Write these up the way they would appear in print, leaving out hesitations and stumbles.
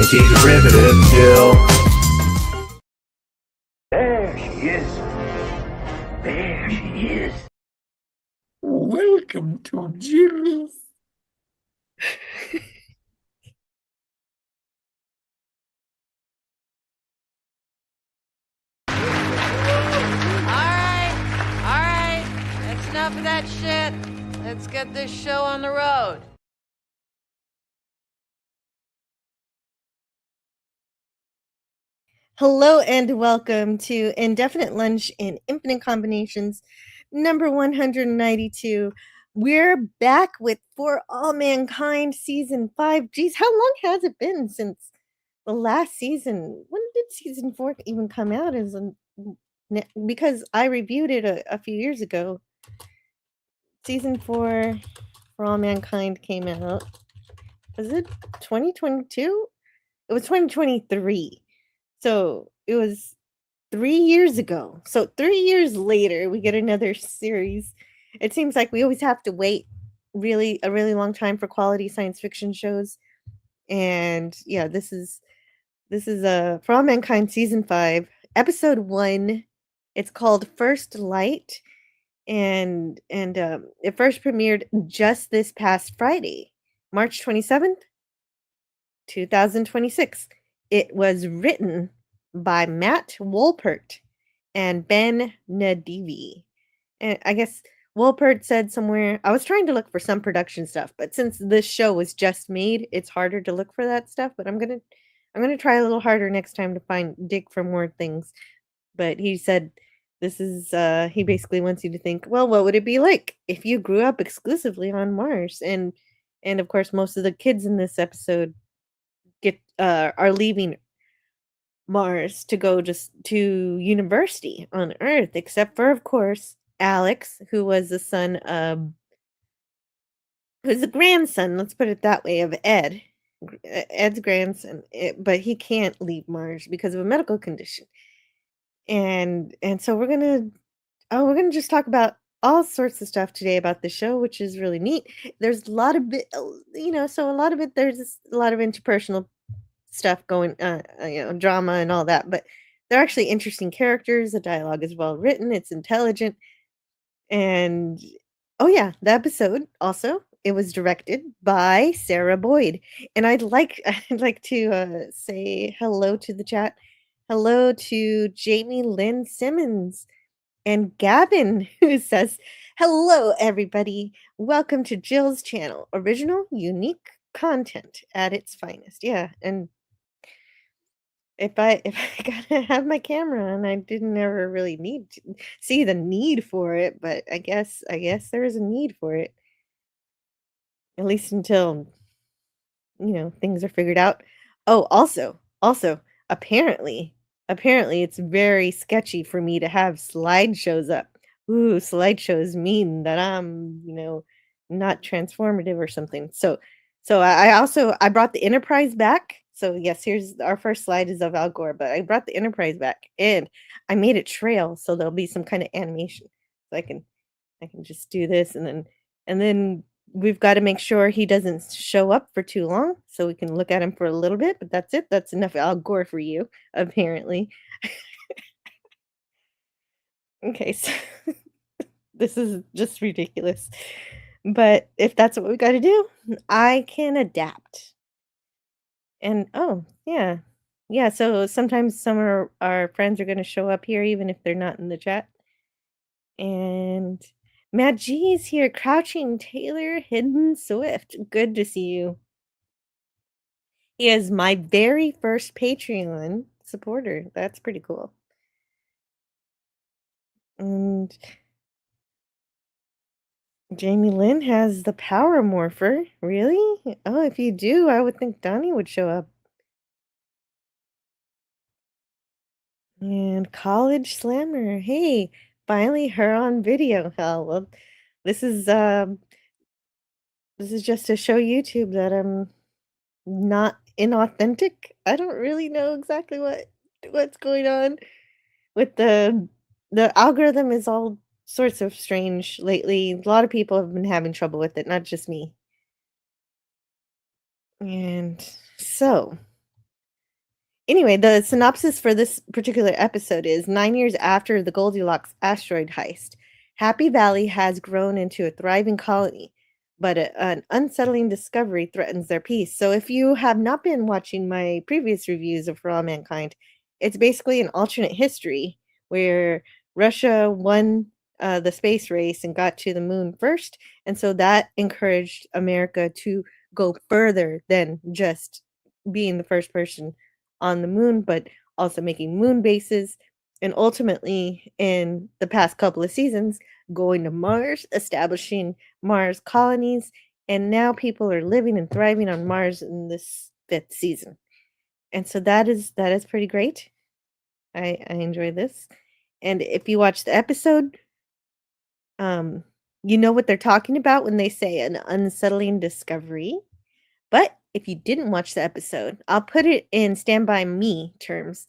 Derivative Jill. There she is. There she is. Welcome to Jill's. All right, that's enough of that shit. Let's get this show on the road. Hello and welcome to Indefinite Lunch in Infinite Combinations, number 192. We're back with For All Mankind Season 5. Geez, how long has it been since the last season? When did Season 4 even come out? Because I reviewed it a few years ago. Season 4 For All Mankind came out. Was it 2022? It was 2023. So it was 3 years ago. So 3 years later, we get another series. It seems like we always have to wait a really long time for quality science fiction shows. And yeah, this is For All Mankind season 5, episode 1. It's called First Light, and it first premiered just this past Friday, March 27th, 2026. It was written by Matt Wolpert and Ben Nadivi. And I guess Wolpert said somewhere, I was trying to look for some production stuff, but since this show was just made, it's harder to look for that stuff, but I'm going to try a little harder next time to dig for more things. But he said this is he basically wants you to think, well, what would it be like if you grew up exclusively on Mars? And of course most of the kids in this episode are leaving Mars to go just to university on Earth, except for, of course, Alex, who was the son of, who's the grandson, let's put it that way, of Ed. Ed's grandson, but he can't leave Mars because of a medical condition. And so we're gonna just talk about all sorts of stuff today about the show, which is really neat. There's a lot of it, so a lot of it, there's a lot of interpersonal stuff going, drama and all that, but they're actually interesting characters. The dialogue is well written, it's intelligent, and oh yeah, the episode also, it was directed by Sarah Boyd. And I'd like to say hello to the chat. Hello to Jamie Lynn Simmons and Gavin, who says, hello everybody. Welcome to Jill's channel. Original, unique content at its finest. Yeah, and if I gotta have my camera, and I didn't ever really see the need for it, but I guess there is a need for it. At least until, things are figured out. Oh, also, apparently it's very sketchy for me to have slideshows up. Ooh, slideshows mean that I'm, not transformative or something. So I brought the Enterprise back. So yes, here's our first slide is of Al Gore, but I brought the Enterprise back and I made it trail, so there'll be some kind of animation. So I can just do this, and then we've got to make sure he doesn't show up for too long, so we can look at him for a little bit, but that's it. That's enough Al Gore for you, apparently. Okay, so this is just ridiculous. But if that's what we got to do, I can adapt. And oh, yeah. Yeah, so sometimes some of our friends are going to show up here even if they're not in the chat. And Matt G is here, Crouching Taylor, Hidden Swift. Good to see you. He is my very first Patreon supporter. That's pretty cool. And Jamie Lynn has the Power Morpher. Really? Oh, if you do, I would think Donnie would show up. And College Slammer. Hey, finally her on video. Oh, well, this is just to show YouTube that I'm not inauthentic. I don't really know exactly what's going on with the algorithm is all sorts of strange lately. A lot of people have been having trouble with it, not just me. And so Anyway, the synopsis for this particular episode is 9 years after the Goldilocks asteroid heist, Happy Valley has grown into a thriving colony, but an unsettling discovery threatens their peace. So, if you have not been watching my previous reviews of For All Mankind, it's basically an alternate history where Russia won the space race and got to the moon first. And so that encouraged America to go further than just being the first person on the moon, but also making moon bases, and ultimately, in the past couple of seasons, going to Mars, establishing Mars colonies, and now people are living and thriving on Mars in this fifth season. And so that is pretty great. I enjoy this. And if you watch the episode, you know what they're talking about when they say an unsettling discovery. But if you didn't watch the episode, I'll put it in Stand By Me terms.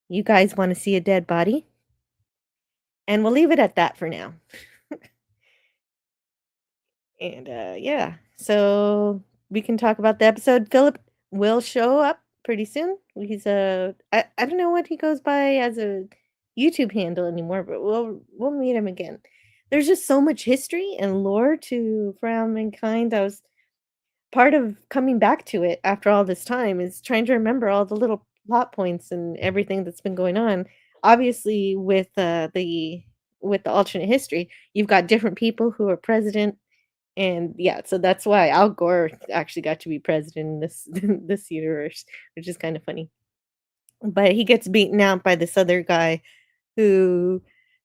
You guys want to see a dead body? And we'll leave it at that for now. And yeah, so we can talk about the episode. Philip will show up pretty soon. He's I don't know what he goes by as a YouTube handle anymore, but we'll meet him again. There's just so much history and lore to For All Mankind. I was part of coming back to it after all this time is trying to remember all the little plot points and everything that's been going on. Obviously, with the alternate history, you've got different people who are president, and yeah, so that's why Al Gore actually got to be president in this this universe, which is kind of funny. But he gets beaten out by this other guy who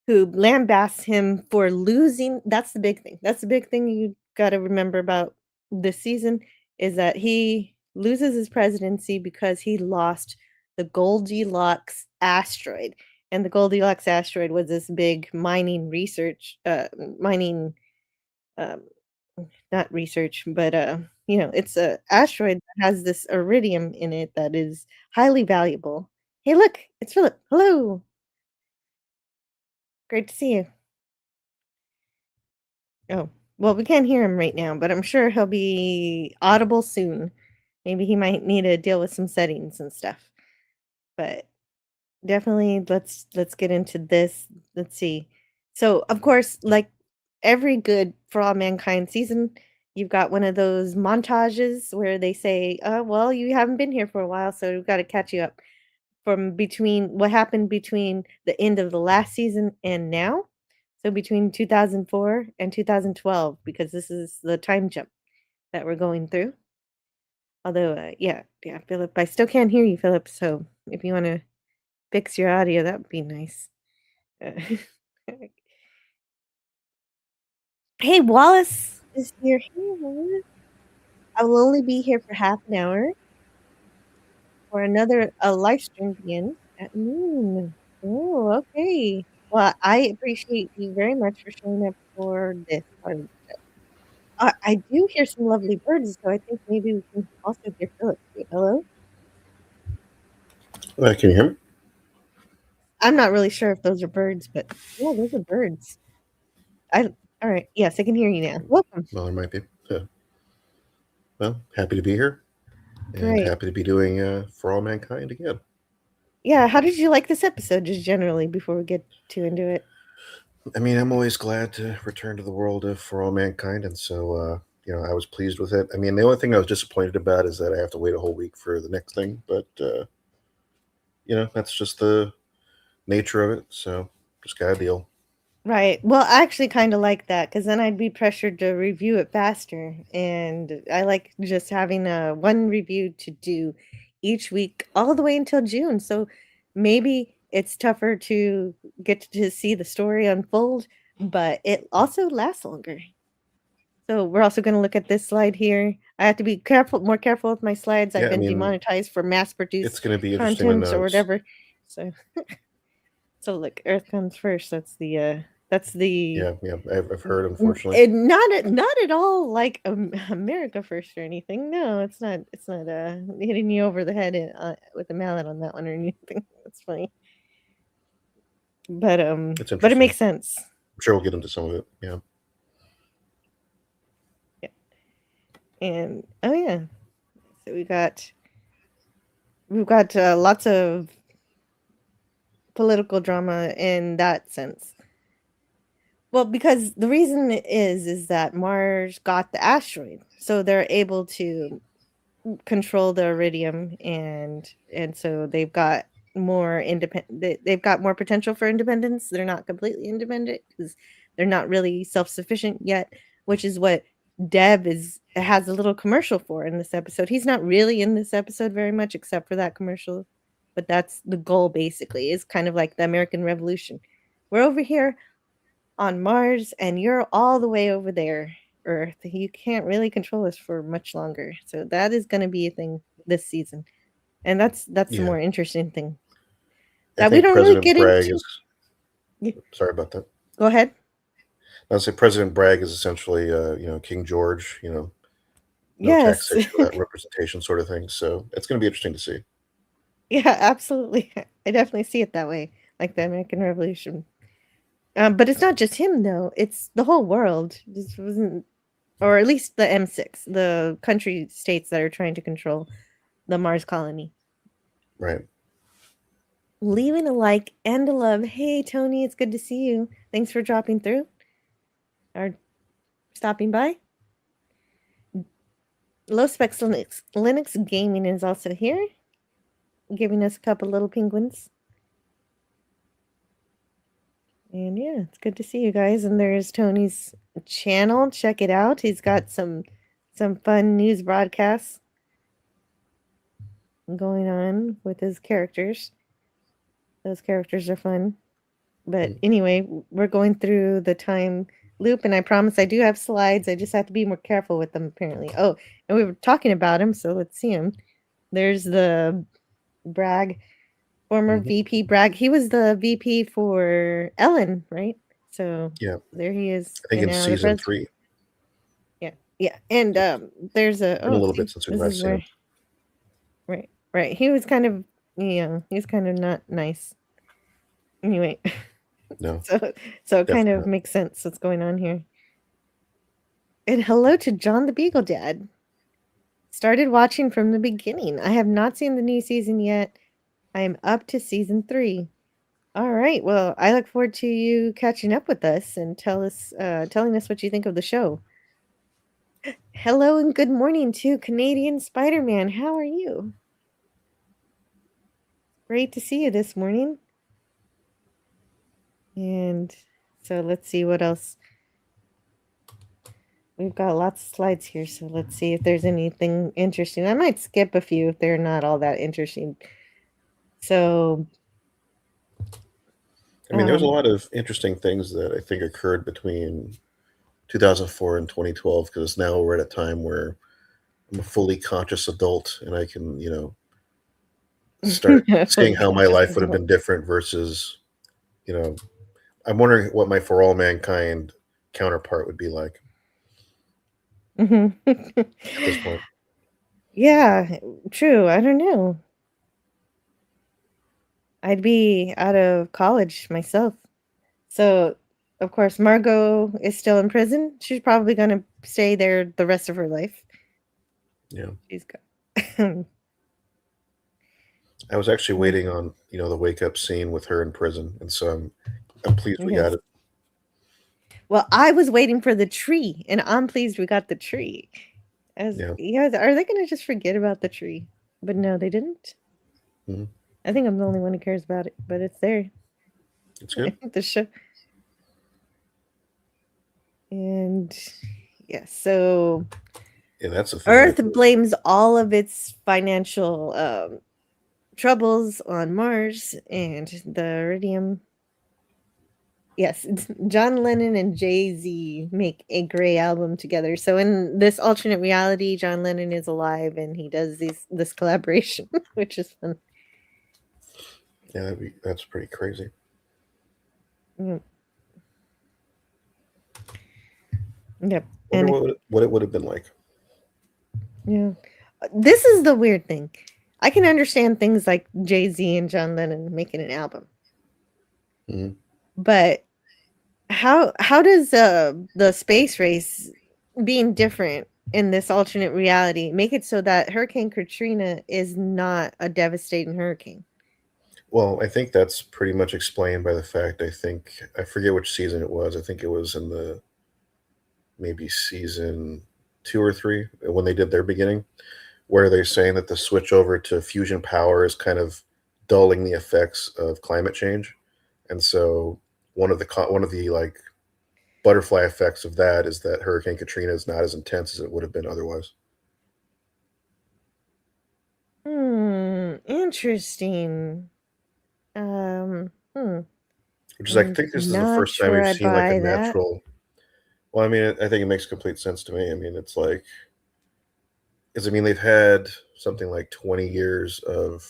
lambasts him for losing. That's the big thing. That's the big thing you got to remember about this season is that he loses his presidency because he lost the Goldilocks asteroid. And the Goldilocks asteroid was this big mining um, not research, but it's a asteroid that has this iridium in it that is highly valuable. Hey, look, it's Philip. Hello. Great to see you. Oh, well, we can't hear him right now, but I'm sure he'll be audible soon. Maybe he might need to deal with some settings and stuff. But definitely let's get into this. Let's see. So, of course, like every good For All Mankind season, you've got one of those montages where they say, well, you haven't been here for a while, so we've got to catch you up from between what happened between the end of the last season and now. So between 2004 and 2012, because this is the time jump that we're going through. Although, yeah, Philip, I still can't hear you, Philip. So if you want to fix your audio, that would be nice. Uh, hey, Wallace is here. Hey, Wallace. I will only be here for half an hour for another live stream begins at noon. Oh, okay. Well, I appreciate you very much for showing up for this part of the show. I do hear some lovely birds, so I think maybe we can also hear Philip too. Hello? Can you hear me? I'm not really sure if those are birds, but yeah, those are birds. All right. Yes, I can hear you now. Welcome. Well, there might be. Yeah. Well, happy to be here, and Great. happy to be doing For All Mankind again. Yeah, how did you like this episode, just generally, before we get too into it? I mean, I'm always glad to return to the world of For All Mankind, and so I was pleased with it. I mean, the only thing I was disappointed about is that I have to wait a whole week for the next thing, but that's just the nature of it. So just gotta deal. Right. Well, I actually kind of like that because then I'd be pressured to review it faster. And I like just having one review to do each week all the way until June. So maybe it's tougher to get to see the story unfold, but it also lasts longer. So we're also going to look at this slide here. I have to be more careful with my slides. I've Yeah, I been mean, demonetized for it's mass-produced going to be interesting to content or note. whatever. So, so look, Earth comes first. That's the Yeah, I've heard, unfortunately. not at all like America first or anything. No, it's not. It's not hitting you over the head with a mallet on that one or anything. That's funny. But It's but it makes sense. I'm sure we'll get into some of it. Yeah. And oh yeah, so we got we've got lots of political drama in that sense. Well, because the reason is that Mars got the asteroid, so they're able to control the iridium, and so they've got more independent. They've got more potential for independence. They're not completely independent because they're not really self-sufficient yet, which is what Deb has a little commercial for in this episode. He's not really in this episode very much except for that commercial, but that's the goal basically. Is kind of like the American Revolution. We're over here on Mars and you're all the way over there, Earth. You can't really control us for much longer. So that is going to be a thing this season. And that's the Yeah. more interesting thing. I That we think don't really President get Bragg into. is. Yeah. Sorry about that. Go ahead. I'll say President Bragg is essentially, King George, no Yes. taxation without representation sort of thing. So it's going to be interesting to see. Yeah, absolutely. I definitely see it that way, like the American Revolution. But it's not just him though. It's the whole world. This wasn't, or at least the M6, the country states that are trying to control the Mars colony. Right. Leaving a like and a love. Hey, Tony, it's good to see you. Thanks for dropping through or stopping by. Low Specs Linux Gaming is also here, giving us a couple little penguins. And yeah, it's good to see you guys. And there's Tony's channel. Check it out. He's got some fun news broadcasts going on with his characters. Those characters are fun. But anyway, we're going through the time loop, and I promise I do have slides. I just have to be more careful with them, apparently. Oh, and we were talking about him, so let's see him. There's the Bragg, former VP Bragg. He was the VP for Ellen, right? So yeah, there he is. I think in season 3. Yeah, and there's a little bit since we last seen him. Right. He was kind of, he's kind of not nice. Anyway. No. So it kind of makes sense what's going on here. And hello to John the Beagle Dad. Started watching from the beginning. I have not seen the new season yet. I am up to season 3. All right. Well, I look forward to you catching up with us and telling us what you think of the show. Hello and good morning to Canadian Spider-Man. How are you? Great to see you this morning. And so let's see what else. We've got lots of slides here, so let's see if there's anything interesting. I might skip a few if they're not all that interesting. So, I mean, there's a lot of interesting things that I think occurred between 2004 and 2012, because now we're at a time where I'm a fully conscious adult and I can, start seeing how my life would have been different versus, I'm wondering what my For All Mankind counterpart would be like at this point. Yeah, true. I don't know. I'd be out of college myself. So, of course, Margot is still in prison. She's probably going to stay there the rest of her life. Yeah. She's got. I was actually waiting on, the wake up scene with her in prison. And so I'm pleased we got it. Well, I was waiting for the tree, and I'm pleased we got the tree. Are they going to just forget about the tree? But no, they didn't. Mm-hmm. I think I'm the only one who cares about it, but it's there. It's good. The show. And so that's a thing. Earth blames all of its financial troubles on Mars and the iridium. Yes, John Lennon and Jay-Z make a great album together. So in this alternate reality, John Lennon is alive and he does this collaboration, which is fun. Yeah, that's pretty crazy. Mm. Yep. Wonder what it would have been like. Yeah. This is the weird thing. I can understand things like Jay-Z and John Lennon making an album. Mm-hmm. But how does the space race being different in this alternate reality, make it so that Hurricane Katrina is not a devastating hurricane. Well, I think that's pretty much explained by the fact I forget which season it was. I think it was in the maybe season 2 or 3 when they did their beginning, where they're saying that the switch over to fusion power is kind of dulling the effects of climate change, and so one of the like butterfly effects of that is that Hurricane Katrina is not as intense as it would have been otherwise. Interesting. Which is, I I'm think this is the not first time sure we've I seen like a buy that. natural. Well, I mean, I think it makes complete sense to me. I mean, it's like, because I mean, they've had something like 20 years of,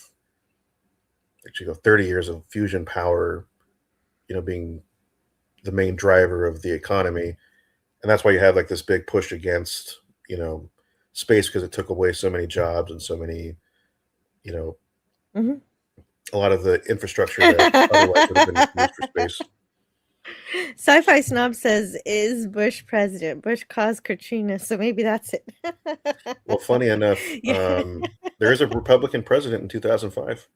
actually, 30 years of fusion power, being the main driver of the economy. And that's why you have like this big push against, you know, space because it took away so many jobs and so many, you know, Mhm. a lot of the infrastructure that otherwise would have been used for space. Sci-fi snob says, "Is Bush president? Bush caused Katrina, so maybe that's it." Well, funny enough, Yeah. there is a Republican president in 2005,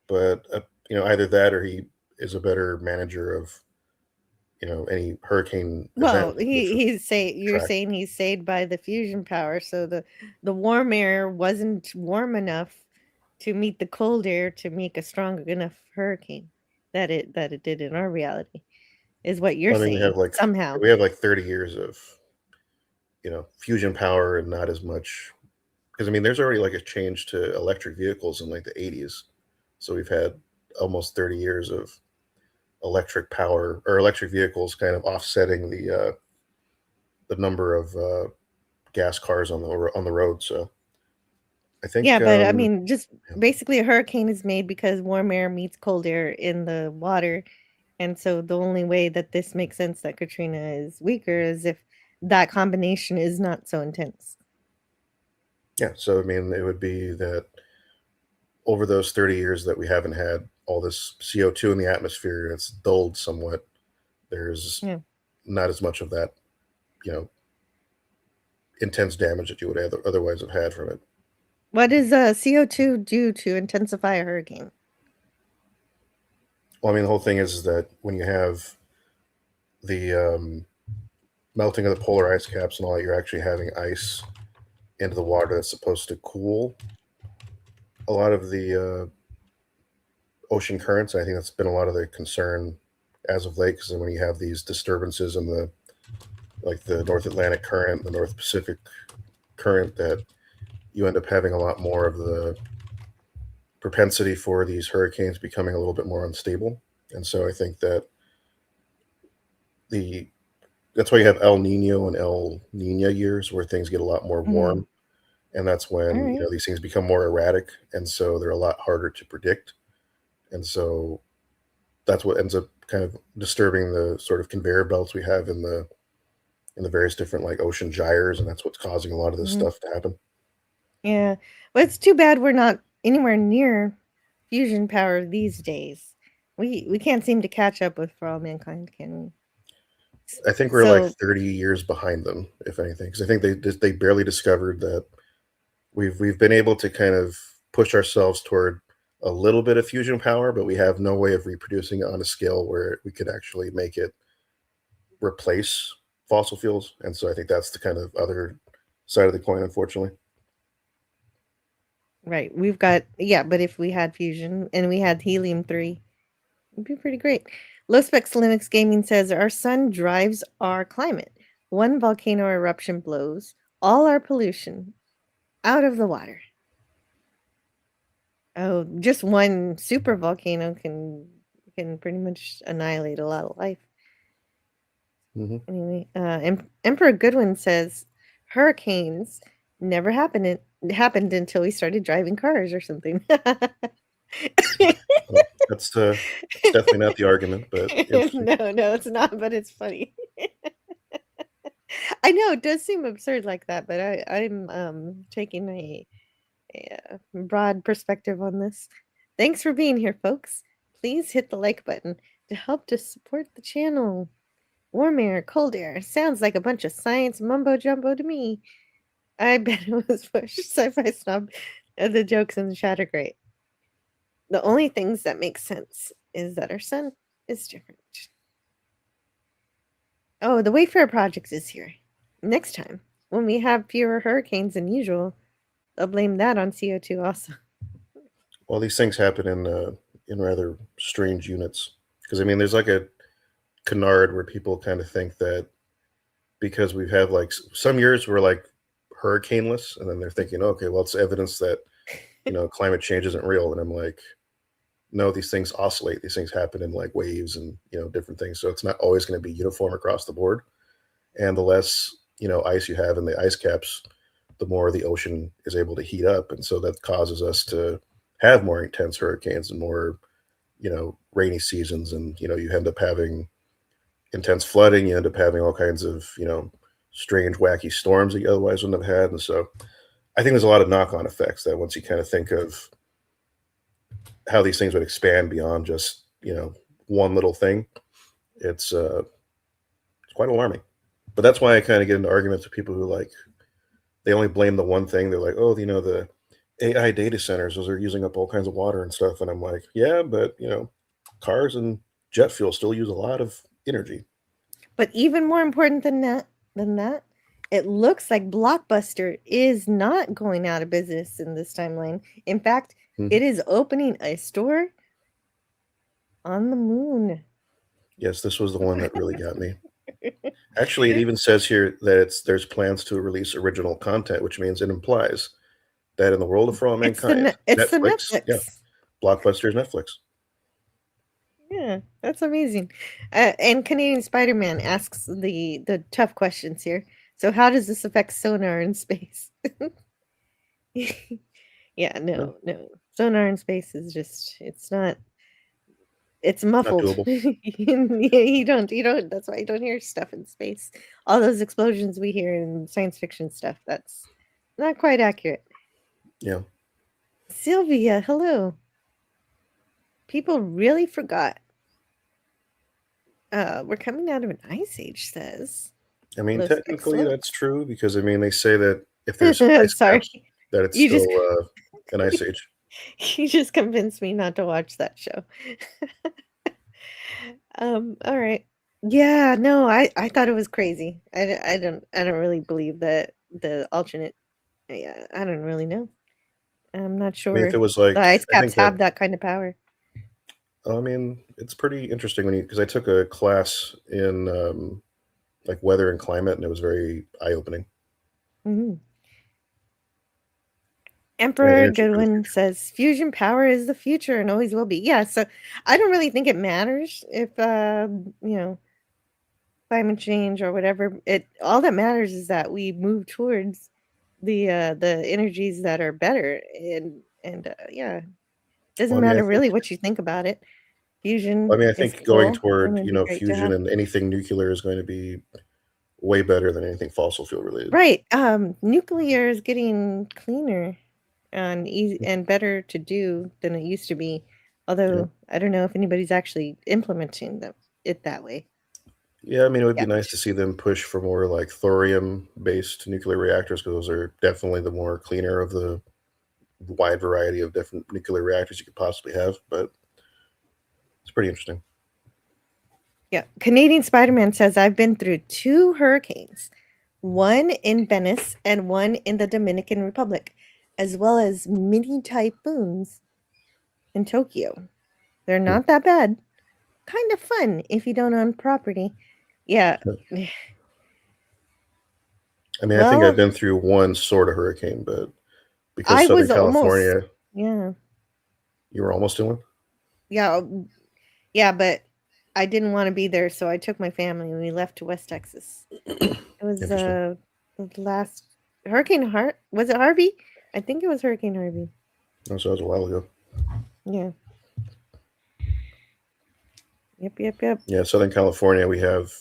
but either that or he is a better manager of any hurricane event, Well, which was you're tracked. saying he's saved by the fusion power, so the warm air wasn't warm enough to meet the cold air to make a strong enough hurricane that it did in our reality, is what you're I mean, saying somehow. we have like 30 years of fusion power and not as much, because I mean, there's already like a change to electric vehicles in like the 80s, so we've had almost 30 years of electric power or electric vehicles kind of offsetting the number of gas cars on the road. So I Yeah, think but I mean, just yeah. basically a hurricane is made because warm air meets cold air in the water. And so the only way that this makes sense that Katrina is weaker is if that combination is not so intense. Yeah, so I mean, it would be that over those 30 years that we haven't had all this CO2 in the atmosphere, it's dulled somewhat. There's Yeah. not as much of that, you know, intense damage that you would otherwise have had from it. What does CO2 do to intensify a hurricane? Well, I mean, the whole thing is that when you have the melting of the polar ice caps and all that, you're actually having ice into the water that's supposed to cool a lot of the ocean currents. I think that's been a lot of the concern as of late, because when you have these disturbances in the North Atlantic current, the North Pacific current, that you end up having a lot more of the propensity for these hurricanes becoming a little bit more unstable. And so I think that the that's why you have El Nino and El Nina years where things get a lot more Mhm. warm, and that's All when right. these things become more erratic, and so they're a lot harder to predict. And so that's what ends up kind of disturbing the sort of conveyor belts we have in the various different like ocean gyres, and that's what's causing a lot of this Mhm. stuff to happen. Yeah. Well, it's too bad we're not anywhere near fusion power these days. We can't seem to catch up with For All Mankind, can we? I think we're like So 30 years behind them, if anything, because I think they barely discovered that we've been able to kind of push ourselves toward a little bit of fusion power, but we have no way of reproducing it on a scale where we could actually make it replace fossil fuels. And so I think that's the kind of other side of the coin, unfortunately. right, we've got yeah, but if we had fusion and we had helium-3, it'd be pretty great. Low Specs Linux Gaming says our sun drives our climate. One volcano eruption blows all our pollution out of the water. Oh, just one super volcano can pretty much annihilate a lot of life. Hmm. Anyway, Emperor Goodwin says hurricanes never happened until we started driving cars or something. Well, that's definitely not the argument, but interesting. No, it's not, but it's funny. I know it does seem absurd like that, but I'm taking a broad perspective on this. Thanks for being here, folks. Please hit the like button to help to support the channel. Warm air, cold air. Sounds like a bunch of science mumbo jumbo to me. I bet it was Bush. Sci-fi snob. The jokes in the chat are great. The only things that make sense is that our sun is different. Oh, the Wayfarer Project is here. Next time, when we have fewer hurricanes than usual, they'll blame that on CO2 also. Well, these things happen in rather strange units because I mean, there's like a canard where people kind of think that because we've had like some years we're like hurricaneless, and then they're thinking, okay, well, it's evidence that climate change isn't real, and I'm like, no, these things oscillate. These things happen in like waves and different things. So it's not always going to be uniform across the board. And the less ice you have in the ice caps, the more the ocean is able to heat up, and so that causes us to have more intense hurricanes and more rainy seasons, and you end up having intense flooding. You end up having all kinds of strange, wacky storms that you otherwise wouldn't have had. And so I think there's a lot of knock-on effects that once you kind of think of how these things would expand beyond just one little thing, it's quite alarming. But that's why I kind of get into arguments with people who like they only blame the one thing. They're like, oh, the AI data centers, those are using up all kinds of water and stuff. And I'm like, yeah, but cars and jet fuel still use a lot of energy. But even more important than that, it looks like Blockbuster is not going out of business in this timeline. In fact, it is opening a store on the moon. Yes, this was the one that really got me. Actually, it even says here that there's plans to release original content, which means it implies that in the world of For All Mankind, it's Netflix. Yeah, Blockbuster's Netflix. Yeah, that's amazing. And Canadian Spider-Man asks the tough questions here. So how does this affect sonar in space? Yeah, no. Sonar in space is just it's muffled. Not doable. Yeah, you don't that's why you don't hear stuff in space. All those explosions we hear in science fiction stuff, that's not quite accurate. Yeah. Sylvia, hello. People really forgot. We're coming out of an ice age, says. I mean, Los technically Exos. that's true because I mean they say that if there's ice Sorry. caps, that it's You still just- an ice age. You just convinced me not to watch that show. All right. Yeah, no, I thought it was crazy. I don't really believe that the alternate. Yeah, I don't really know. I'm not I sure mean, if it was like, the ice I think caps have that kind of power. I mean, it's pretty interesting because I took a class in like weather and climate, and it was very eye-opening. Mm-hmm. Emperor Goodwin says fusion power is the future and always will be. Yeah, so I don't really think it matters if climate change or whatever. All that matters is that we move towards the energies that are better, and yeah, it doesn't matter really what you think about it. Fusion. I mean, I think going toward great fusion and anything nuclear is going to be way better than anything fossil fuel related. Right. Nuclear is getting cleaner and easy and better to do than it used to be. Although I don't know if anybody's actually implementing it that way. Yeah, I mean, it would be nice to see them push for more like thorium-based nuclear reactors because those are definitely the more cleaner of the wide variety of different nuclear reactors you could possibly have. But it's pretty interesting. Yeah. Canadian Spider-Man says, I've been through 2 hurricanes, one in Venice and one in the Dominican Republic, as well as mini typhoons in Tokyo. They're not that bad. Kind of fun if you don't own property. Yeah. I mean, I think I've been through one sort of hurricane, but because I Southern was California, almost, yeah. You were almost in one? Yeah, but I didn't want to be there, so I took my family and we left to West Texas. It was the last Hurricane was it Harvey? I think it was Hurricane Harvey. Oh, so that was a while ago. Yeah. Yep. Yeah, Southern California, we have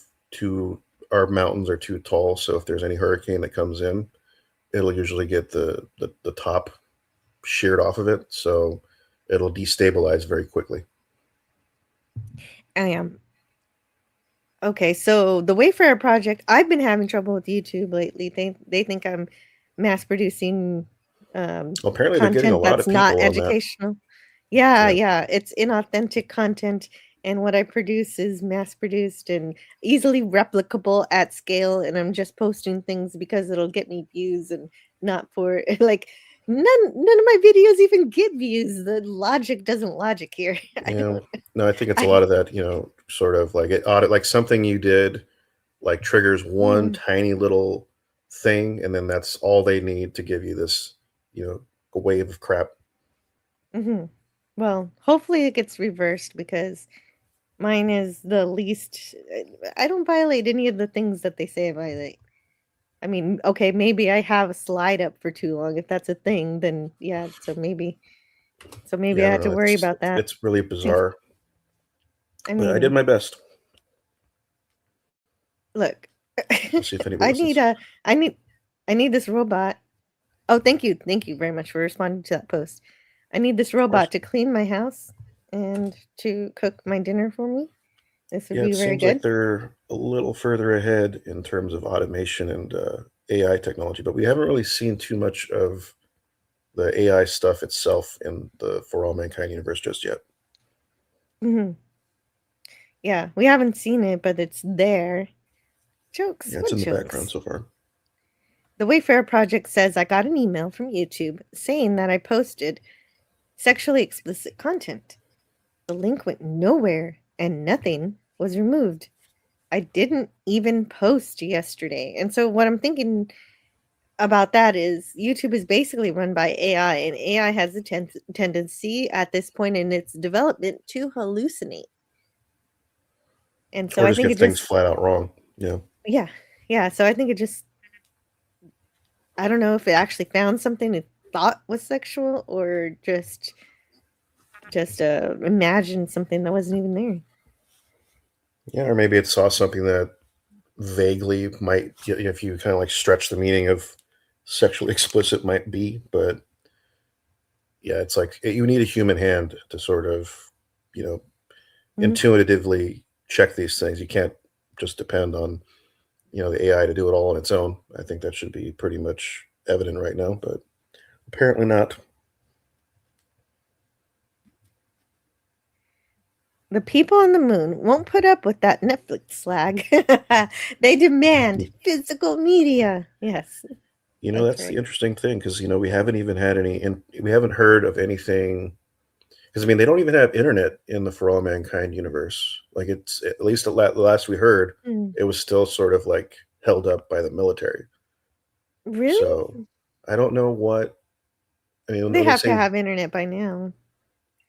our mountains are too tall, so if there's any hurricane that comes in, it'll usually get the top sheared off of it, so it'll destabilize very quickly. I am. Okay, so the Wayfarer Project, I've been having trouble with YouTube lately. They think I'm mass producing Well, apparently they're getting a content lot that's of not people on that. educational. Yeah, Yeah. yeah, it's inauthentic content, and what I produce is mass produced and easily replicable at scale, and I'm just posting things because it'll get me views and not for like none of my videos even get views. The logic doesn't logic here. I Yeah. don't No, I think it's a I lot of that, sort of like it audit, like something you did, like triggers one mm, tiny little thing, and then that's all they need to give you this, you know, a wave of crap. mhm. Well, hopefully it gets reversed because mine is the least I don't violate any of the things that they say I violate. I mean, okay, maybe I have a slide up for too long. If that's a thing, then yeah, so maybe Yeah, I I had don't to know. worry It's about that. it's really If bizarre, I but I did mean, my best. look, We'll see if anybody I need listens. a I need I need this robot. Oh, thank you. Thank you very much for responding to that post. I need this Of course. robot to clean my house and to cook my dinner for me. This would Yeah, it be very seems like good. they're a little further ahead in terms of automation and AI technology, but we haven't really seen too much of the AI stuff itself in the For All Mankind universe just yet. Mhm. Yeah, we haven't seen it, but it's there. Jokes. Yeah, it's What in the background jokes? so far. The Wayfarer Project says I got an email from YouTube saying that I posted sexually explicit content. The link went nowhere and nothing was removed. I didn't even post yesterday. And so, what I'm thinking about that is YouTube is basically run by AI, and AI has a tendency at this point in its development to hallucinate. And so, Or I just think get it things just, flat out wrong. Yeah. yeah, yeah. So, I think it just, I don't know if it actually found something it thought was sexual or just imagined something that wasn't even there. Yeah, or maybe it saw something that vaguely might, if you kind of like stretch the meaning of sexually explicit might be, but yeah, it's like you need a human hand to sort of, you know, Mhm. intuitively check these things. You can't just depend on, the AI to do it all on its own. I think that should be pretty much evident right now, but apparently not. The people on the moon won't put up with that Netflix slag. They demand physical media. Yes, that's That's the right. interesting thing because we haven't even had we haven't heard of anything. Because I mean, they don't even have internet in the For All Mankind universe. Like it's at least the last we heard, Mm. it was still sort of like held up by the military. Really? So I don't know what. I mean, They when they have to say, have internet by now.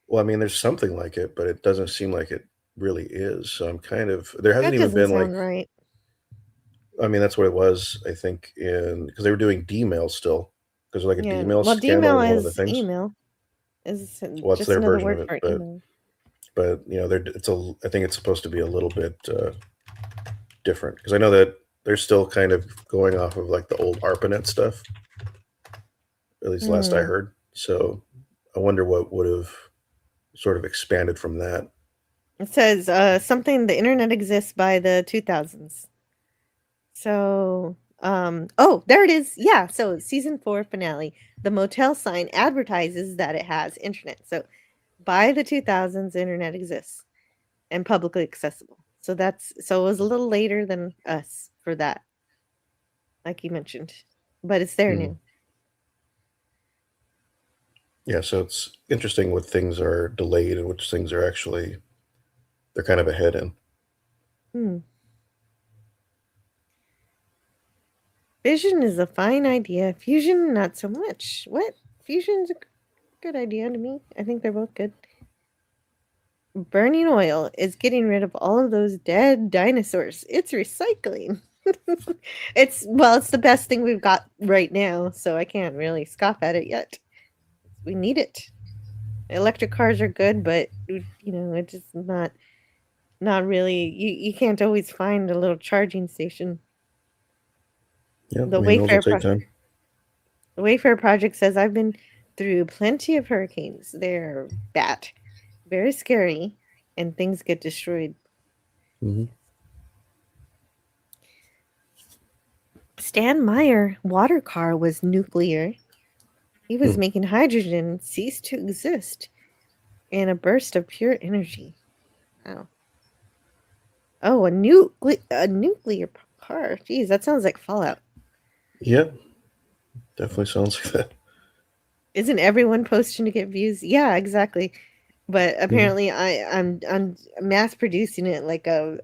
well, I mean, there's something like it, but it doesn't seem like it really is. So I'm kind of there hasn't That even doesn't been like. sound right. I mean, that's what it was. I think in because they were doing D-mail still because like a Yeah. D-mail Well, scandal Dmail was one of the is things. email. Is Well, that's just their another version of word it, for but email. it's a. I think it's supposed to be a little bit different because I know that they're still kind of going off of like the old ARPANET stuff, at least last I Hmm. heard. So I wonder what would have sort of expanded from that. It says something the internet exists by the 2000s. So, oh, there it is. Yeah, so season 4 finale. The motel sign advertises that it has internet. So, by the 2000s, internet exists and publicly accessible. So it was a little later than us for that, like you mentioned, but it's there Mhm. now. Yeah, so it's interesting what things are delayed and which things are actually they're kind of ahead in. Hmm. Vision is a fine idea. Fusion, not so much. What? Fusion's a good idea to me. I think they're both good. Burning oil is getting rid of all of those dead dinosaurs. It's recycling. It's the best thing we've got right now, so I can't really scoff at it yet. We need it. Electric cars are good, but it's just not really you can't always find a little charging station. Yeah, I The mean those will Wayfair take time. the Wayfair project says I've been through plenty of hurricanes. They're bad, very scary, and things get destroyed. Hmm. Stan Meyer water car was nuclear. He was making hydrogen cease to exist in a burst of pure energy. Wow. Oh, a nuclear car. Jeez, that sounds like Fallout. Yeah, definitely sounds like that. Isn't everyone posting to get views? Yeah, exactly. But apparently, I'm mass producing it like a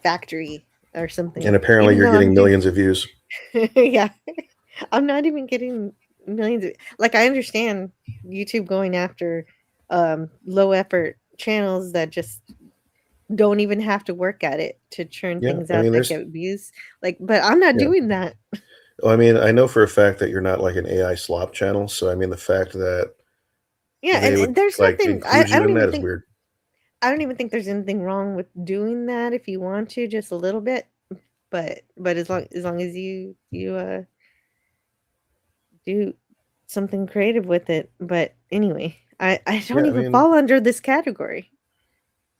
factory or something. And apparently, Even you're though I'm getting millions of views. yeah, I'm not even getting millions of like I understand YouTube going after low effort channels that just don't even have to work at it to churn Yeah, things I out mean, that there's get views. Like, but I'm not yeah. doing that. Well, I mean, I know for a fact that you're not like an AI slop channel, so I mean, the fact that Yeah, they and would there's like nothing include I you don't in that even is think weird. I don't even think there's anything wrong with doing that if you want to, just a little bit. But as long as you do something creative with it. But anyway, I don't Yeah, I even mean, fall under this category.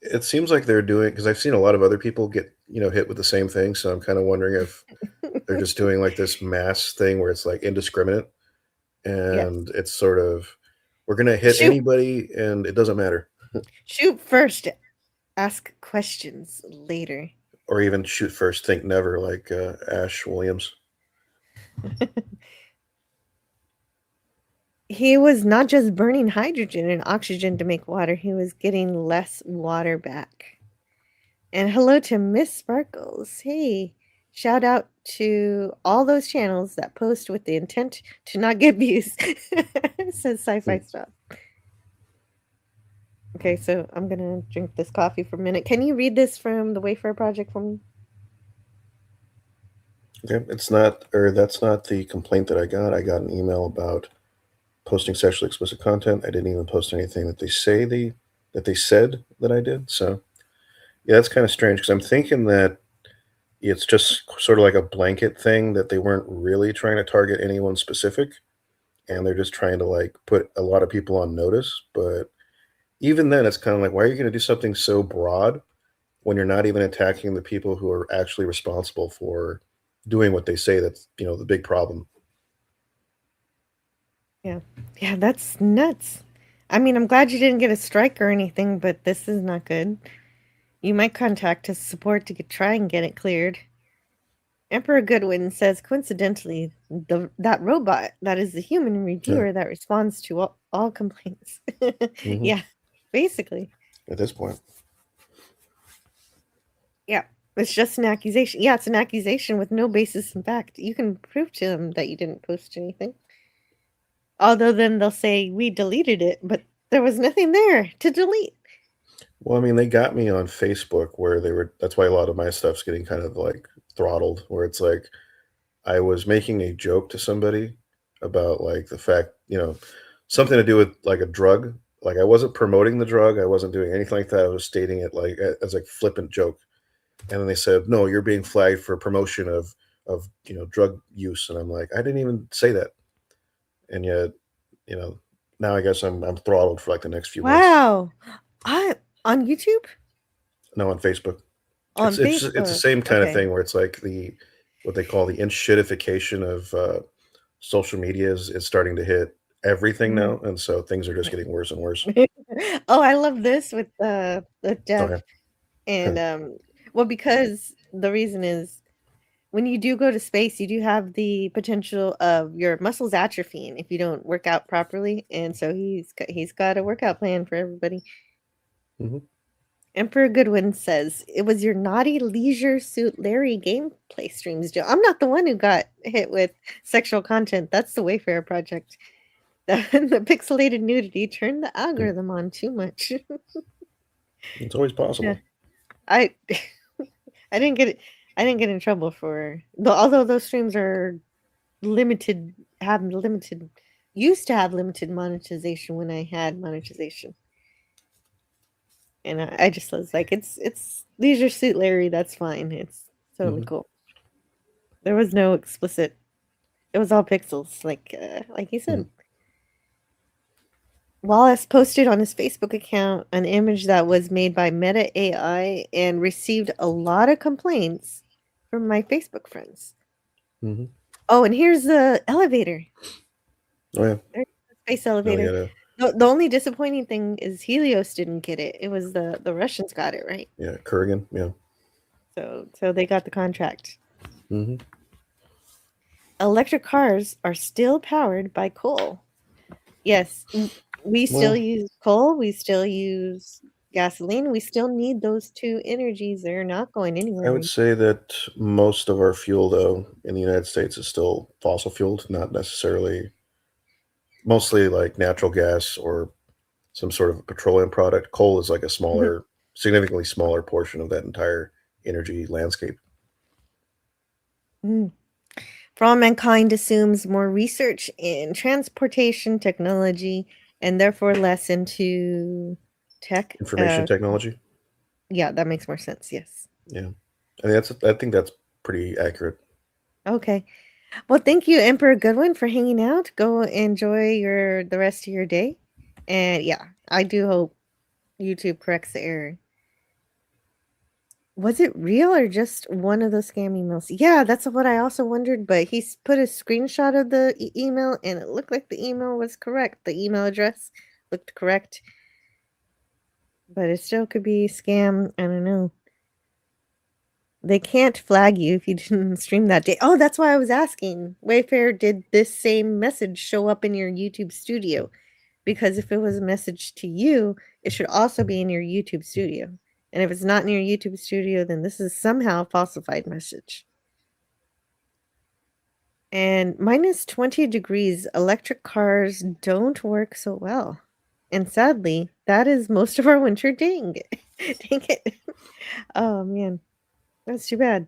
it seems like they're doing because I've seen a lot of other people get hit with the same thing. So I'm kind of wondering if they're just doing like this mass thing where it's like indiscriminate Yes. and it's sort of we're gonna hit Shoot anybody and it doesn't matter, shoot first, ask questions later. or even shoot first, think never, like Ash Williams. He was not just burning hydrogen and oxygen to make water, he was getting less water back. And hello to Miss Sparkles. Hey, shout out to all those channels that post with the intent to not get views. Says sci-fi stuff. Okay, so I'm gonna drink this coffee for a minute. Can you read this from the Wayfair Project for me? Okay, it's not, or that's not the complaint that I got. I got an email about posting sexually explicit content. I didn't even post anything that they said that I did. So yeah, that's kind of strange because I'm thinking that it's just sort of like a blanket thing that they weren't really trying to target anyone specific, and they're just trying to like put a lot of people on notice. But even then, it's kind of like, why are you going to do something so broad when you're not even attacking the people who are actually responsible for doing what they say that's the big problem. Yeah. Yeah, that's nuts. I mean, I'm glad you didn't get a strike or anything, but this is not good. You might contact his support to try and get it cleared. Emperor Goodwin says, coincidentally, that robot that is the human Yeah. reviewer that responds to all complaints. Yeah, basically. At this point. Yeah, it's just an accusation. Yeah, it's an accusation with no basis in fact. You can prove to them that you didn't post anything. Although then they'll say, we deleted it, but there was nothing there to delete. Well, I mean, they got me on Facebook where that's why a lot of my stuff's getting kind of like throttled, where it's like I was making a joke to somebody about like the fact, something to do with like a drug. Like I wasn't promoting the drug. I wasn't doing anything like that. I was stating it like as a flippant joke. And then they said, no, you're being flagged for promotion of drug use. And I'm like, I didn't even say that. And yet, now I guess I'm throttled for like the next few months. Wow. On YouTube? No, on Facebook. On It's the Facebook. same kind of Okay. thing where it's like what they call the shitification of social media is starting to hit everything now, and so things are just getting worse and worse. Oh, I love this with the death. Okay. And well, because the reason is when you do go to space, you do have the potential of your muscles atrophying if you don't work out properly. And so he's got a workout plan for everybody. Mhm. Emperor Goodwin says, it was your naughty Leisure Suit Larry gameplay streams, Joe. I'm not the one who got hit with sexual content. That's the Wayfair Project. The pixelated nudity turned the algorithm on too much. It's always possible. Yeah. I I didn't get it. I didn't get in trouble for although those streams are limited, used to have limited monetization when I had monetization. And I just was like, it's Leisure Suit Larry, that's fine. It's totally cool. There was no explicit. It was all pixels, like he said. Wallace posted on his Facebook account an image that was made by Meta AI and received a lot of complaints from my Facebook friends. Mm-hmm. Oh, and here's the elevator. Oh yeah. There's the space No, we elevator. got The only disappointing thing is Helios didn't get it. It was the Russians got it, right? Kurgan. Yeah. So they got the contract. Mm-hmm. Electric cars are still powered by coal. Yes, we still Well, use coal, we still use gasoline, we still need those two energies. They're not going anywhere. I would say that most of our fuel, though, in the United States is still fossil fueled, not necessarily, mostly like natural gas or some sort of a petroleum product. Coal is like a smaller, significantly smaller portion of that entire energy landscape. Mm. For all mankind assumes more research in transportation technology and therefore less into tech. Information technology. Yeah, that makes more sense. Yes. Yeah. I mean, I think that's pretty accurate. Okay. Well, thank you, Emperor Goodwin, for hanging out. Go enjoy the rest of your day. And yeah, I do hope YouTube corrects the error. Was it real or just one of those scam emails? Yeah, that's what I also wondered, but put a screenshot of the email and it looked like the email was correct. The email address looked correct. But it still could be scam. I don't know. They can't flag you if you didn't stream that day. Oh, that's why I was asking. Wayfair, did this same message show up in your YouTube studio? Because if it was a message to you, it should also be in your YouTube studio. And if it's not in your YouTube studio, then this is somehow a falsified message. And minus 20 degrees, electric cars don't work so well. And sadly, that is most of our winter. Dang it. Dang it. Oh, man. That's too bad.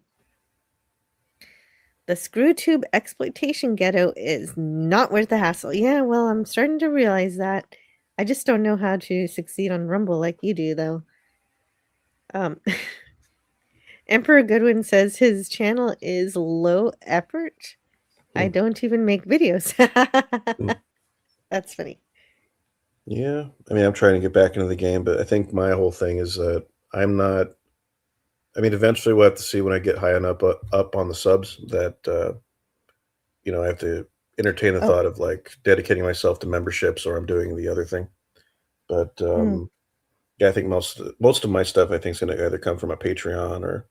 The screw tube exploitation ghetto is not worth the hassle. Yeah, well, I'm starting to realize that. I just don't know how to succeed on Rumble like you do, though. Emperor Goodwin says his channel is low effort. I don't even make videos. That's funny. Yeah. I mean, I'm trying to get back into the game, but I think my whole thing is that I'm not. I mean, eventually we'll have to see when I get high enough up on the subs that I have to entertain the Oh. thought of like dedicating myself to memberships, or I'm doing the other thing. But yeah, I think most of my stuff I think is going to either come from a Patreon or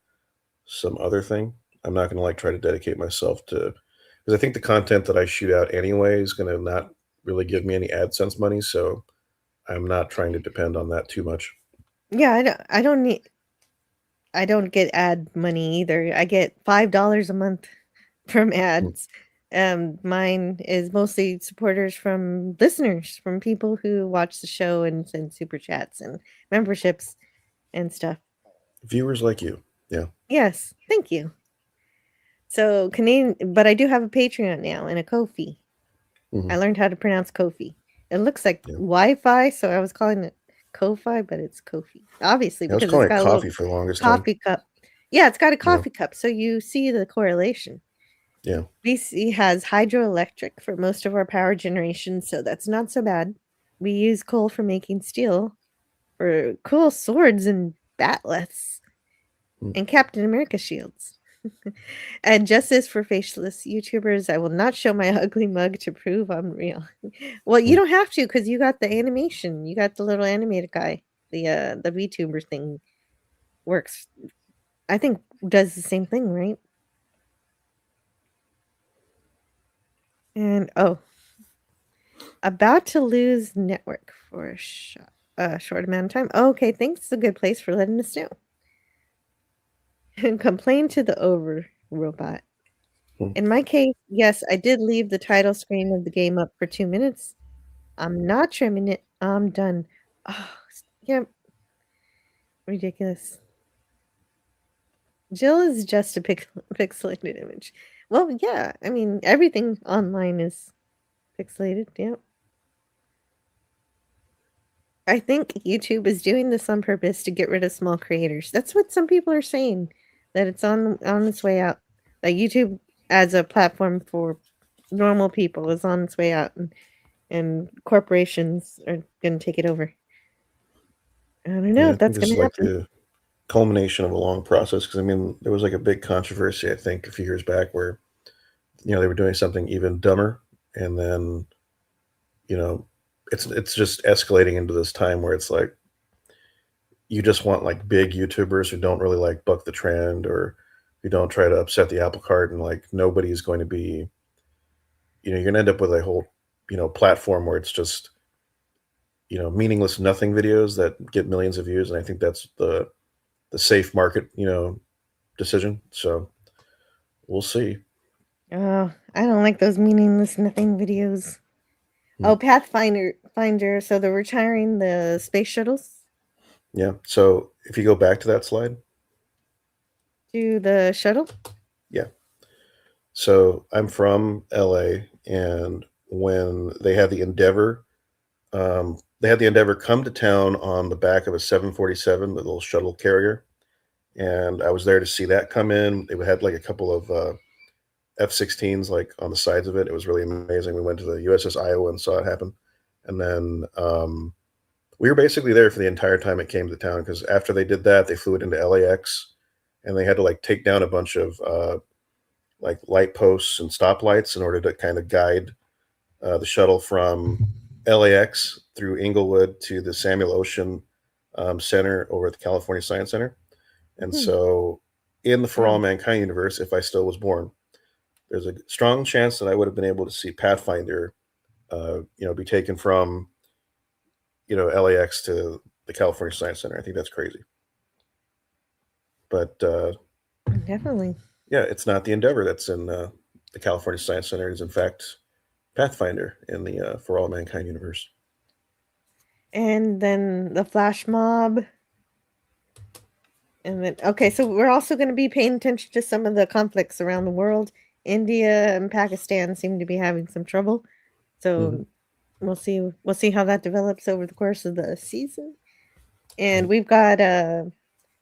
some other thing. I'm not going to like try to dedicate myself to, because I think the content that I shoot out anyway is going to not really give me any AdSense money, so I'm not trying to depend on that too much. Yeah, I don't get ad money either. I get $5 a month from ads. Mine is mostly supporters from listeners, from people who watch the show and send super chats and memberships and stuff. Viewers like you. Yeah. Yes, thank you. So Canadian, but I do have a Patreon now and a Ko-fi. I learned how to pronounce Ko-fi. It looks like Wi-Fi, so I was calling it Ko-fi, but it's Ko-fi. Obviously, I was because calling it's got it a coffee little for the longest time. coffee cup. Yeah, it's got a coffee cup, so you see the correlation. Yeah. BC has hydroelectric for most of our power generation, so that's not so bad. We use coal for making steel, for cool swords and batleths, and Captain America shields. And justice for faceless YouTubers. I will not show my ugly mug to prove I'm real. Well, you don't have to because you got the animation. You got the little animated guy. The VTuber thing works. I think does the same thing, right? And about to lose network for a short amount of time. Okay, thanks. It's a good place for letting us know. And complain to the over robot. In my case, yes, I did leave the title screen of the game up for 2 minutes. I'm not trimming it. I'm done. Oh, yep. Ridiculous. Jill is just a pixelated image. Well, yeah. I mean, everything online is pixelated. Yep. I think YouTube is doing this on purpose to get rid of small creators. That's what some people are saying, that it's on its way out. Like YouTube as a platform for normal people is on its way out, and corporations are going to take it over. I don't know if that's going to happen. The culmination of a long process, because I mean, there was like a big controversy, I think, a few years back where they were doing something even dumber, and then you know, it's just escalating into this time where it's like you just want like big YouTubers who don't really like buck the trend or who don't try to upset the apple cart, and like nobody's going to be, you're gonna end up with a whole, platform where it's just, meaningless nothing videos that get millions of views, and I think that's the safe market, decision. So we'll see. Oh, I don't like those meaningless nothing videos. Hmm. Oh, Pathfinder. So they're retiring the space shuttles Yeah. So if you go back to that slide, to the shuttle. yeah. So I'm from LA, and when they had the Endeavor come to town on the back of a 747, the little shuttle carrier, and I was there to see that come in. They had like a couple of F-16s like on the sides of it. It was really amazing. We went to the USS Iowa and saw it happen, and then we were basically there for the entire time it came to town, because after they did that, they flew it into LAX, and they had to like take down a bunch of like light posts and stoplights in order to kind of guide the shuttle from LAX through Inglewood to the Samuel Ocean Center over at the California Science Center. And Hmm. so, in the For All Wow. Mankind universe, if I still was born, there's a strong chance that I would have been able to see Pathfinder, be taken from LAX to the California Science Center. I think that's crazy, but Definitely. yeah, it's not the Endeavor that's in the California Science Center. It's in fact Pathfinder in the For All Mankind universe. And then the flash mob. And then, okay, so we're also going to be paying attention to some of the conflicts around the world. India and Pakistan seem to be having some trouble. So Mhm. we'll see how that develops over the course of the season. And we've got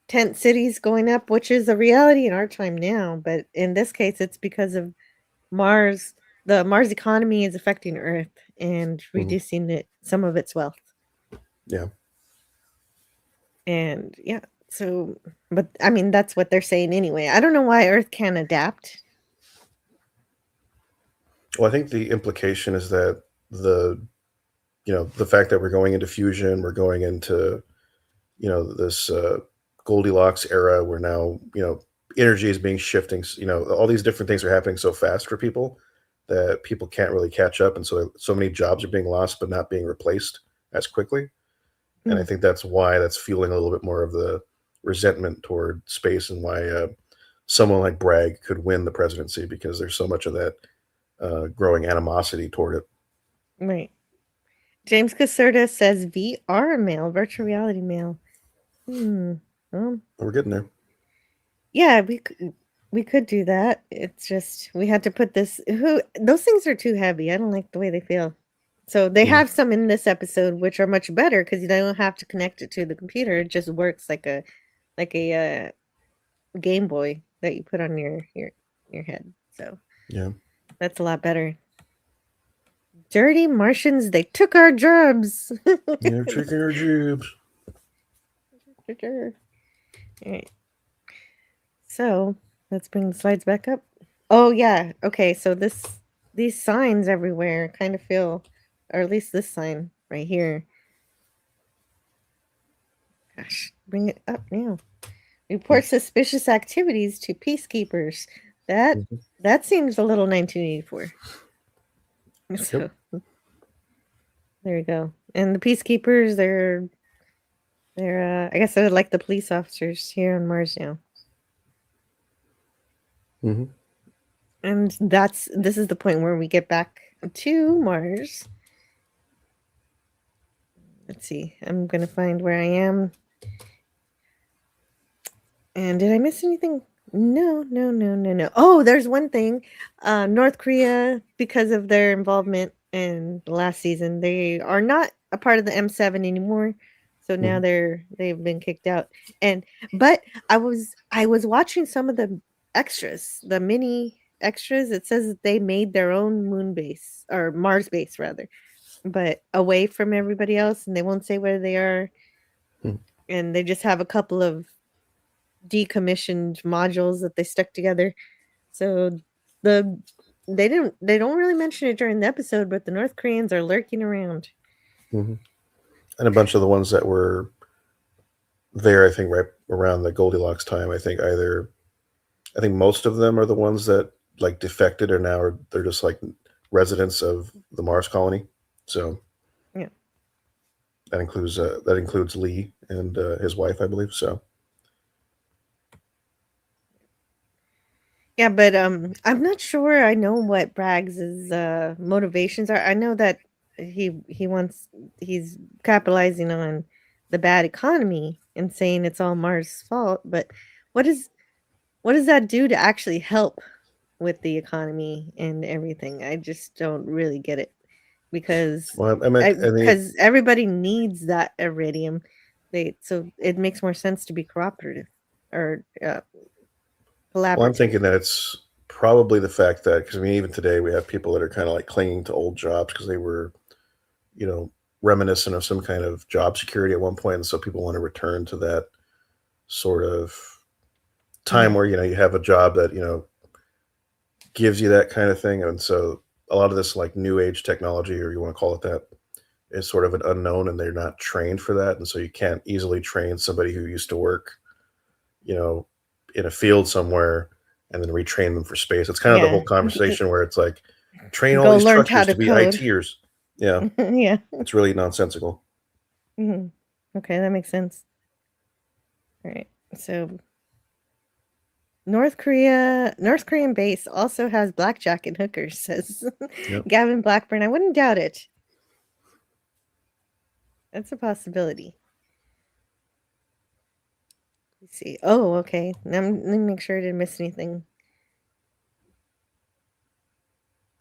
tent cities going up, which is a reality in our time now, but in this case it's because of Mars. The Mars economy is affecting Earth and Mhm. reducing some of its wealth. Yeah. And yeah, so but I mean that's what they're saying anyway. I don't know why Earth can't adapt. Well, I think the implication is that the fact that we're going into fusion, we're going into this Goldilocks era where now energy is being shifting. All these different things are happening so fast for people that people can't really catch up, and so many jobs are being lost but not being replaced as quickly. And I Mm, think that's why that's fueling a little bit more of the resentment toward space, and why someone like Bragg could win the presidency, because there's so much of that growing animosity toward it. right. James Caserta says VR mail, virtual reality mail. Hmm. Well, We're getting there. yeah, we could do that. It's just we had to put this. Who those things are too heavy. I don't like the way they feel. So they Mhm. have some in this episode which are much better because you don't have to connect it to the computer. It just works like a Game Boy that you put on your head. So Yeah. that's a lot better. Dirty Martians, they took our jobs. They're taking our jobs. All right. So let's bring the slides back up. Oh yeah. Okay. So these signs everywhere kind of feel, or at least this sign right here. Gosh, bring it up now. Report suspicious activities to peacekeepers. That Mhm. that seems a little 1984. Yep. So there you go. And the peacekeepers, they're I guess they're like the police officers here on Mars now. Hmm. And this is the point where we get back to Mars. Let's see. I'm gonna find where I am. And did I miss anything? No, no, no, no, no. Oh, there's one thing. North Korea, because of their involvement in the last season, they are not a part of the M7 anymore. So now Hmm. they've been kicked out. And but I was watching some of the extras, the mini extras. It says that they made their own moon base or Mars base rather, but away from everybody else, and they won't say where they are. And they just have a couple of decommissioned modules that they stuck together. So the they don't really mention it during the episode, but the North Koreans are lurking around. And a bunch of the ones that were there, I think, right around the Goldilocks time. I think most of them are the ones that like defected, or now they're just like residents of the Mars colony. So Yeah. that includes Lee and his wife, I believe. So Yeah, but I'm not sure I know what Braggs's motivations are. I know that he's capitalizing on the bad economy and saying it's all Mars' fault, but what does that do to actually help with the economy and everything? I just don't really get it because well, I mean, because everybody needs that iridium. So it makes more sense to be cooperative or well, I'm collaborative. thinking that it's probably the fact that, because I mean, even today we have people that are kind of like clinging to old jobs because they were, you know, reminiscent of some kind of job security at one point, and so people want to return to that sort of time Mhm. where you have a job that gives you that kind of thing. And so a lot of this like new age technology, or you want to call it that, is sort of an unknown, and they're not trained for that, and so you can't easily train somebody who used to work you know in a field somewhere and then retrain them for space. It's kind of the Yeah. whole conversation where it's like, train all Go these learn how truckers to to be code. ITers. Yeah, Yeah. it's really nonsensical. Mhm. Okay, that makes sense. All right. So North Korean base also has blackjack and hookers, says Yep. Gavin Blackburn. I wouldn't doubt it. That's a possibility. Let's see. Oh, okay. Let me make sure I didn't miss anything.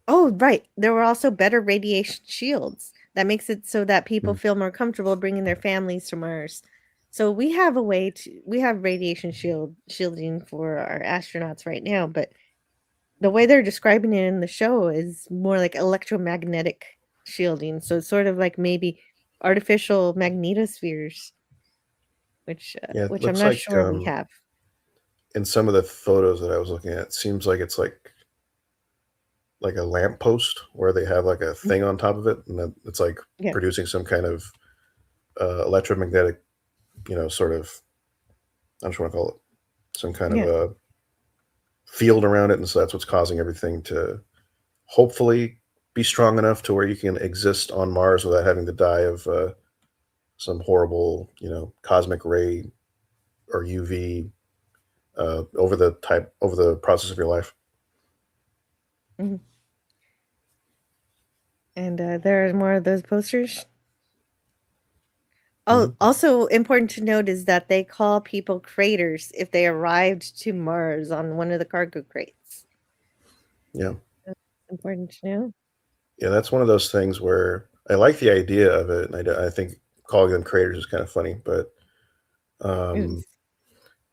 Oh, right. There were also better radiation shields. That makes it so that people feel more comfortable bringing their families to Mars. So we have radiation shielding for our astronauts right now, but the way they're describing it in the show is more like electromagnetic shielding. So it's sort of like maybe artificial magnetospheres, Yeah, it which I'm looks not like sure we have. in some of the photos that I was looking at, it seems like it's like a lamppost where they have like a Mm, thing on top of it, and then it's like yeah, producing some kind of electromagnetic, sort of, I don't want to call it, some kind of yeah. a field around it, and so that's what's causing everything to hopefully be strong enough to where you can exist on Mars without having to die of some horrible, cosmic ray or UV over the process of your life. Mhm. And there are more of those posters. Oh, Mhm. also important to note is that they call people craters if they arrived to Mars on one of the cargo crates. Yeah. That's important to know. Yeah, that's one of those things where I like the idea of it, and I think calling them creators is kind of funny, but um, Oops.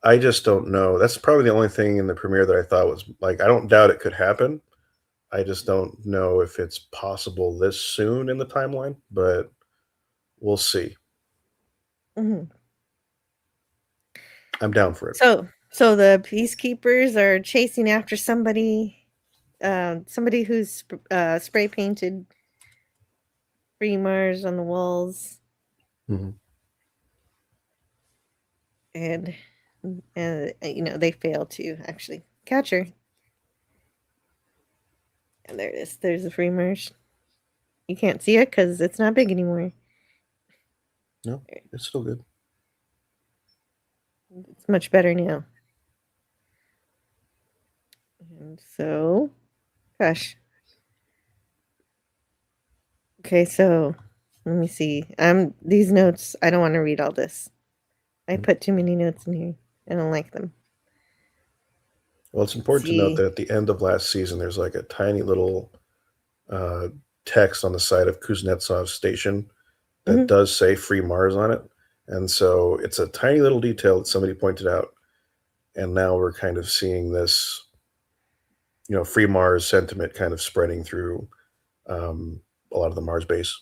I just don't know. That's probably the only thing in the premiere that I thought was like, I don't doubt it could happen. I just don't know if it's possible this soon in the timeline, but we'll see. Mhm. I'm down for it. So the peacekeepers are chasing after somebody who's spray painted free Mars on the walls, Mhm. and they fail to actually catch her. And there it is. There's the free Mars. You can't see it because it's not big anymore. No, it's still good. It's much better now. And so, gosh. Okay, so let me see. These notes. I don't want to read all this. I Mhm. put too many notes in here. I don't like them. Well, it's Let's important to note see. that at the end of last season, there's like a tiny little uh, text on the side of Kuznetsov's station that Mhm. does say "Free Mars" on it, and so it's a tiny little detail that somebody pointed out, and now we're kind of seeing this, "Free Mars" sentiment kind of spreading through um, a lot of the Mars base.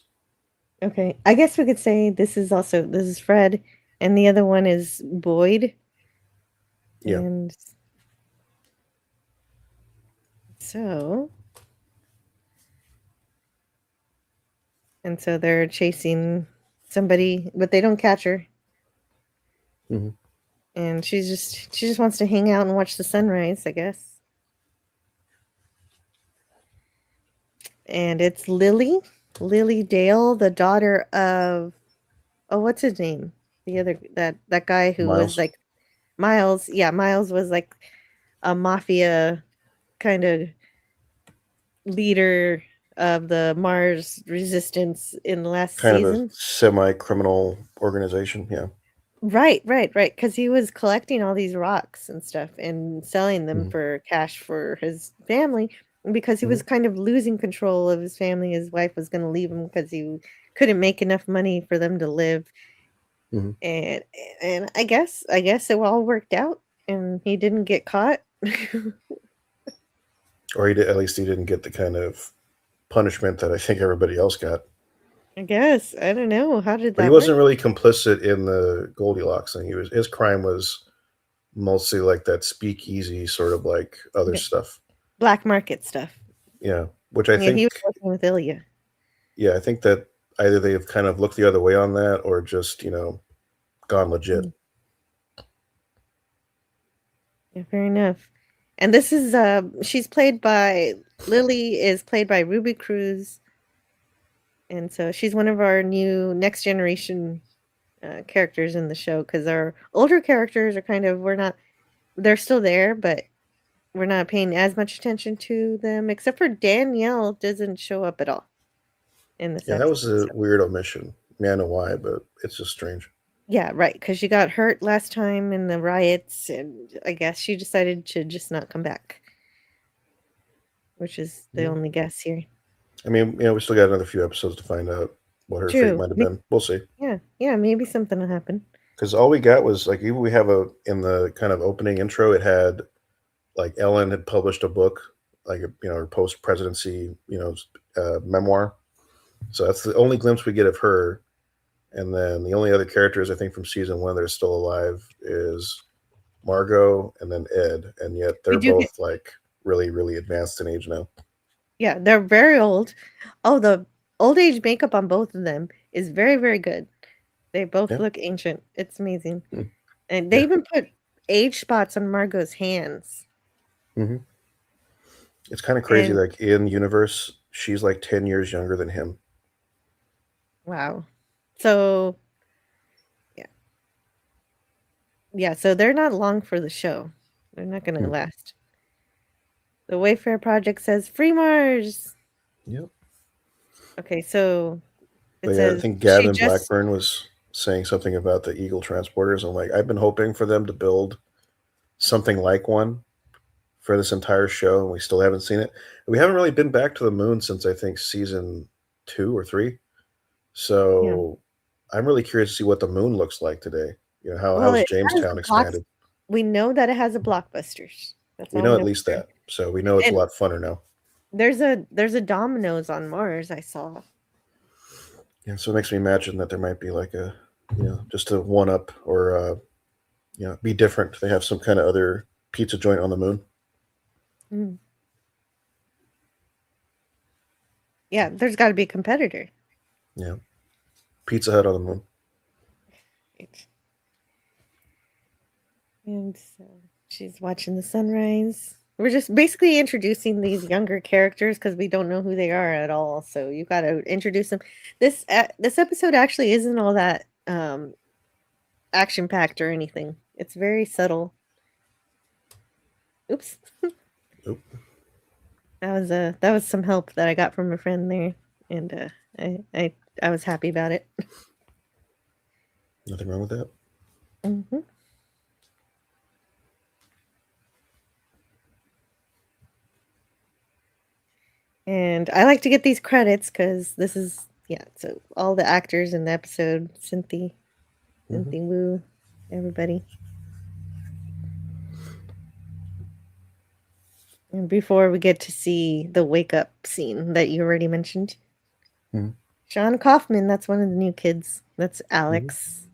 Okay, I guess we could say this is Fred, and the other one is Boyd, Yeah, and so and so they're chasing somebody, but they don't catch her. Hmm. And she just wants to hang out and watch the sunrise, I guess. And it's Lily Dale, the daughter of, oh, what's his name? The other, that guy who was Miles. like Miles. Yeah, Miles was like a mafia kind of leader of the Mars resistance in the last Kind of a season. semi-criminal organization. Yeah. Right. Because he was collecting all these rocks and stuff and selling them Hmm. for cash for his family. And because he Hmm. was kind of losing control of his family, his wife was going to leave him because he couldn't make enough money for them to live. Hmm. And I guess it all worked out, and he didn't get caught. Or at least he didn't get the kind of punishment that I think everybody else got. I guess I don't know, how did But he that work? wasn't really complicit in the Goldilocks thing. His crime was mostly like that speakeasy sort of like other Yeah, stuff. black market stuff. Yeah, which I Yeah, he think, was working with Ilya. yeah, I think that either they've kind of looked the other way on that or just, gone legit. Mm, yeah, fair enough. And this is she's played by Lily is played by Ruby Cruz, and so she's one of our new next generation characters in the show because our older characters are kind of we're not they're still there, but we're not paying as much attention to them, except for Danielle doesn't show up at all in this Yeah, that was a episode. weird omission. I mean, I know why, but it's just strange. Yeah, right, because she got hurt last time in the riots, and I guess she decided to just not come back, which is the Yeah. only guess here. I mean, we still got another few episodes to find out what her fate True. might have been. We'll see. Yeah, maybe something will happen. Because all we got was like, even we have in the kind of opening intro, it had like Ellen had published a book, like, her post presidency, memoir. So that's the only glimpse we get of her. And then the only other characters I think from season one that are still alive is Margot and then Ed. And yet We they're do get both like really, really advanced in age now. Yeah, they're very old. Oh, the old age makeup on both of them is very, very good. They both Yeah. look ancient. It's amazing. Mm. And they Yeah. even put age spots on Margot's hands. Hmm. It's kind of crazy. And Like in universe, she's like 10 years younger than him. wow. So, yeah. Yeah, so they're not long for the show. They're not going to Hmm. last. The Wayfair Project says free Mars. Yep. Okay, so But it yeah, I says think she Gavin just Blackburn was saying something about the Eagle transporters. I'm like, I've been hoping for them to build something like one for this entire show, and we still haven't seen it. We haven't really been back to the moon since I think season 2 or 3. yeah. So I'm really curious to see what the moon looks like today. Well, How's it has Jamestown blocks. expanded? We know that it has a blockbusters. That's We all know we at know least for sure. that. So we know it's a And lot funner now. there's a Domino's on Mars I saw. Yeah, so it makes me imagine that there might be like a, just a one up or, be different. They have some kind of other pizza joint on the moon. Mm. Yeah, there's got to be a competitor. Yeah. Pizza Hut on the moon. Right. And so she's watching the sunrise. We're just basically introducing these younger characters because we don't know who they are at all. So you got to introduce them. This episode actually isn't all that action packed or anything. It's very subtle. Oops. Oop. That was some help that I got from a friend there, and I was happy about it. Nothing wrong with that. Hmm. And I like to get these credits because this is so all the actors in the episode, Cynthia Wu, everybody. And before we get to see the wake up scene that you already mentioned, Mhm. Sean Kaufman, that's one of the new kids. That's Alex.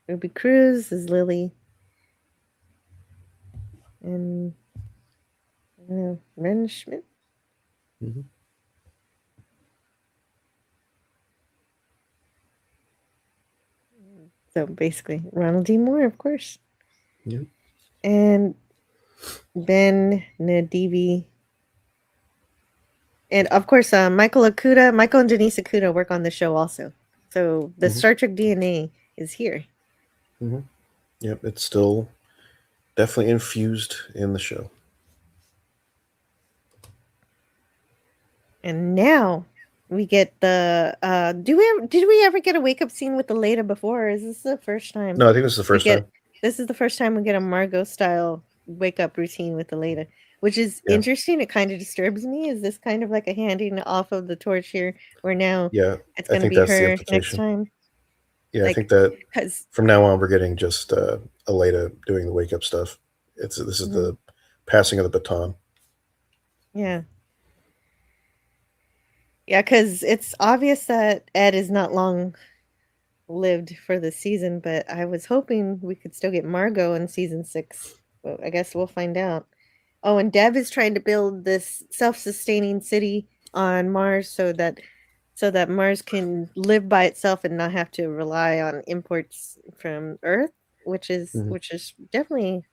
Ruby Cruz is Lily. And I don't know, Ren Schmidt. Mhm. So basically, Ronald D. Moore, of course. Yeah. And Ben Nadivi. And of course, Michael and Denise Okuda work on the show also. So the Star Trek DNA is here. Yep, it's still definitely infused in the show. And now we get the did we ever get a wake up scene with the Leda before? Or is this the first time? No, I think this is the first time. This is the first time we get a Margot style wake up routine with the Leda, which is Yeah. interesting. It kind of disturbs me. Is this kind of like a handing off of the torch here, where now I it's going to think be that's the her next implication. time? Yeah, I Like, think that 'cause from now on we're getting just Aleda doing the wake up stuff. This is the passing of the baton. yeah. Yeah, because it's obvious that Ed is not long lived for the season, but I was hoping we could still get Margot in season 6. Well, I guess we'll find out. Oh, and Dev is trying to build this self-sustaining city on Mars so that Mars can live by itself and not have to rely on imports from Earth, which is definitely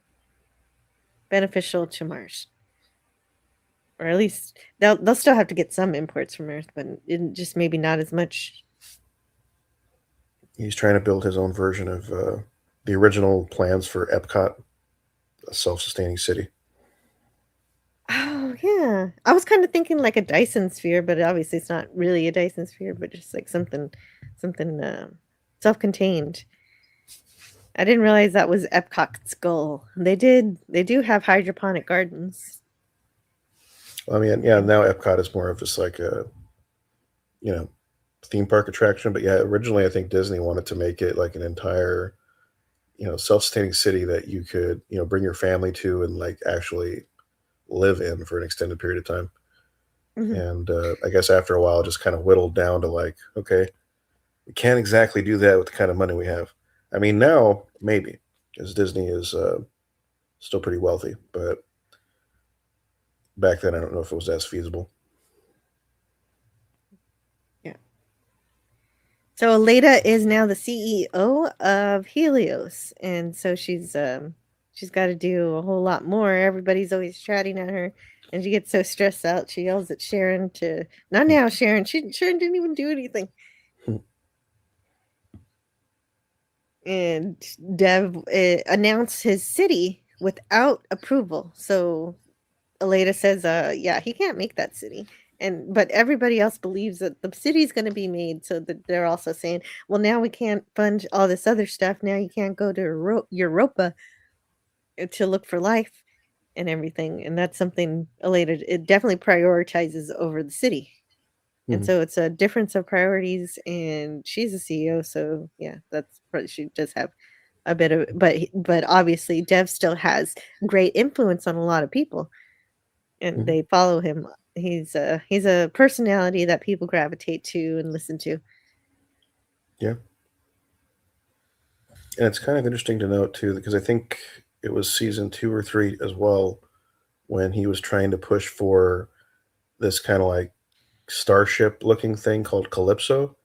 beneficial to Mars. Or at least they'll still have to get some imports from Earth, but just maybe not as much. He's trying to build his own version of the original plans for Epcot, a self-sustaining city. Oh yeah, I was kind of thinking like a Dyson sphere, but obviously it's not really a Dyson sphere, but just like something self-contained. I didn't realize that was Epcot's goal. They do have hydroponic gardens. I mean, yeah, now Epcot is more of just like a, theme park attraction. But yeah, originally I think Disney wanted to make it like an entire, self-sustaining city that you could, bring your family to and like actually live in for an extended period of time. And I guess after a while, it just kind of whittled down to like, okay, we can't exactly do that with the kind of money we have. I mean, now maybe, because Disney is still pretty wealthy, but back then I don't know if it was as feasible. Yeah. So Leda is now the CEO of Helios, and so she's got to do a whole lot more. Everybody's always chatting at her, and she gets so stressed out. She yells at Sharon to not now, Sharon. Sharon didn't even do anything. And Dev announced his city without approval. So Aleda says, yeah, he can't make that city. But everybody else believes that the city's going to be made. So that they're also saying, well, now we can't fund all this other stuff. Now you can't go to Europa to look for life and everything. And that's something Aleda, it definitely prioritizes over the city. And so it's a difference of priorities, and she's a CEO. So yeah, that's probably, she does have a bit of, but obviously Dev still has great influence on a lot of people, and they follow him. He's a personality that people gravitate to and listen to. Yeah. And it's kind of interesting to note too, because I think it was season 2 or 3 as well, when he was trying to push for this kind of like starship looking thing called Calypso.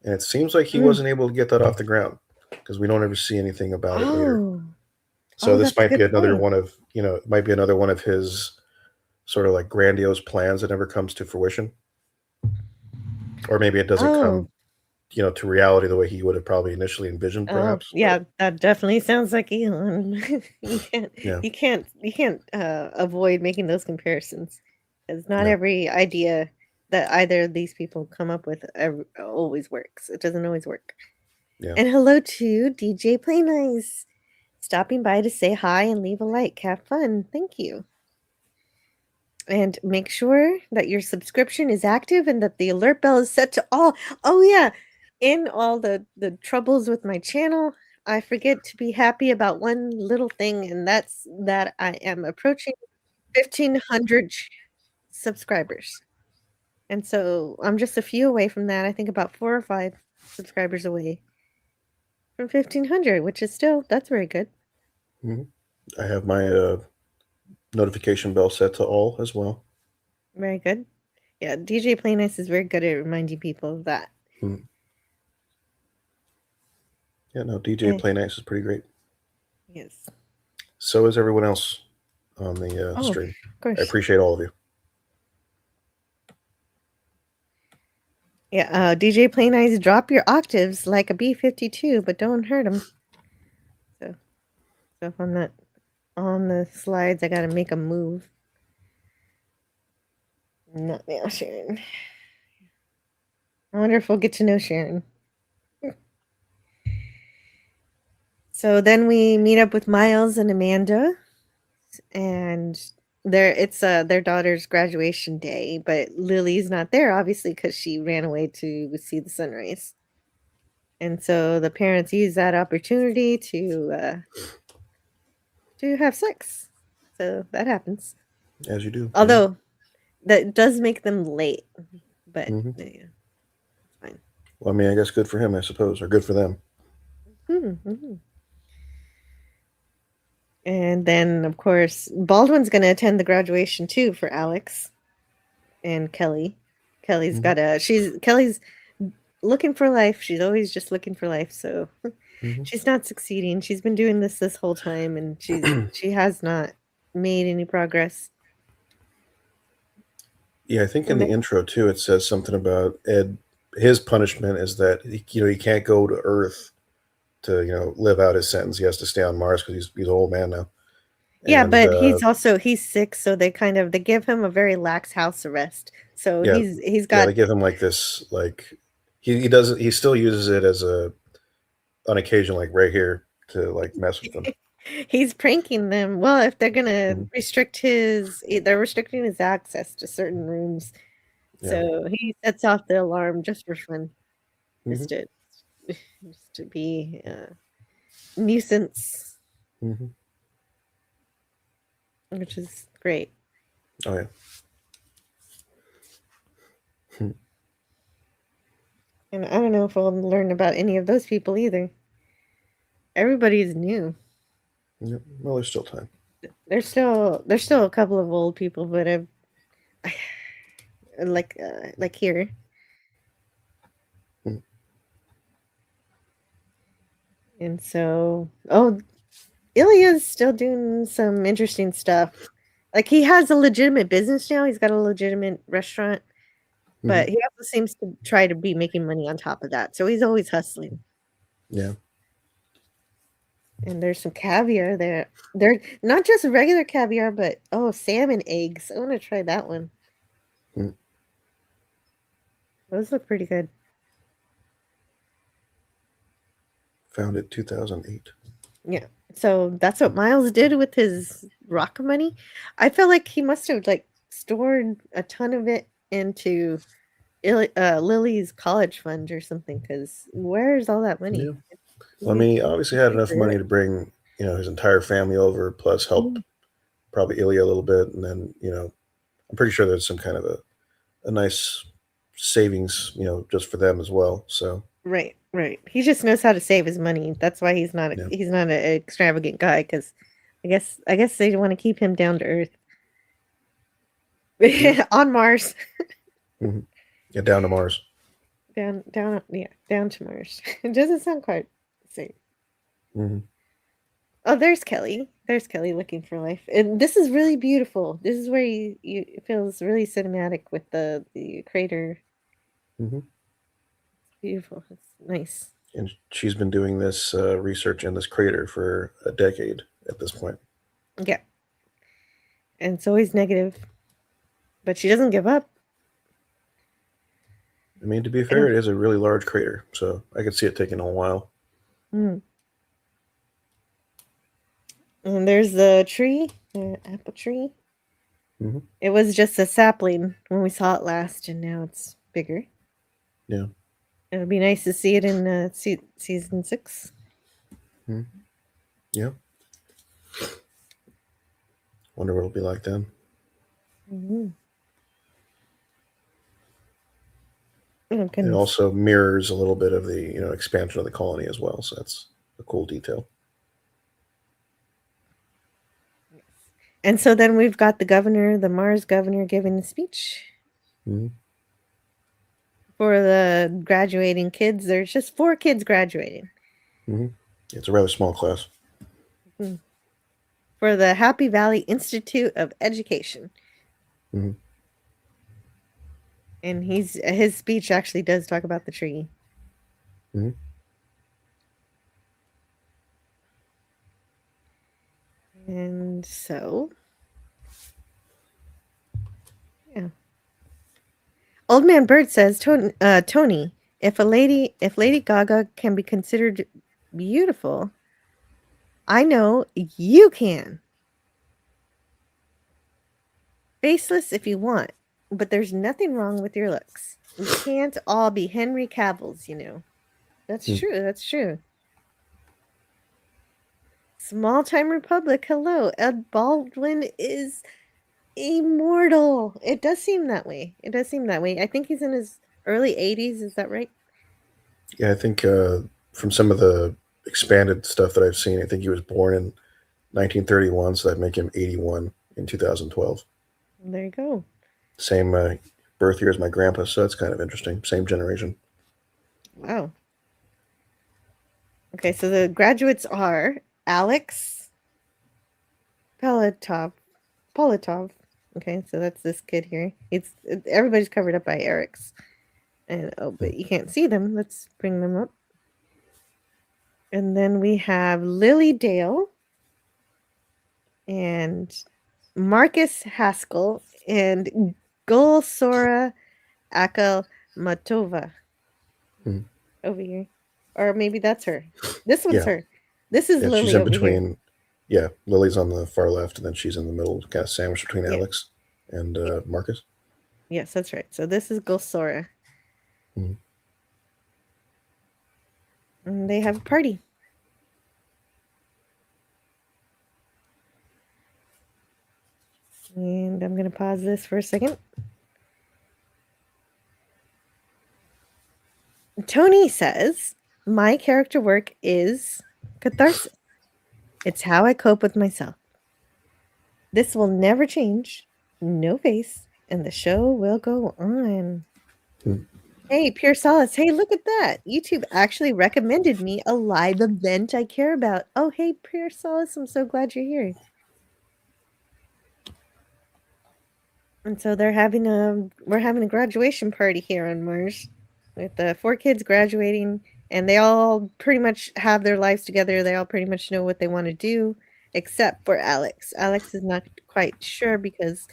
And it seems like he wasn't able to get that off the ground because we don't ever see anything about it later. So this might be another one of, it might be another one of his sort of like grandiose plans that never comes to fruition. Or maybe it doesn't come, to reality the way he would have probably initially envisioned, perhaps. Yeah, that definitely sounds like Elon. You can't avoid making those comparisons, because not every idea that either of these people come up with always works. It doesn't always work. Yeah. And hello to DJ Play Nice, stopping by to say hi and leave a like. Have fun. Thank you. And make sure that your subscription is active and that the alert bell is set to all. Oh yeah, in all the troubles with my channel, I forget to be happy about one little thing, and that's that I am approaching 1,500 subscribers. And so I'm just a few away from that. I think about 4 or 5 subscribers away from 1,500, which is still, that's very good. I have my notification bell set to all as well. Very good. Yeah, DJ Playlist is very good at reminding people of that. Yeah, no, DJ Eh, Play Nice is pretty great. yes. So is everyone else on the Oh, stream. of I course. appreciate all of you. Yeah, DJ Play Nice, drop your octaves like a B-52, but don't hurt them. So if I'm not on the slides, I gotta make a move. Not now, Sharon. I wonder if we'll get to know Sharon. So then we meet up with Miles and Amanda, and it's their daughter's graduation day, but Lily's not there, obviously, because she ran away to see the sunrise. And so the parents use that opportunity to have sex. So that happens. As you do. Although that does make them late, but Mhm. yeah, fine. Well, I mean, I guess good for him, I suppose, or good for them. Mm-hmm. And then, of course, Baldwin's going to attend the graduation too for Alex and Kelly. Kelly's looking for life. She's always just looking for life. So Mhm. she's not succeeding. She's been doing this whole time, and she has not made any progress. Yeah, I think in the intro too, it says something about Ed. His punishment is that he can't go to Earth to live out his sentence. He has to stay on Mars because he's an old man now. Yeah, And but he's sick, so they give him a very lax house arrest. So yeah, he's yeah, got they give him like this, like he still uses it as on occasion, like right here to like mess with them. he's pranking them. Well, if they're gonna Mhm. they're restricting his access to certain rooms. Yeah. So he sets off the alarm just for fun, Mhm. just to be a nuisance, Mhm. which is great. Oh yeah. And I don't know if we'll learn about any of those people either. Everybody's new. Yep. Well, there's still time. There's still a couple of old people, but I've like here. Hmm. And so, Ilya's still doing some interesting stuff. Like he has a legitimate business now. He's got a legitimate restaurant, but he also seems to try to be making money on top of that. So he's always hustling. Yeah. And there's some caviar there. They're not just regular caviar, but salmon eggs. I want to try that one. Hmm. Those look pretty good. Founded 2008. Yeah. So that's what Miles did with his rock money. I feel like he must have like stored a ton of it into Lily's college fund or something. Because where's all that money? Yeah. Well, I mean, he obviously had enough money to bring his entire family over, plus help probably Ilya a little bit, and then I'm pretty sure there's some kind of a nice savings just for them as well. So Right. He just knows how to save his money. That's why he's not yeah. an extravagant guy. Because I guess they want to keep him down to earth. Yeah. On Mars. Mm-hmm. Yeah, down to Mars. Down to Mars. It doesn't sound quite the same. Mm-hmm. Oh, there's Kelly. There's Kelly looking for life. And this is really beautiful. This is where you it feels really cinematic with the crater. Mm-hmm. It's beautiful. It's nice. And she's been doing this research in this crater for a decade at this point. Yeah. And it's always negative. But she doesn't give up. I mean, to be fair, it is a really large crater, so I could see it taking a while. And there's the tree, the apple tree. Mm-hmm. It was just a sapling when we saw it last, and now it's bigger. Yeah. It'll be nice to see it in season 6. Mm-hmm. Yeah. Wonder what it'll be like then. Mm-hmm. Oh, it also mirrors a little bit of the expansion of the colony as well, so that's a cool detail. And so then we've got the Mars governor, giving the speech. Mm-hmm. For the graduating kids. There's just 4 kids graduating. It's a rather small class. Hmm. For the Happy Valley Institute of Education. Mhm. And his speech actually does talk about the tree. Mhm. And so, yeah. Old Man Bird says, Tony, if Lady Gaga can be considered beautiful, I know you can. Faceless if you want, but there's nothing wrong with your looks. We can't all be Henry Cavills, you know. That's Hmm. true. That's true. Small Time Republic. Hello. Ed Baldwin is immortal. It does seem that way. It does seem that way. I think he's in his early 80s. Is that right? Yeah, I think from some of the expanded stuff that I've seen, I think he was born in 1931, so that'd make him 81 in 2012. There you go. Same birth year as my grandpa, so that's kind of interesting. Same generation. Wow. Okay, so the graduates are Alex Politov. Politov. Okay, so that's this kid here. Everybody's covered up by Eric's. And but you can't see them. Let's bring them up. And then we have Lily Dale and Marcus Haskell and Gulsora Akalmatova Hmm. over here. Or maybe that's her. This one's Yeah, her. This is yeah, she's Lily in over here. between. Yeah, Lily's on the far left, and then she's in the middle, kind of sandwiched between Yeah. Alex and Marcus. Yes, that's right. So this is Gulsora. Mhm. And they have a party. And I'm going to pause this for a second. Tony says, my character work is catharsis. It's how I cope with myself. This will never change. No face. And the show will go on. Hmm. Hey, Pure Solace. Hey, look at that. YouTube actually recommended me a live event I care about. Oh, hey, Pure Solace. I'm so glad you're here. And so we're having a graduation party here on Mars with the 4 kids graduating, and they all pretty much have their lives together. They all pretty much know what they want to do, except for Alex. Alex is not quite sure because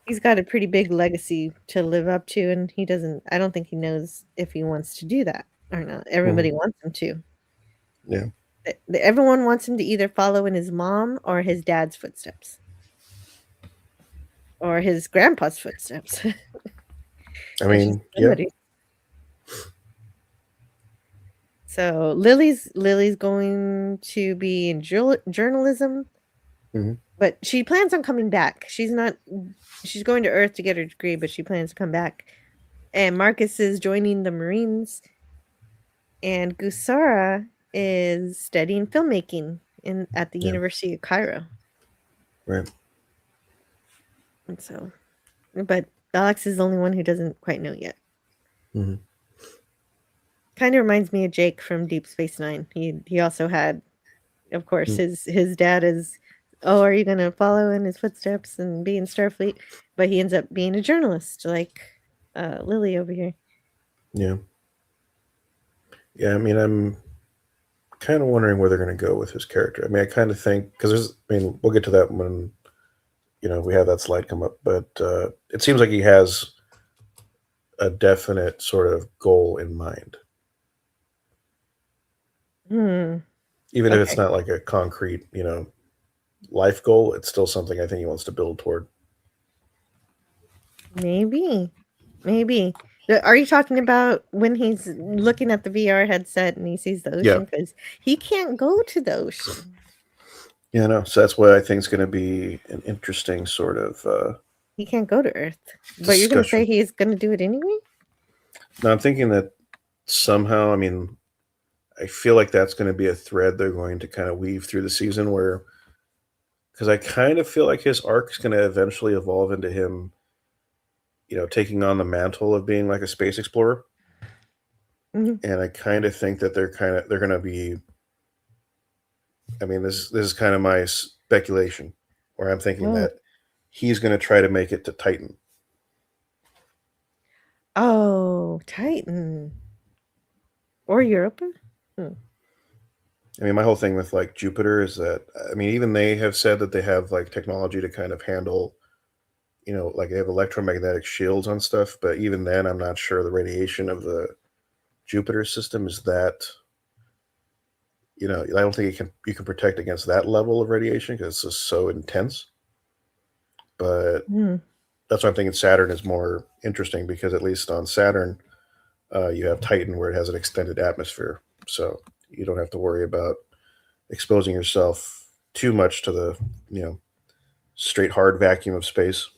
he's got a pretty big legacy to live up to, and I don't think he knows if he wants to do that or not. Everybody wants him to. Yeah, Everyone wants him to either follow in his mom or his dad's footsteps. Or his grandpa's footsteps. I It's just mean, yeah, somebody. So Lily's going to be in journalism, Mhm. but she plans on coming back. She's going to Earth to get her degree, but she plans to come back. And Marcus is joining the Marines, and Gusara is studying filmmaking at the Yeah. University of Cairo. Right. And so, but Alex is the only one who doesn't quite know yet. Mhm. Kind of reminds me of Jake from Deep Space Nine. He also had, of course, his dad is, oh, are you gonna follow in his footsteps and be in Starfleet? But he ends up being a journalist, like Lily over here. Yeah. Yeah, I mean, I'm kind of wondering where they're going to go with his character. I mean, I kind of think because we'll get to that when we have that slide come up, but it seems like he has a definite sort of goal in mind, Hmm. even if it's Okay. not like a concrete, life goal. It's still something I think he wants to build toward. Maybe. Maybe. Are you talking about when he's looking at the VR headset and he sees the Yeah, ocean? Because he can't go to the ocean. yeah, no. So that's what I think is going to be an interesting sort of He can't go to Earth. But you're gonna say discussion. he's gonna do it anyway? Now I'm thinking that somehow, I mean, I feel like that's going to be a thread they're going to kind of weave through the season where, because I kind of feel like his arc is going to eventually evolve into him, taking on the mantle of being like a space explorer. Mhm. and I kind of think that they're going to be. I mean, this is kind of my speculation, where I'm thinking Oh, that he's going to try to make it to Titan. oh, Titan or Europa? Hmm. I mean, my whole thing with like Jupiter is that, I mean, even they have said that they have like technology to kind of handle, like they have electromagnetic shields on stuff, but even then, I'm not sure the radiation of the Jupiter system is that. I don't think you can protect against that level of radiation because it's just so intense. But Hmm. that's why I'm thinking Saturn is more interesting because at least on Saturn, you have Titan where it has an extended atmosphere, so you don't have to worry about exposing yourself too much to the you know straight hard vacuum of space.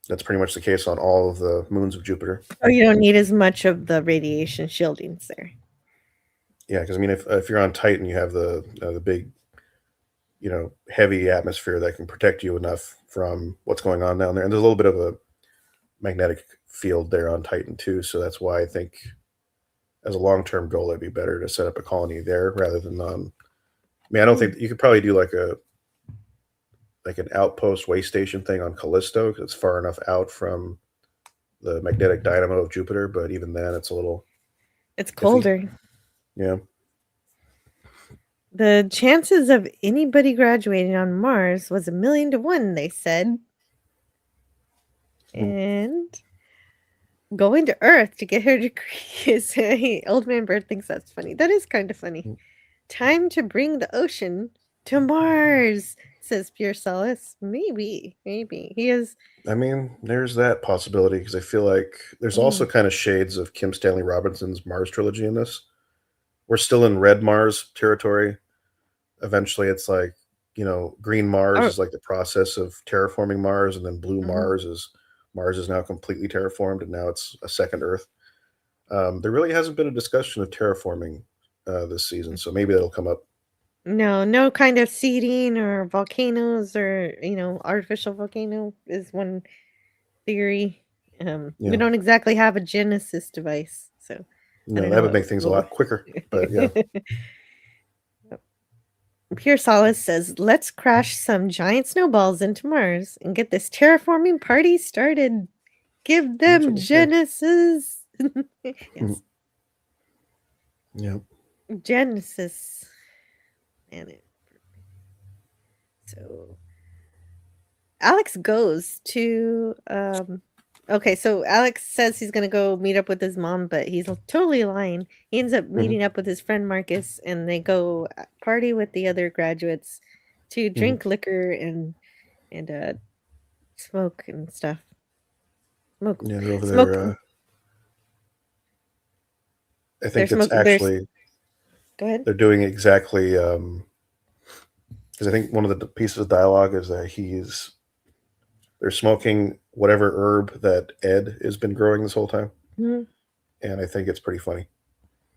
That's pretty much the case on all of the moons of Jupiter. Oh, you don't need as much of the radiation shieldings there. Yeah, because I mean, if you're on Titan, you have the big heavy atmosphere that can protect you enough from what's going on down there, and there's a little bit of a magnetic field there on Titan too. So that's why I think, as a long-term goal, it'd be better to set up a colony there rather than on. I mean, I don't Hmm. think you could probably do like an outpost way station thing on Callisto because it's far enough out from the magnetic dynamo of Jupiter. But even then, it's a little It's iffy. colder. Yeah. The chances of anybody graduating on Mars was 1,000,000 to 1, they said. Hmm. And going to Earth to get her degree is Old Man Bird thinks that's funny. That is kind of funny. Time to bring the ocean to Mars, says Pure Solace. Maybe. He is. I mean, there's that possibility because I feel like there's also Mm. kind of shades of Kim Stanley Robinson's Mars trilogy in this. We're still in red Mars territory. Eventually, it's like, green Mars Oh, is like the process of terraforming Mars, and then blue mhm. Mars is now completely terraformed, and now it's a second Earth. There really hasn't been a discussion of terraforming this season, so maybe that'll come up. No kind of seeding or volcanoes or, artificial volcano is one theory. We Yeah, don't exactly have a Genesis device, so I no, don't that know would make things a what lot quicker. But yeah, Pure Solace says, "Let's crash some giant snowballs into Mars and get this terraforming party started. Give that's what them they say. Genesis." Mhm. Yes, Yeah. Genesis. Planet. So Alex goes to okay, so Alex says he's gonna go meet up with his mom, but he's totally lying. He ends up Hmm. meeting up with his friend Marcus and they go party with the other graduates to Hmm. drink liquor and smoke and stuff. Smoke Yeah, they're over smoke there. I they're think it's smoking there's actually go ahead. they're doing exactly because I think one of the pieces of dialogue is that they're smoking whatever herb that Ed has been growing this whole time, Mhm. and I think it's pretty funny.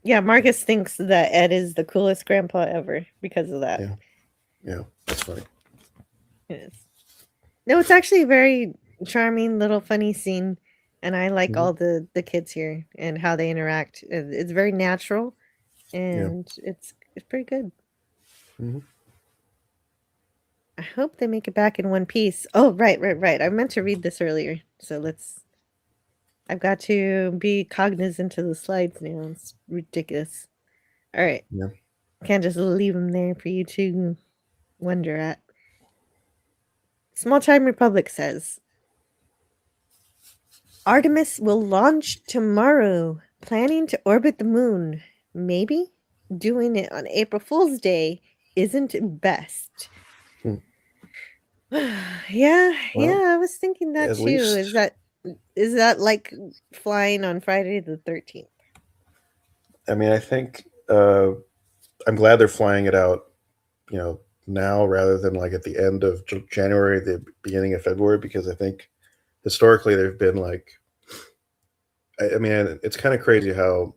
Yeah, Marcus thinks that Ed is the coolest grandpa ever because of that. Yeah, yeah, that's funny. Yes. No, it's actually a very charming little funny scene, and I like Hmm. all the kids here and how they interact. It's very natural, Yeah. and it's pretty good. Hmm. I hope they make it back in one piece. Oh, right. I meant to read this earlier, so let's. I've got to be cognizant of the slides now. It's ridiculous. All right, Yeah. can't just leave them there for you to wonder at. Small Time Republic says Artemis will launch tomorrow, planning to orbit the moon. Maybe doing it on April Fool's Day isn't best. Hmm. Yeah, Well, I was thinking that at too. least Is that like flying on Friday the 13th? I mean I think I'm glad they're flying it out. Now rather than like at the end of January, the beginning of February, because I think historically there've been like I mean it's kind of crazy how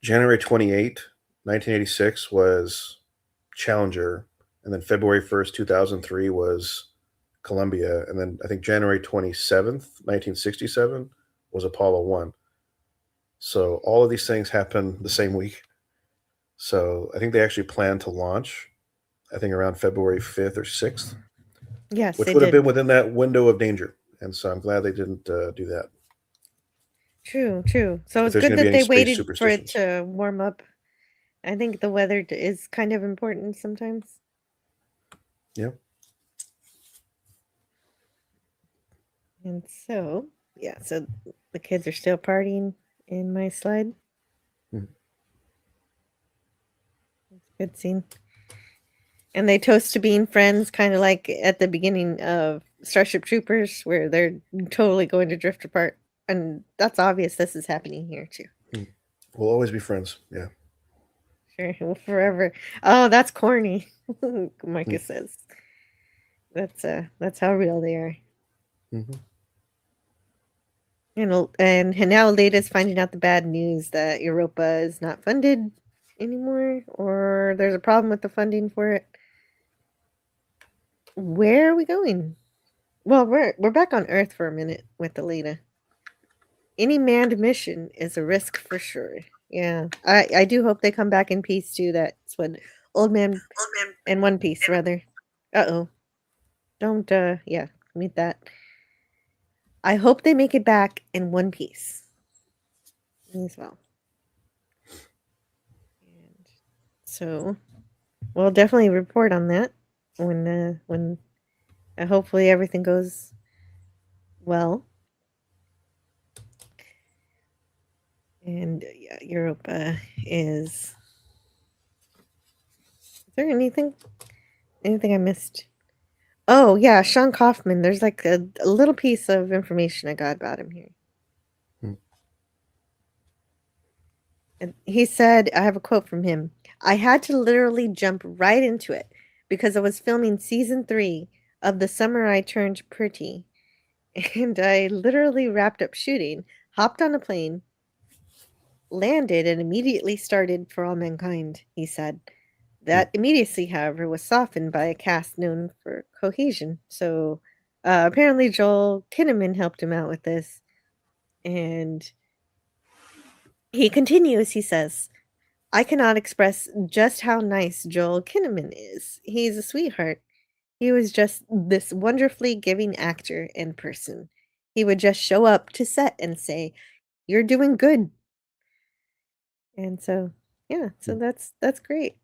January 28, 1986 was Challenger, and then February 1st, 2003 was Columbia, and then I think January 27th, 1967 was Apollo 1. So all of these things happen the same week. So I think they actually plan to launch, I think around February 5th or 6th, Yes, which they would have been did. within that window of danger. And so I'm glad they didn't do that. True, true. So If it's there's good going to be that any they space waited for it superstitions. to warm up. I think the weather is kind of important sometimes. Yeah. And so, yeah, so the kids are still partying in my slide. Mhm. Good scene. And they toast to being friends, kind of like at the beginning of Starship Troopers, where they're totally going to drift apart. And that's obvious this is happening here too. We'll always be friends. Yeah. Sure, well, forever. Oh, that's corny. Micah Mm. says. That's how real they are. Mm-hmm. And now Lada's finding out the bad news that Europa is not funded anymore, or there's a problem with the funding for it. Where are we going? Well, we're back on Earth for a minute with the Leda. Any manned mission is a risk for sure. Yeah, I do hope they come back in peace too. That's what Old Man in One Piece rather. Uh-oh. Don't yeah, mute that. I hope they make it back in one piece as well. And so we'll definitely report on that when hopefully everything goes well. And yeah, Europa is. Is there anything I missed? Oh yeah, Sean Kaufman. There's like a little piece of information I got about him here. Hmm. And he said, I have a quote from him. I had to literally jump right into it because I was filming season 3 of The Summer I Turned Pretty. And I literally wrapped up shooting, hopped on a plane, landed, and immediately started For All Mankind, he said. That immediacy, however, was softened by a cast known for cohesion. So apparently Joel Kinnaman helped him out with this. And he continues, he says, I cannot express just how nice Joel Kinnaman is. He's a sweetheart. He was just this wonderfully giving actor in person. He would just show up to set and say, "You're doing good." And so, yeah, so that's great.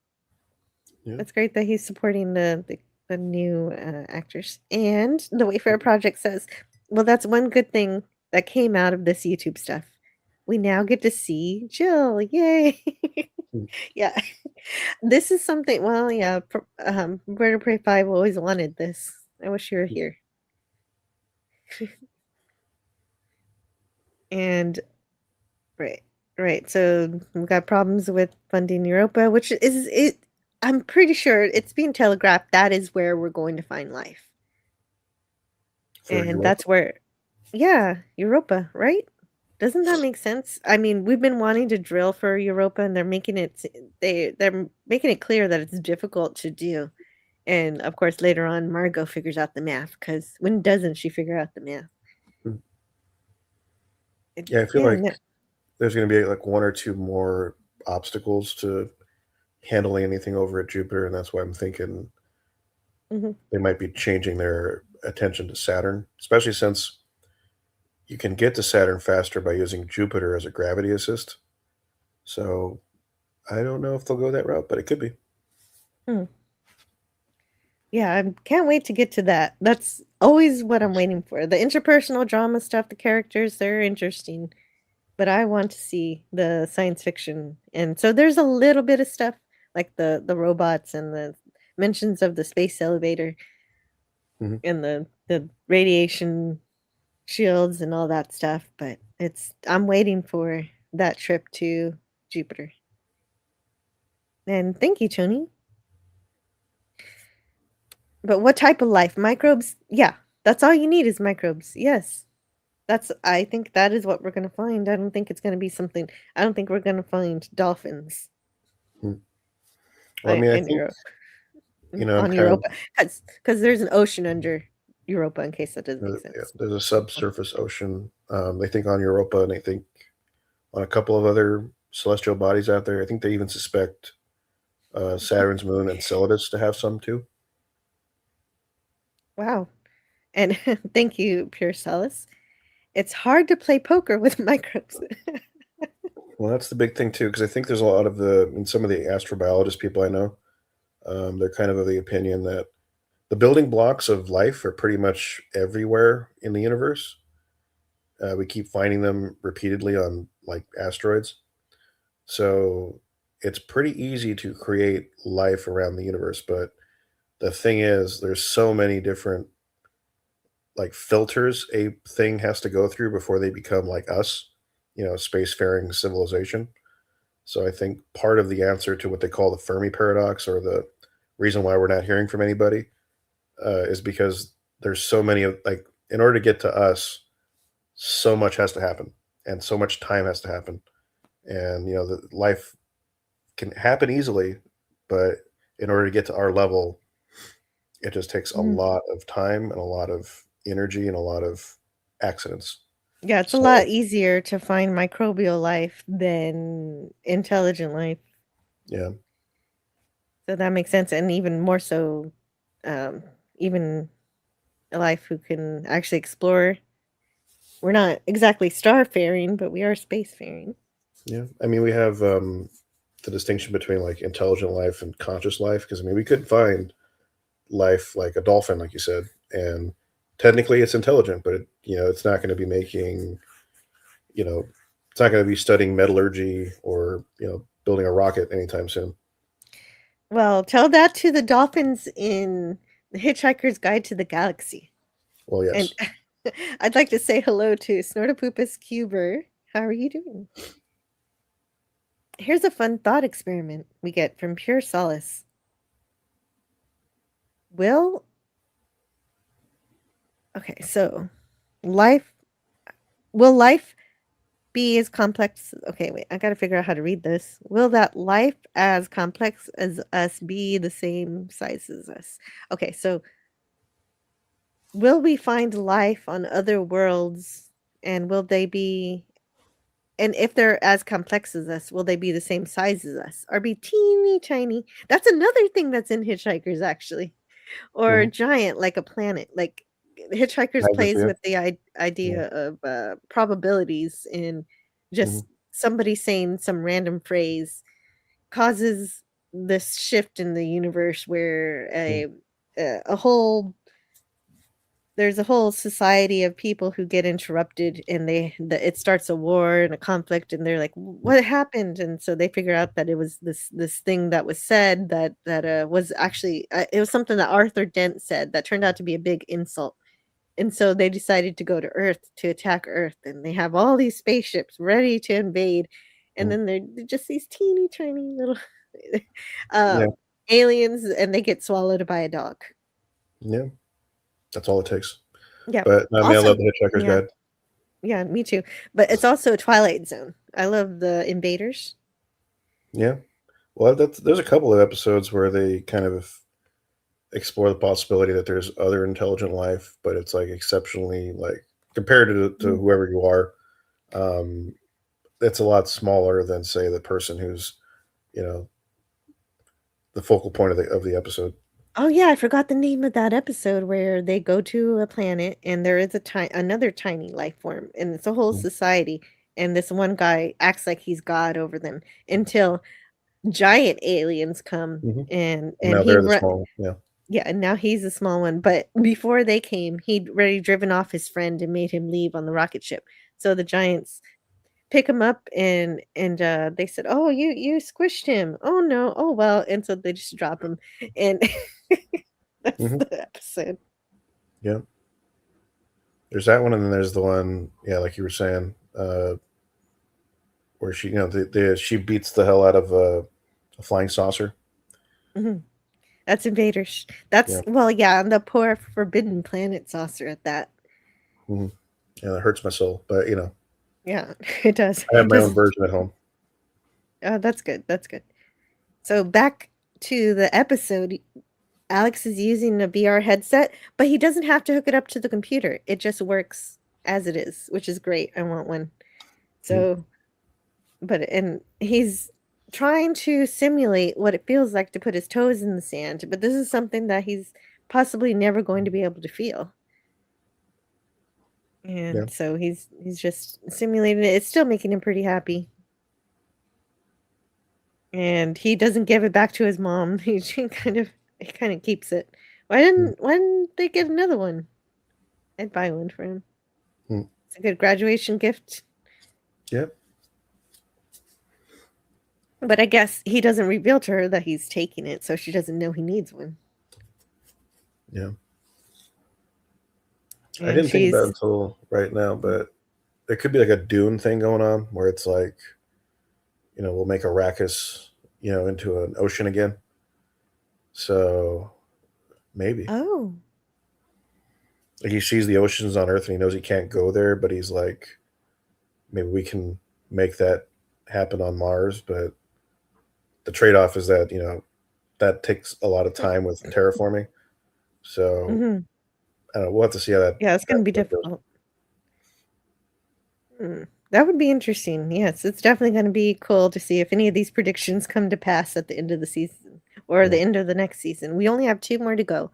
Yeah. That's great that he's supporting the new actors. And the Wayfarer Project says, well, that's one good thing that came out of this YouTube stuff. We now get to see Jill. Yay! Mm. Yeah. This is something, well, yeah, Bird of Prey 5 always wanted this. I wish you were here. And right, right. So we've got problems with funding Europa, which is it. I'm pretty sure it's being telegraphed that is where we're going to find life, For and Europa. that's where, yeah, Europa, right? Doesn't that make sense? I mean, we've been wanting to drill for Europa, and they're making it they're making it clear that it's difficult to do. And of course, later on, Margot figures out the math because when doesn't she figure out the math? Mm. Yeah, I feel Yeah, like there's going to be like one or two more obstacles to handling anything over at Jupiter, and that's why I'm thinking mhm. they might be changing their attention to Saturn, especially since you can get to Saturn faster by using Jupiter as a gravity assist. So I don't know if they'll go that route, but it could be. Hmm. Yeah, I can't wait to get to that. That's always what I'm waiting for. The interpersonal drama stuff, the characters, they're interesting, but I want to see the science fiction. And so there's a little bit of stuff like the robots and the mentions of the space elevator Mhm. and the radiation shields and all that stuff, but I'm waiting for that trip to Jupiter. And thank you, Tony. But what type of life? Microbes? Yeah, that's all you need is microbes. Yes. I think that is what we're gonna find. I don't think it's gonna be something. I don't think we're gonna find dolphins Hmm. Well, I mean, I in think, Europe I'm on kind of, Europa because there's an ocean under Europa. In case that doesn't make yeah, sense. there's a subsurface ocean. They think on Europa and they think on a couple of other celestial bodies out there. I think they even suspect Saturn's moon Enceladus to have some too. Wow. And thank you, Pure Solace. It's hard to play poker with microbes. Well, that's the big thing too, because I think there's a lot of some of the astrobiologist people I know, they're kind of the opinion that the building blocks of life are pretty much everywhere in the universe. We keep finding them repeatedly on like asteroids. So it's pretty easy to create life around the universe. But the thing is, there's so many different like filters a thing has to go through before they become like us, spacefaring civilization. So I think part of the answer to what they call the Fermi paradox, or the reason why we're not hearing from anybody, is because there's so many of like, in order to get to us, so much has to happen and so much time has to happen. And the life can happen easily, but in order to get to our level, it just takes a Mhm. lot of time and a lot of energy and a lot of accidents. Yeah, it's a So lot easier to find microbial life than intelligent life. yeah, So that makes sense. And even more so, even a life who can actually explore. We're not exactly starfaring, but we are spacefaring. yeah. I mean, we have the distinction between like intelligent life and conscious life, because I mean, we could find life like a dolphin, like you said, and technically it's intelligent, but it's not going to be making, you know, it's not going to be studying metallurgy or building a rocket anytime soon. Well, tell that to the dolphins in The Hitchhiker's Guide to the Galaxy. Well, And yes. I'd like to say hello to Snortopoopus Cuber. How are you doing? Here's a fun thought experiment we get from Pure Solace. Will Okay, so life will life be as complex okay, wait, I gotta figure out how to read this. Will that life as complex as us be the same size as us? Okay, so will we find life on other worlds, and will they be and if they're as complex as us, will they be the same size as us or be teeny tiny? That's another thing that's in Hitchhikers, actually. Or Hmm. giant like a planet. Like, Hitchhikers plays Hydrosphere. with the Yeah. idea of, probabilities, and Hmm. just somebody saying some random phrase causes this shift in the universe where a whole there's a whole society of people who get interrupted, and it starts a war and a conflict, and they're like, what happened? And so they figure out that it was this thing that was said that was actually it was something that Arthur Dent said that turned out to be a big insult. And so they decided to go to Earth to attack Earth, and they have all these spaceships ready to invade, and then they're just these teeny tiny little Yeah. um aliens, and they get swallowed by a dog. Yeah. That's all it takes. Yeah. But I mean, I Also, love the Hitchhiker's yeah. Guide. Yeah, me too. But it's also a Twilight Zone. I love the invaders. Yeah. Well, there's a couple of episodes where they kind of explore the possibility that there's other intelligent life, but it's like exceptionally like compared to Mm. whoever you are, um, it's a lot smaller than say the person who's you know the focal point of the episode. Oh yeah, I forgot the name of that episode where they go to a planet and there is another tiny life form, and it's a whole Mhm. society, and this one guy acts like he's God over them until giant aliens come, Mhm. And and now he they're the run small, yeah. yeah, and now he's a small one, but before they came, he'd already driven off his friend and made him leave on the rocket ship. So the giants pick him up, and they said, "Oh, you squished him. Oh no. Oh well." And so they just drop him, and that's Hmm. the episode. Yeah. There's that one, and then there's the one, yeah, like you were saying, where she, she beats the hell out of a flying saucer. Mhm. That's invaders. Yeah. That's well, yeah, and the poor forbidden planet saucer at that. Hmm. Yeah, that hurts my soul, but Yeah, it does. I have It my own does. version at home. That's good. That's good. So back to the episode. Alex is using a VR headset, but he doesn't have to hook it up to the computer. It just works as it is, which is great. I want one. Yeah. So and he's trying to simulate what it feels like to put his toes in the sand, but this is something that he's possibly never going to be able to feel. Yeah. And so he's just simulating it. It's still making him pretty happy. And he doesn't give it back to his mom. He kind of keeps it. Why didn't they get another one? I'd buy one for him. Hmm. It's a good graduation gift. Yep. But I guess he doesn't reveal to her that he's taking it, so she doesn't know he needs one. Yeah. I And didn't think about it she's until right now, but there could be like a Dune thing going on where it's like, we'll make Arrakis, into an ocean again. So maybe. oh. Like he sees the oceans on Earth and he knows he can't go there, but he's like, maybe we can make that happen on Mars. But the trade off is that, that takes a lot of time with terraforming. So Mhm. I don't know. We'll have to see how that. Yeah, it's gonna be that goes. difficult. That would be interesting. Yes, it's definitely gonna be cool to see if any of these predictions come to pass at the end of the season or the Yeah. end of the next season. We only have 2 more to go.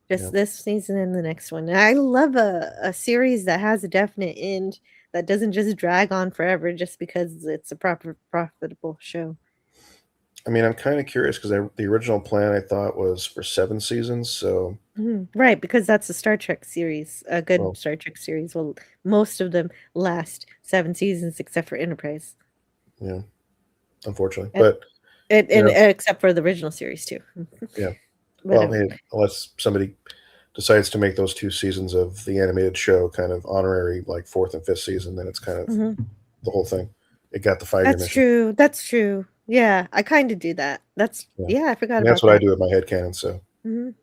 Yeah. Just this season and the next one. And I love a series that has a definite end that doesn't just drag on forever just because it's a proper profitable show. I mean, I'm kind of curious because the original plan I thought was for 7 seasons. So, Right, because that's a Star Trek series. A good well, Star Trek series will most of them last 7 seasons except for Enterprise. yeah, unfortunately, And but and except for the original series too. yeah. But Well, hey, unless somebody decides to make those 2 seasons of the animated show kind of honorary, like 4th and 5th season, then it's kind of mhm. the whole thing. It got the 5-year That's mission. true. That's true. Yeah, I kind of do that. Yeah. Yeah, I forgot And that's about what I that. do with my headcanon. So, Mhm.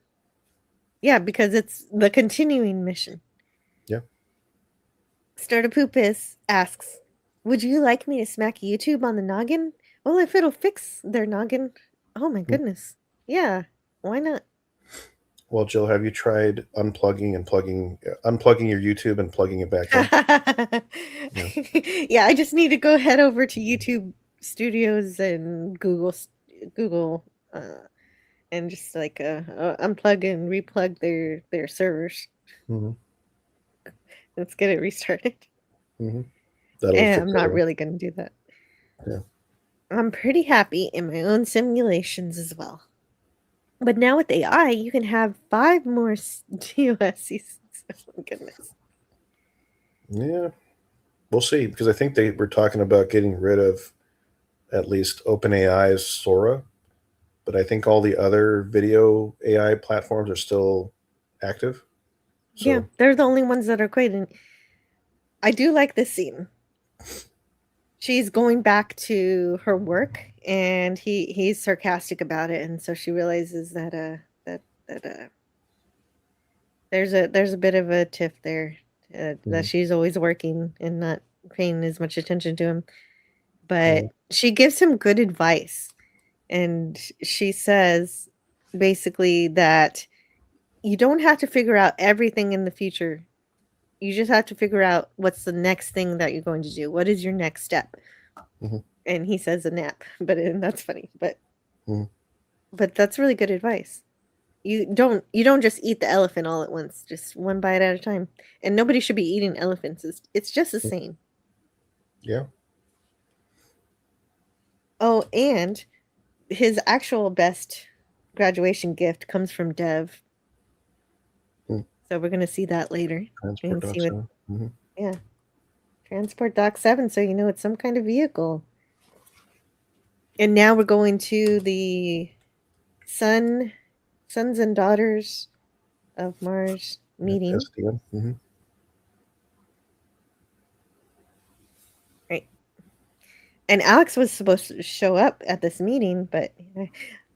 Yeah, because it's the continuing mission. yeah. Startapoopus asks, "Would you like me to smack YouTube on the noggin? Well, if it'll fix their noggin." Oh my Hmm. goodness. Yeah, why not? Well, Jill, have you tried unplugging your YouTube and plugging it back in? Yeah. Yeah, I just need to go head over to YouTube Studios and Google and just like unplug and replug their servers. Mm-hmm. Let's get it restarted. Mm-hmm. That'll And fix I'm not everything. really going to do that. Yeah. I'm pretty happy in my own simulations as well. But now with AI, you can have 5 more TOS seasons. Oh my goodness. Yeah. We'll see, because I think they were talking about getting rid of at least OpenAI's Sora, but I think all the other video AI platforms are still active. Yeah, So, they're the only ones that are quitting. I do like this scene. She's going back to her work, and he's sarcastic about it, and so she realizes that there's a bit of a tiff there, that she's always working and not paying as much attention to him. But she gives him good advice, and she says basically that you don't have to figure out everything in the future. You just have to figure out what's the next thing that you're going to do. What is your next step? Mhm. And he says a nap, and that's funny. Mhm. But that's really good advice. You don't just eat the elephant all at once, just one bite at a time. And nobody should be eating elephants. It's just the same. Yeah. Oh, and his actual best graduation gift comes from Dev. Hmm. So we're gonna see that later. Transport And Doc see what 7. Mm-hmm. yeah. Transport Dock 7, so you know it's some kind of vehicle. And now we're going to the sons and daughters of Mars meeting. SDM. Mm-hmm. Right. And Alex was supposed to show up at this meeting, but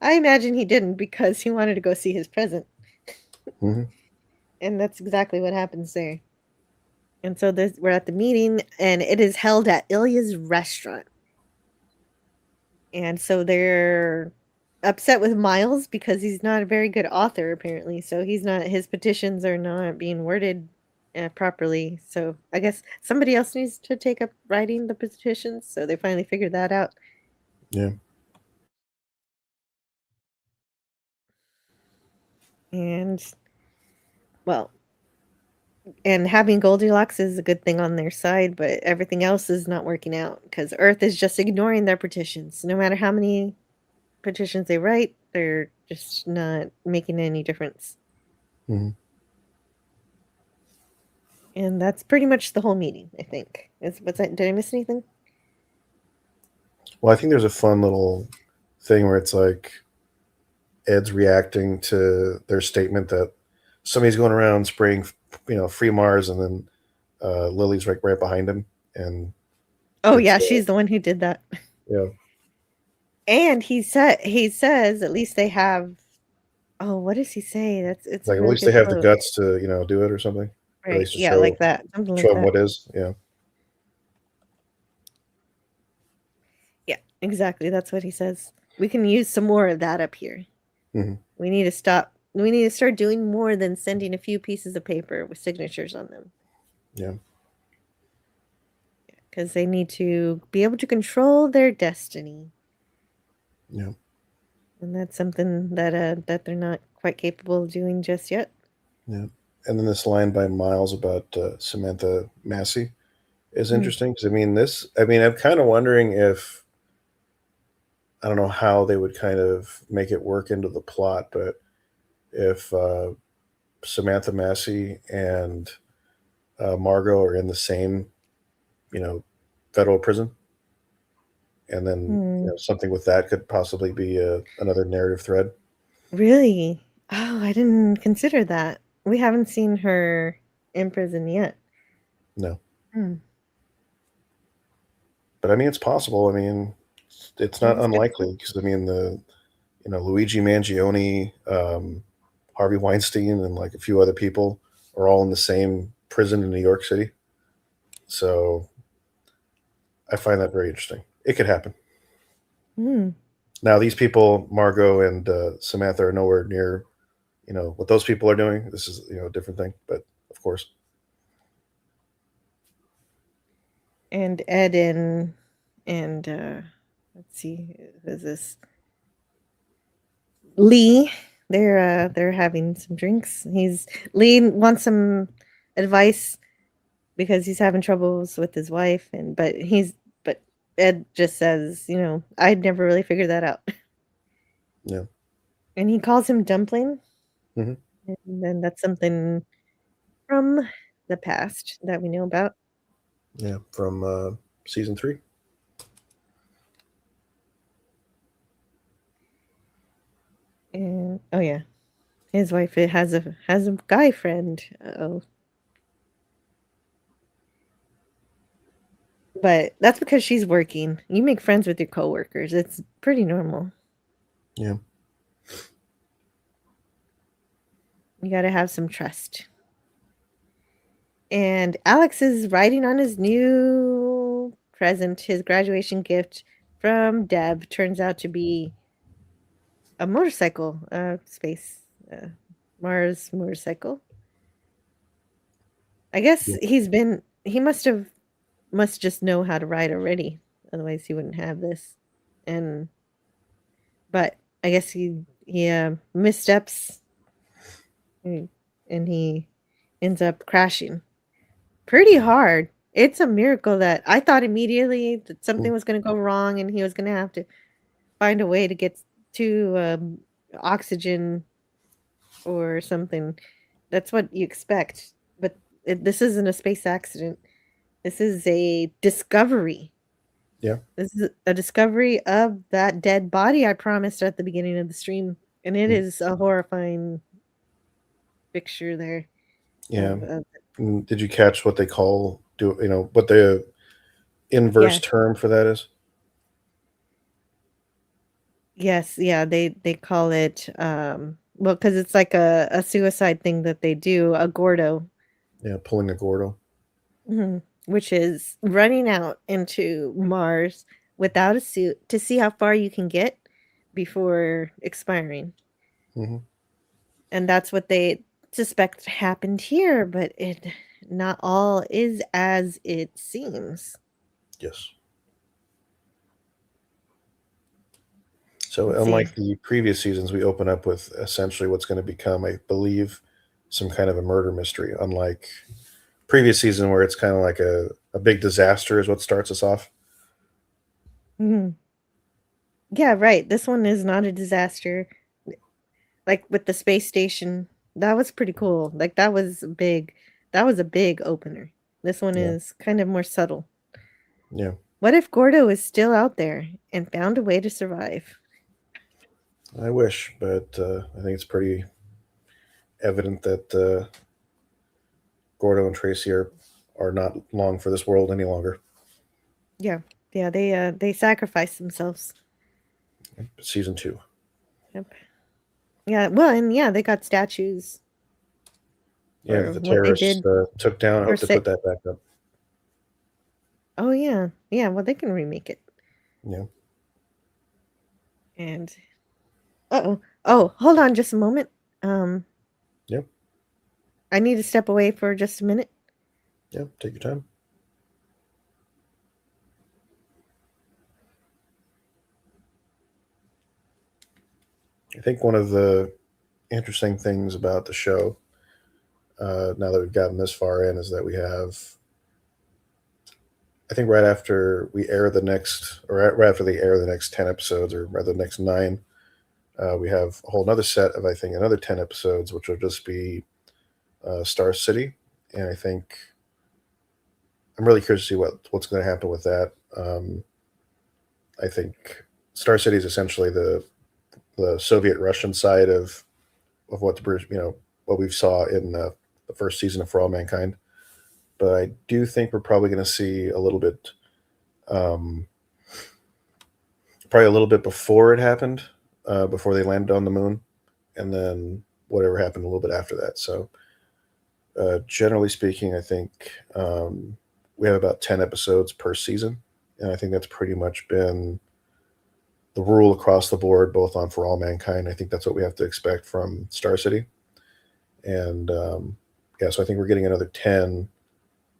I imagine he didn't because he wanted to go see his present. Mm-hmm. And that's exactly what happens there. And so we're at the meeting, and it is held at Ilya's restaurant. And so they're upset with Miles because he's not a very good author, apparently. So his petitions are not being worded properly. So I guess somebody else needs to take up writing the petitions. So they finally figured that out. Yeah. And well, and having Goldilocks is a good thing on their side, but everything else is not working out because Earth is just ignoring their petitions. No matter how many petitions they write, they're just not making any difference. Hmm. And that's pretty much the whole meeting, I think. What's that? Did I miss anything? Well, I think there's a fun little thing where it's like Ed's reacting to their statement that somebody's going around spraying, free Mars, and then Lily's right behind him, and Oh it's yeah, she's the one who did that. yeah, And he says at least they have. Oh, what does he say? It's a like at really least they good have the quote. guts to do it or something, or at Right? least to Yeah, like show that. Something like show them that. what is. Yeah. Yeah, exactly. That's what he says. We can use some more of that up here. Hmm. We need to stop. We need to start doing more than sending a few pieces of paper with signatures on them. Yeah. Because they need to be able to control their destiny. Yeah. And that's something that they're not quite capable of doing just yet. Yeah. And then this line by Miles about Samantha Massey is Mm. interesting because I'm kind of wondering if I don't know how they would kind of make it work into the plot, but if Samantha Massey and Margot are in the same, federal prison, and then Hmm. something with that could possibly be another narrative thread. Really? Oh, I didn't consider that. We haven't seen her in prison yet. No, Hmm. but I mean it's possible. I mean it's That not is good. unlikely because I mean the Luigi Mangione, Harvey Weinstein, and like a few other people are all in the same prison in New York City. So I find that very interesting. It could happen. Hmm. Now, these people, Margot and Samantha, are nowhere near, what those people are doing. This is, a different thing, but of course. And Ed and let's see, who's this? Lee. They're having some drinks. Lee wants some advice because he's having troubles with his wife, but Ed just says, I'd never really figured that out. Yeah. And he calls him Dumpling. Hmm. And then that's something from the past that we know about. Yeah. From season 3. And oh yeah, his wife has a guy friend. Oh, but that's because she's working. You make friends with your coworkers. It's pretty normal. Yeah. You got to have some trust. And Alex is writing on his new present. His graduation gift from Deb turns out to be a motorcycle, uh, Mars motorcycle. I guess Yeah. he must just know how to ride already. Otherwise he wouldn't have this. And but I guess he missteps and he ends up crashing pretty hard. It's a miracle that I thought immediately that something Mm. was going to go wrong and he was going to have to find a way to get to oxygen or something. That's what you expect. But this isn't a space accident. This is a discovery. Yeah. This is a discovery of that dead body I promised at the beginning of the stream. And it Mm. is a horrifying picture there Yeah. of Did you catch what they what the inverse yes. term for that is? Yes, yeah, they call it well because it's like a suicide thing that they do, a Gordo, Yeah. Pulling a Gordo. which is running out into Mars without a suit to see how far you can get before expiring. Hmm. And that's what they suspect happened here, but not all is as it seems. Yes. So Let's unlike see. the previous seasons, we open up with essentially what's going to become, I believe, some kind of a murder mystery. Unlike previous season where it's kind of like a big disaster is what starts us off. Mhm. Yeah, right. This one is not a disaster. Like with the space station, that was pretty cool. Like that was big. That was a big opener. This one Yeah. is kind of more subtle. Yeah. What if Gordo is still out there and found a way to survive? I wish, but I think it's pretty evident that Gordo and Tracy are not long for this world any longer. Yeah. Yeah, they sacrificed themselves. Season 2. Yep. Yeah, well, and yeah, they got statues Yeah, for that the what they terrorists did took down. I for hope to put six. that back up. Oh yeah. Yeah, well they can remake it. Yeah. And uh-oh. Oh, hold on just a moment. Um Yep. I need to step away for just a minute. Yep. Take your time. I think one of the interesting things about the show, now that we've gotten this far in, is that we have, I think right after we air the next, or right after they air the next 10 episodes, or rather the next 9, we have a whole another set of, I think, another 10 episodes, which will just be Star City. And I think I'm really curious to see what's going to happen with that. I think Star City is essentially the Soviet Russian side of what what we saw in the first season of For All Mankind. But I do think we're probably going to see a little bit, um, probably a little bit before it happened, before they landed on the moon, and then whatever happened a little bit after that. So, generally speaking, I think we have about 10 episodes per season, and I think that's pretty much been the rule across the board, both on For All Mankind. I think that's what we have to expect from Star City. And yeah, so I think we're getting another 10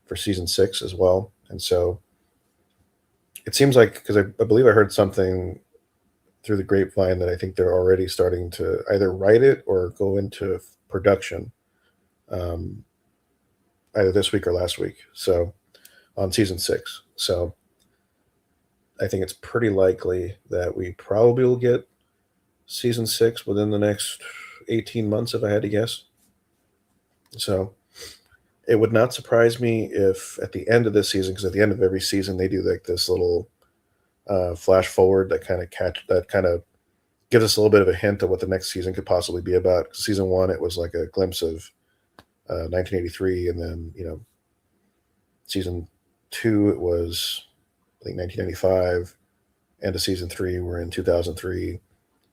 for season 6 as well. And so it seems like, because I believe I heard something through the grapevine that I think they're already starting to either write it or go into production, um, either this week or last week. So on season 6. So I think it's pretty likely that we probably will get season 6 within the next 18 months, if I had to guess. So it would not surprise me if at the end of this season, because at the end of every season they do like this little flash forward that kind of gives us a little bit of a hint of what the next season could possibly be about. Season 1, it was like a glimpse of 1983, and then season 2, it was I think 1995. End of season 3, we're in 2003.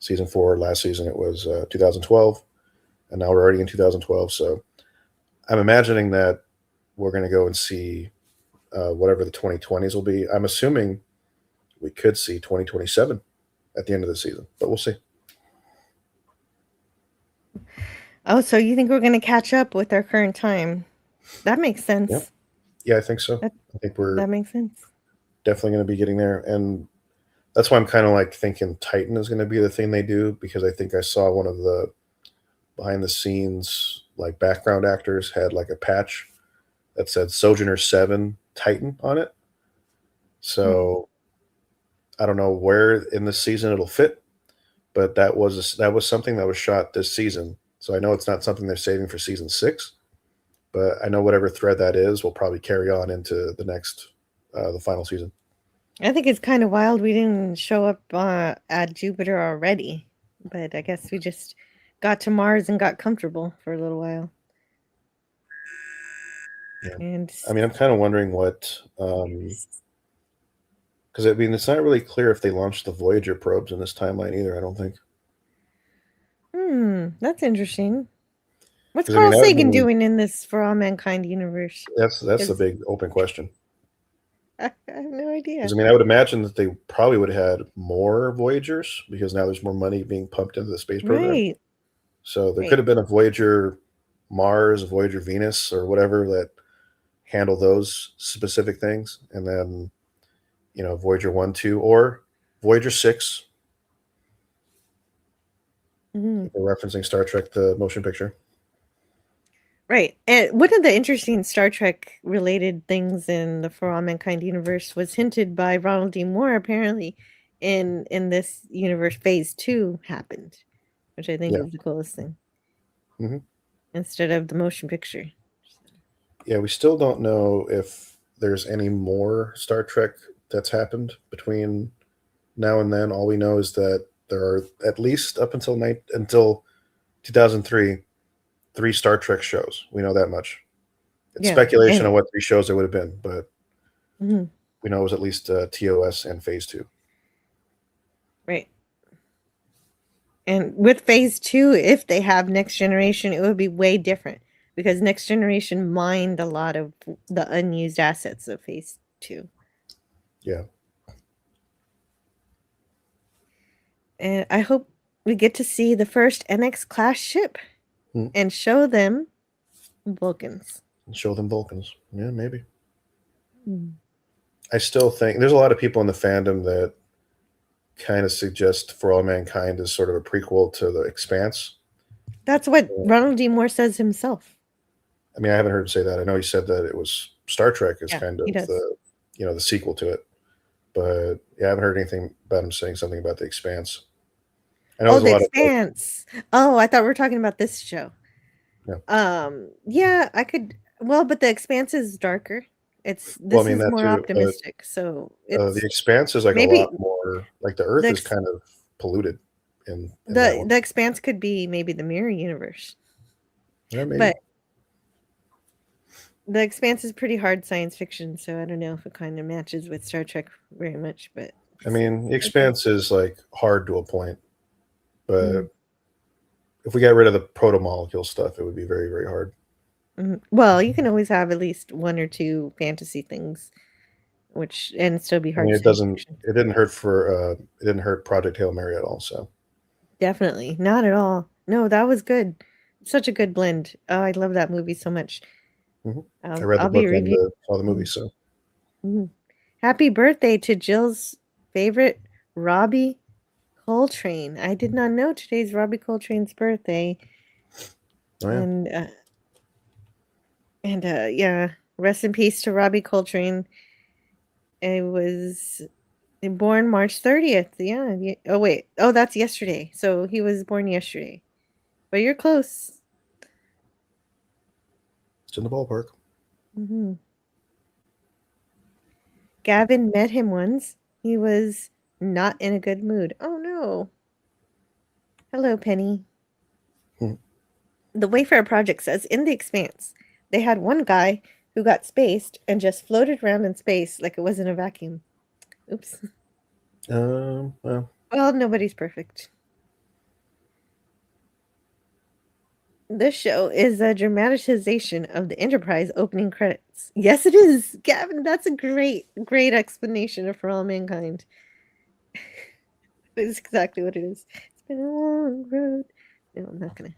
Season 4, last season, it was 2012, and now we're already in 2012. So I'm imagining that we're going to go and see whatever the 2020s will be. I'm assuming we could see 2027 at the end of the season, but we'll see. Oh, so you think we're going to catch up with our current time? That makes sense. Yep. Yeah, I think so. That, I think we're that makes sense. definitely going to be getting there. And that's why I'm kind of like thinking Titan is going to be the thing they do, because I think I saw one of the behind the scenes like background actors had like a patch that said Sojourner 7 Titan on it. So I don't know where in this season it'll fit, but that was something that was shot this season. So I know it's not something they're saving for season 6, but I know whatever thread that is will probably carry on into the next the final season. I think it's kind of wild we didn't show up at Jupiter already, but I guess we just got to Mars and got comfortable for a little while. Yeah. And I mean, I'm kind of wondering what, because I mean, it's not really clear if they launched the Voyager probes in this timeline either. I don't think. that's interesting. What's 'Cause, I mean, Carl that would Sagan mean doing in this For All Mankind universe? that's the 'Cause big open question. I have no idea. Because I mean, I would imagine that they probably would have had more Voyagers because now there's more money being pumped into the space program. Right. So there Right. could have been a Voyager Mars, a Voyager Venus, or whatever that handle those specific things, and then Voyager 1, 2, or Voyager 6. Mhm. We're referencing Star Trek the motion picture. Right. And one of the interesting Star Trek related things in the For All Mankind universe was hinted by Ronald D. Moore apparently in this universe. Phase 2 happened, which I think Yeah. is the coolest thing. Mhm. Instead of the motion picture. Yeah, we still don't know if there's any more Star Trek that's happened between now and then. All we know is that there are at least up until 2003 3 Star Trek shows. We know that much. It's Yeah. speculation And on what 3 shows there would have been, but mhm, we know it was at least TOS and Phase 2. right. And with phase 2, if they have Next Generation, it would be way different because Next Generation mined a lot of the unused assets of phase 2. Yeah. And I hope we get to see the first NX class ship Hmm. and show them Vulcans. And show them Vulcans. Yeah, maybe. Mm. I still think there's a lot of people in the fandom that kind of suggest For All Mankind is sort of a prequel to The Expanse. That's what Yeah. Ronald D. Moore says himself. I mean, I haven't heard him say that. I know he said that it was Star Trek is Yeah, kind of he does. the sequel to it. But yeah, I haven't heard anything about him saying something about The Expanse. I know Oh, there's a The lot of Expanse. Oh, I thought we were talking about this show. No. Yeah, I could. Well, but The Expanse is darker. This Well, I mean is that more too. optimistic, so The it's Expanse is like a maybe lot more like the Earth the is ex- kind of polluted in that one. the Expanse could be maybe the mirror universe, Yeah, maybe. but The Expanse is pretty hard science fiction, so I don't know if it kind of matches with Star Trek very much. But I mean, The Expanse is like hard to a point, but if we got rid of the proto molecule stuff, it would be very, very hard. Well, you can always have at least 1 or 2 fantasy things, and still be I hard mean, it science doesn't. fiction. It didn't hurt for. It didn't hurt Project Hail Mary at all. So Definitely not at all. No, that was good. Such a good blend. Oh, I love that movie so much. I read the I'll be book and reviewing. saw the movie. So Happy birthday to Jill's favorite, Robbie Coltrane. I did not know today's Robbie Coltrane's birthday. oh, yeah. And yeah, rest in peace to Robbie Coltrane. It was born March 30th. Yeah. Oh wait. Oh, that's yesterday. So he was born yesterday. But you're close. It's in the ballpark. Gavin met him once. He was not in a good mood. Oh no. Hello, Penny. The Wayfarer Project says in The Expanse, they had one guy who got spaced and just floated around in space like it was in a vacuum. Oops. Well, Nobody's perfect. This show is a dramatization of the Enterprise opening credits. Yes, it is. Gavin, that's a great, great explanation of For All Mankind. It's exactly what it is. It's been a long road. No, I'm not gonna.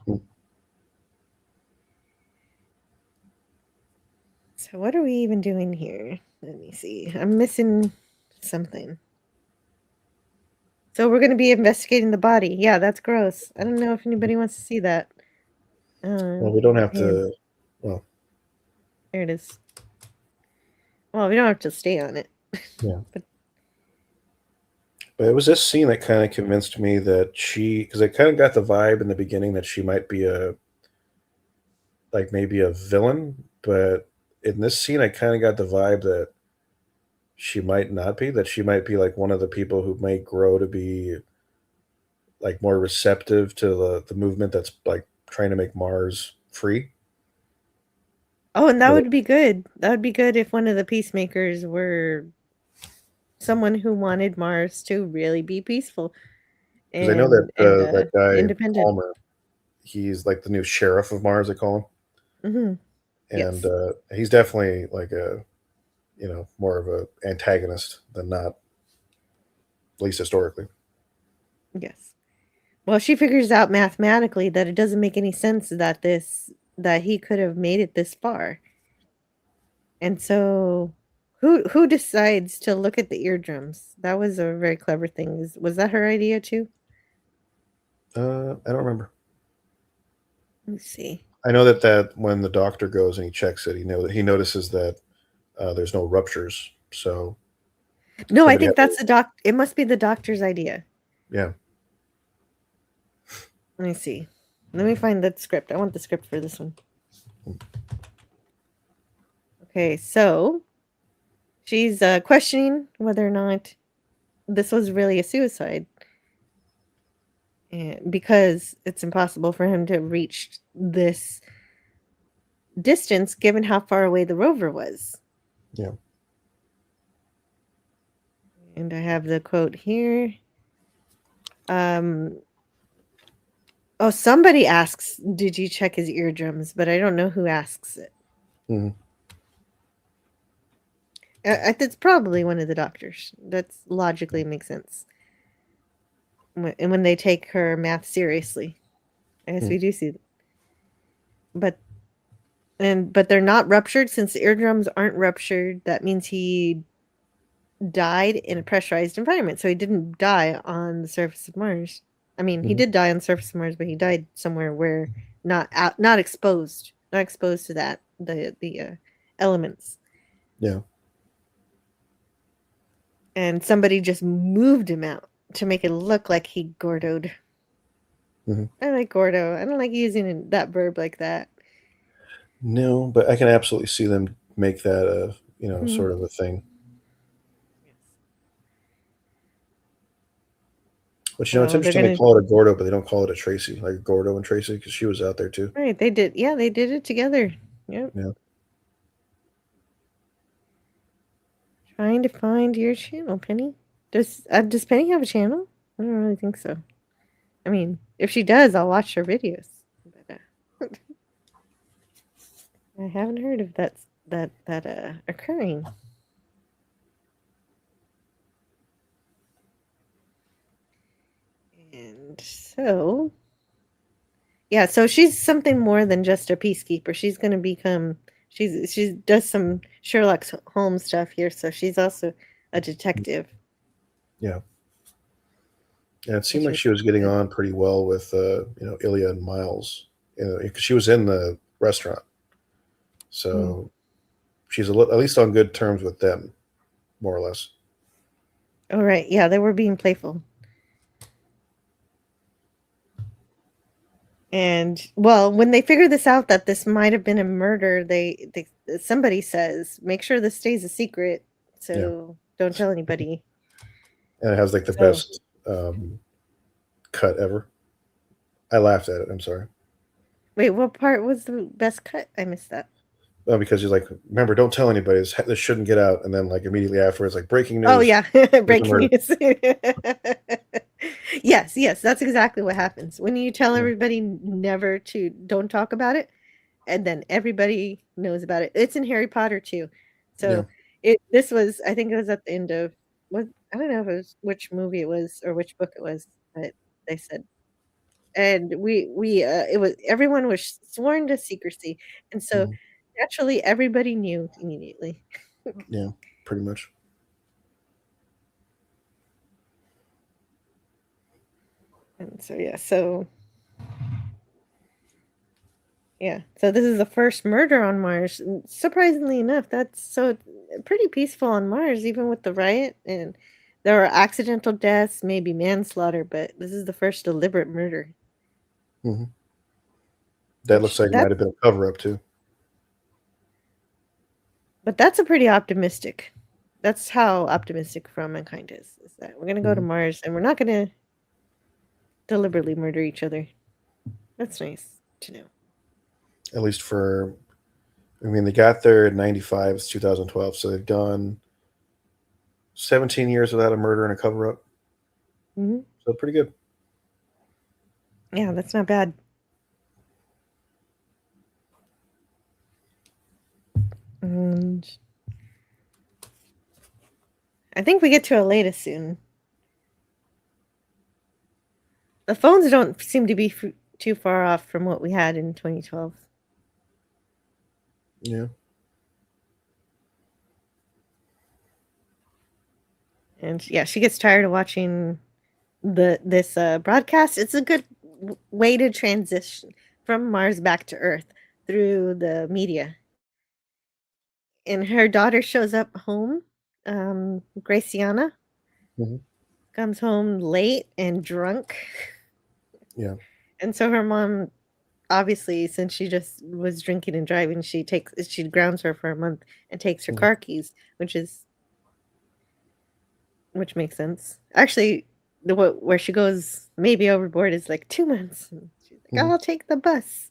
So what are we even doing here? Let me see. I'm missing something. So we're going to be investigating the body. Yeah, that's gross. I don't know if anybody wants to see that. well, we don't have man. to. Well, There it is. Well, we don't have to stay on it. yeah. But it was this scene that kind of convinced me that because I kind of got the vibe in the beginning that she might be maybe a villain, but in this scene, I kind of got the vibe that she might not be, that she might be like one of the people who may grow to be like more receptive to the movement that's like trying to make Mars free. Oh, and that would be good. That would be good if one of the peacemakers were someone who wanted Mars to really be peaceful. Because I know that that guy independent. Palmer, he's like the new sheriff of Mars, they call him. And Yes. he's definitely like more of a antagonist than not, at least historically. Yes. Well, she figures out mathematically that it doesn't make any sense that he could have made it this far. And so who decides to look at the eardrums? That was a very clever thing. Was that her idea too? I don't remember. Let's see. I know that when the doctor goes and he checks it, he notices that there's no ruptures. So No, I somebody think had that's it must be the doctor's idea. yeah. Let me see. Let me find the script. I want the script for this one. Okay, so she's questioning whether or not this was really a suicide. Because it's impossible for him to reach this distance given how far away the rover was. Yeah. And I have the quote here. Oh, somebody asks, "Did you check his eardrums?" But I don't know who asks it. Mhm. It's probably one of the doctors. That's logically makes sense. And when they take her math seriously, I guess we do see. But they're not ruptured. Since the eardrums aren't ruptured, that means he died in a pressurized environment. So he didn't die on the surface of Mars. I mean, he did die on the surface of Mars, but he died somewhere where not exposed to that the elements. Yeah. And somebody just moved him out to make it look like he gordoed. I like gordo. I don't like using that verb like that. No, but I can absolutely see them make that a sort of a thing. But it's They're interesting they gonna call it a Gordo, but they don't call it a Tracy, like Gordo and Tracy, because she was out there too. right. They did. Yeah, they did it together. Yep. Yeah. Trying to find your channel, Penny. Does Penny have a channel? I don't really think so. I mean, if she does, I'll watch her videos. But I haven't heard of that occurring. And so, yeah, so she's something more than just a peacekeeper. She's going to become. She does some Sherlock Holmes stuff here, so she's also a detective. Yeah. Yeah, it seemed like she was getting on pretty well with Ilya and Miles, because she was in the restaurant, so she's at least on good terms with them, more or less. Oh right, yeah, they were being playful. And well, when they figure this out that this might have been a murder, somebody says, "Make sure this stays a secret, so don't tell anybody." And it has like the best cut ever. I laughed at it. I'm sorry. Wait, what part was the best cut? I missed that. Well, because he's like, remember, don't tell anybody. This shouldn't get out. And then like immediately afterwards, like breaking news. Oh yeah, breaking news. Yes, that's exactly what happens when you tell everybody don't talk about it, and then everybody knows about it. It's in Harry Potter too. So this was, I think it was at the end of I don't know if it was which movie it was or which book it was, but they said, and it was, everyone was sworn to secrecy, and so naturally everybody knew immediately. Yeah, pretty much. And so so this is the first murder on Mars. Surprisingly enough, that's so pretty peaceful on Mars, even with the riot, and there were accidental deaths, maybe manslaughter, but this is the first deliberate murder. That looks like it might have been a cover-up too. But that's a pretty optimistic. That's how optimistic From Mankind is that we're going to go to Mars and we're not going to deliberately murder each other. That's nice to know. At least they got there in 95, it's 2012, so they've gone 17 years without a murder and a cover-up. So pretty good. Yeah, that's not bad. And I think we get to a latest soon. The phones don't seem to be too far off from what we had in 2012. Yeah. And yeah, she gets tired of watching this broadcast. It's a good way to transition from Mars back to Earth through the media. And her daughter shows up home. Graciana Mhm. comes home late and drunk. Yeah. And so her mom, obviously, since she just was drinking and driving, she grounds her for a month and takes her Mhm. car keys, which makes sense. Actually, where she goes maybe overboard is like 2 months. And she's like, Mhm. I'll take the bus.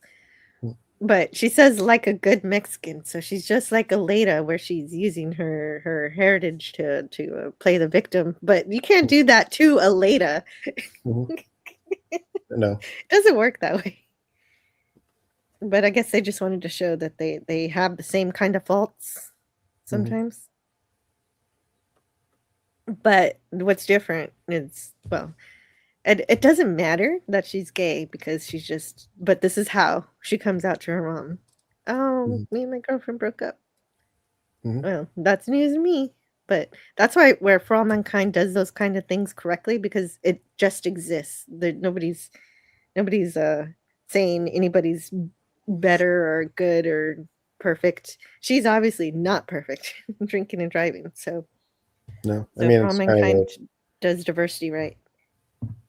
Mm. But she says like a good Mexican, so she's just like Aleda, where she's using her heritage to play the victim. But you can't do that to Aleda. Mhm. No. It doesn't work that way. But I guess they just wanted to show that they have the same kind of faults Mhm. sometimes. But what's different is, well, it doesn't matter that she's gay because she's just, but this is how she comes out to her mom. Oh, Mhm. me and my girlfriend broke up. Mhm. Well, that's news to me. But that's why where For All Mankind does those kind of things correctly, because it just exists. Nobody's saying anybody's better or good or perfect. She's obviously not perfect drinking and driving. No. I So mean, For All it's kind of a, Mankind does diversity right.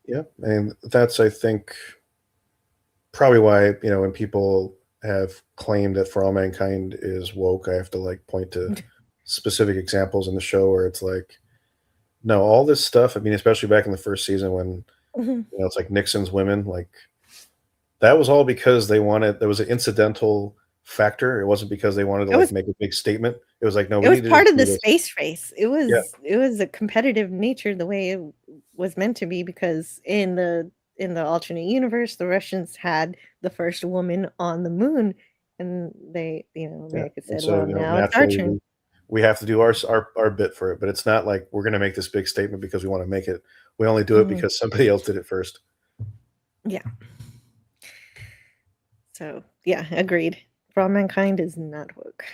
yeah. And that's, I think, probably why, when people have claimed that For All Mankind is woke, I have to like point to specific examples in the show where it's like, no, all this stuff. I mean, especially back in the first season when Mhm. it's like Nixon's women, like that was all because they wanted. There was an incidental factor. It wasn't because they wanted to It like was make a big statement. It was like, no, it we was need to just part of do the this. space race. It Yeah. was a competitive nature the way it was meant to be, because in the alternate universe, the Russians had the first woman on the moon, and Yeah. America And said, so, "Well, now it's our naturally turn." we have to do our bit for it. But it's not like we're going to make this big statement because we want to make it. We only do it Mhm. because somebody else did it first. Yeah. So, yeah, agreed. For All Mankind is not woke.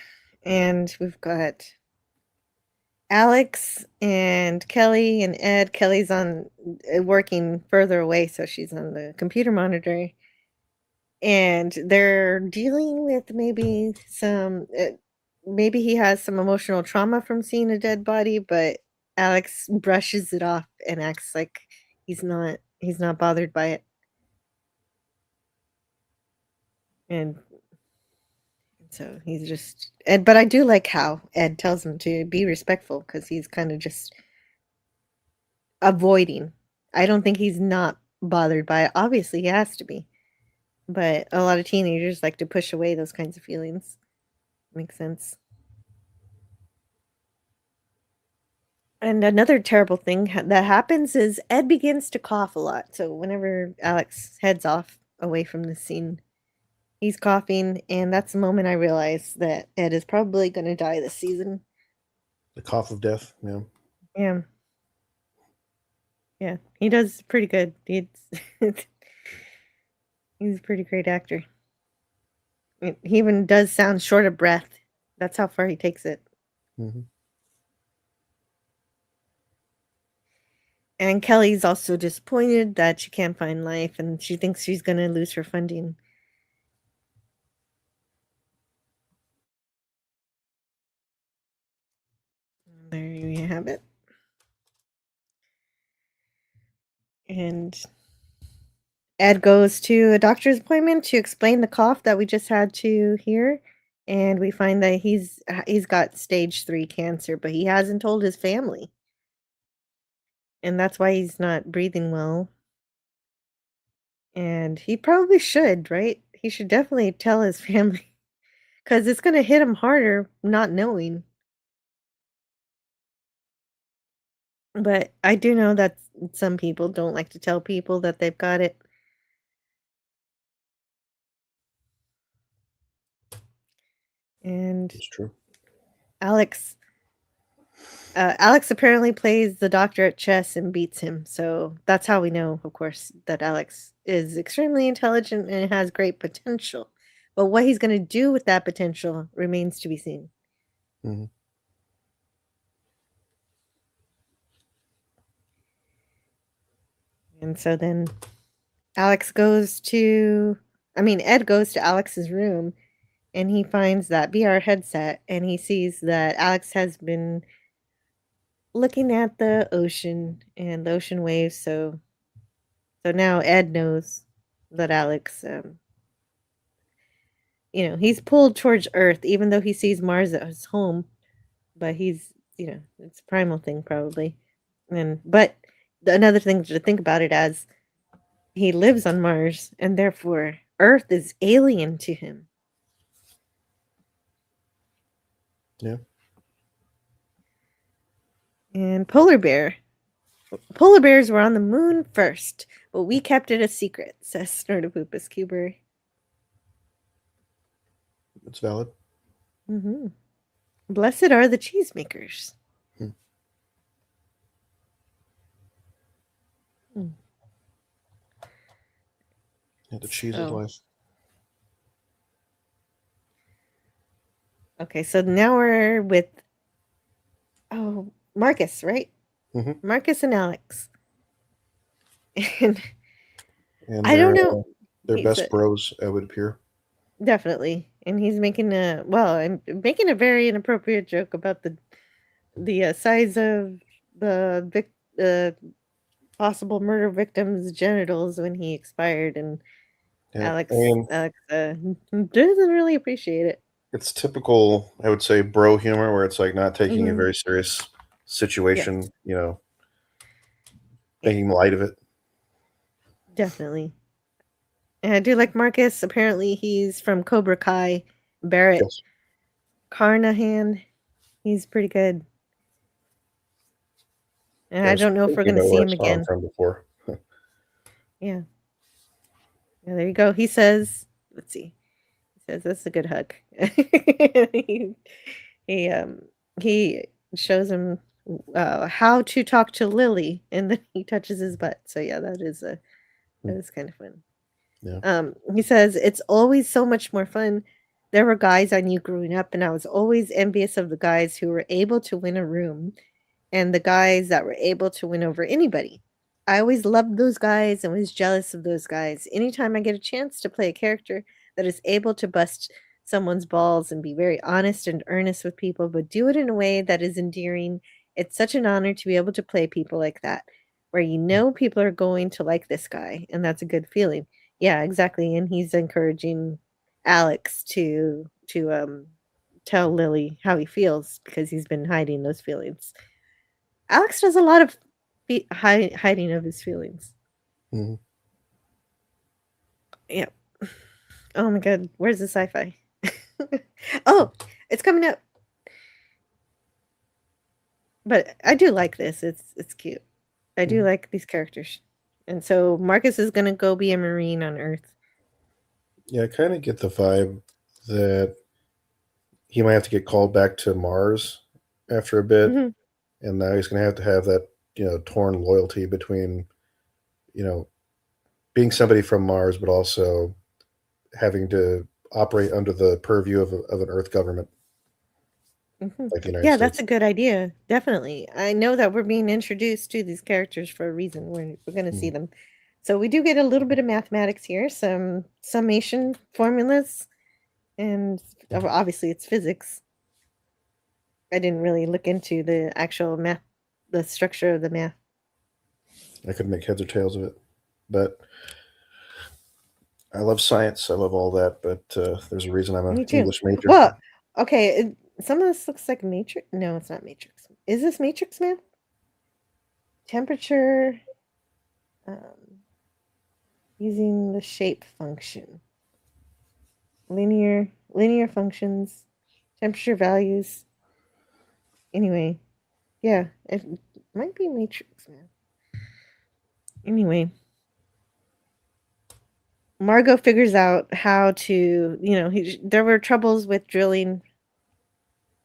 And we've got Alex and Kelly and Ed. Kelly's on working further away, so she's on the computer monitor. And they're dealing with maybe he has some emotional trauma from seeing a dead body, but Alex brushes it off and acts like he's not bothered by it. And so he's just Ed, but I do like how Ed tells him to be respectful, because he's kind of just avoiding. I don't think he's not bothered by it. Obviously, he has to be. But a lot of teenagers like to push away those kinds of feelings. Makes sense. And another terrible thing that happens is Ed begins to cough a lot. So whenever Alex heads off away from the scene, he's coughing, and that's the moment I realize that Ed is probably going to die this season. The cough of death. Yeah. Yeah. Yeah, he does pretty good. He's a pretty great actor. He even does sound short of breath. That's how far he takes it. Hmm. And Kelly's also disappointed that she can't find life, and she thinks she's going to lose her funding. There you have it. And Ed goes to a doctor's appointment to explain the cough that we just had to hear, and we find that he's got stage 3 cancer, but he hasn't told his family. And that's why he's not breathing well. And he probably should, right? He should definitely tell his family, because it's going to hit him harder not knowing. But I do know that some people don't like to tell people that they've got it. And It's true. Alex Alex apparently plays the doctor at chess and beats him. So that's how we know, of course, that Alex is extremely intelligent and has great potential. But what he's going to do with that potential remains to be seen. Hmm. And so then Ed goes to Alex's room and he finds that VR headset and he sees that Alex has been looking at the ocean and the ocean waves. So now Ed knows that Alex, he's pulled towards Earth, even though he sees Mars as his home. But he's, it's a primal thing probably. But another thing to think about it as he lives on Mars, and therefore Earth is alien to him. Yeah. And Polar bears were on the moon first, but we kept it a secret, says Snortopoopus Cuber. It's valid. Mm-hmm. Blessed are the cheesemakers. Hmm. Hmm. Yeah, the cheese is life. Okay, so now we're with Marcus, right? Mm-hmm. Marcus and Alex. And I they're, don't know. They're best bros, it would appear. Definitely. And he's making I'm making a very inappropriate joke about the size of the possible murder victim's genitals when he expired, and Yeah, Alex doesn't really appreciate it. It's typical, I would say, bro humor, where it's like not taking a Mhm. very serious situation, Yeah. making light of it. Definitely. And I do like Marcus. Apparently he's from Cobra Kai. Barrett Yes. Carnahan. He's pretty good. And Yeah, I was don't know if we're thinking going to about see where I him saw him again. from before. Yeah. Yeah, there you go. He says, let's see. He says that's a good hug. he he shows him how to talk to Lily, and then he touches his butt. So yeah, that is kind of fun. Yeah. He says it's always so much more fun. There were guys I knew growing up, and I was always envious of the guys who were able to win a room and the guys that were able to win over anybody. I always loved those guys and was jealous of those guys. Anytime I get a chance to play a character that is able to bust someone's balls and be very honest and earnest with people, but do it in a way that is endearing, it's such an honor to be able to play people like that, where people are going to like this guy, and that's a good feeling. Yeah, exactly. And he's encouraging Alex to tell Lily how he feels because he's been hiding those feelings. Alex does a lot of hiding of his feelings. Mm-hmm. Yep. Oh my god, where's the sci-fi? Oh, it's coming up. But I do like this. It's cute. I do like these characters. And so Marcus is gonna go be a Marine on Earth. Yeah, I kind of get the vibe that he might have to get called back to Mars after a bit, and now he's going to have that torn loyalty between being somebody from Mars, but also having to operate under the purview of an Earth government like the United Yeah, States. that's a good idea. Definitely. I know that we're being introduced to these characters for a reason. We're going to see them. So we do get a little bit of mathematics here, some summation formulas, and obviously it's physics. I didn't really look into the actual math, the structure of the math. I couldn't make heads or tails of it, but I love science. I love all that, but there's a reason I'm an English major. Well, okay, some of this looks like Matrix. No, it's not Matrix. Is this Matrix math? Temperature, using the shape function. Linear functions, temperature values. Anyway, yeah, it might be Matrix math. Anyway, Margot figures out how to, there were troubles with drilling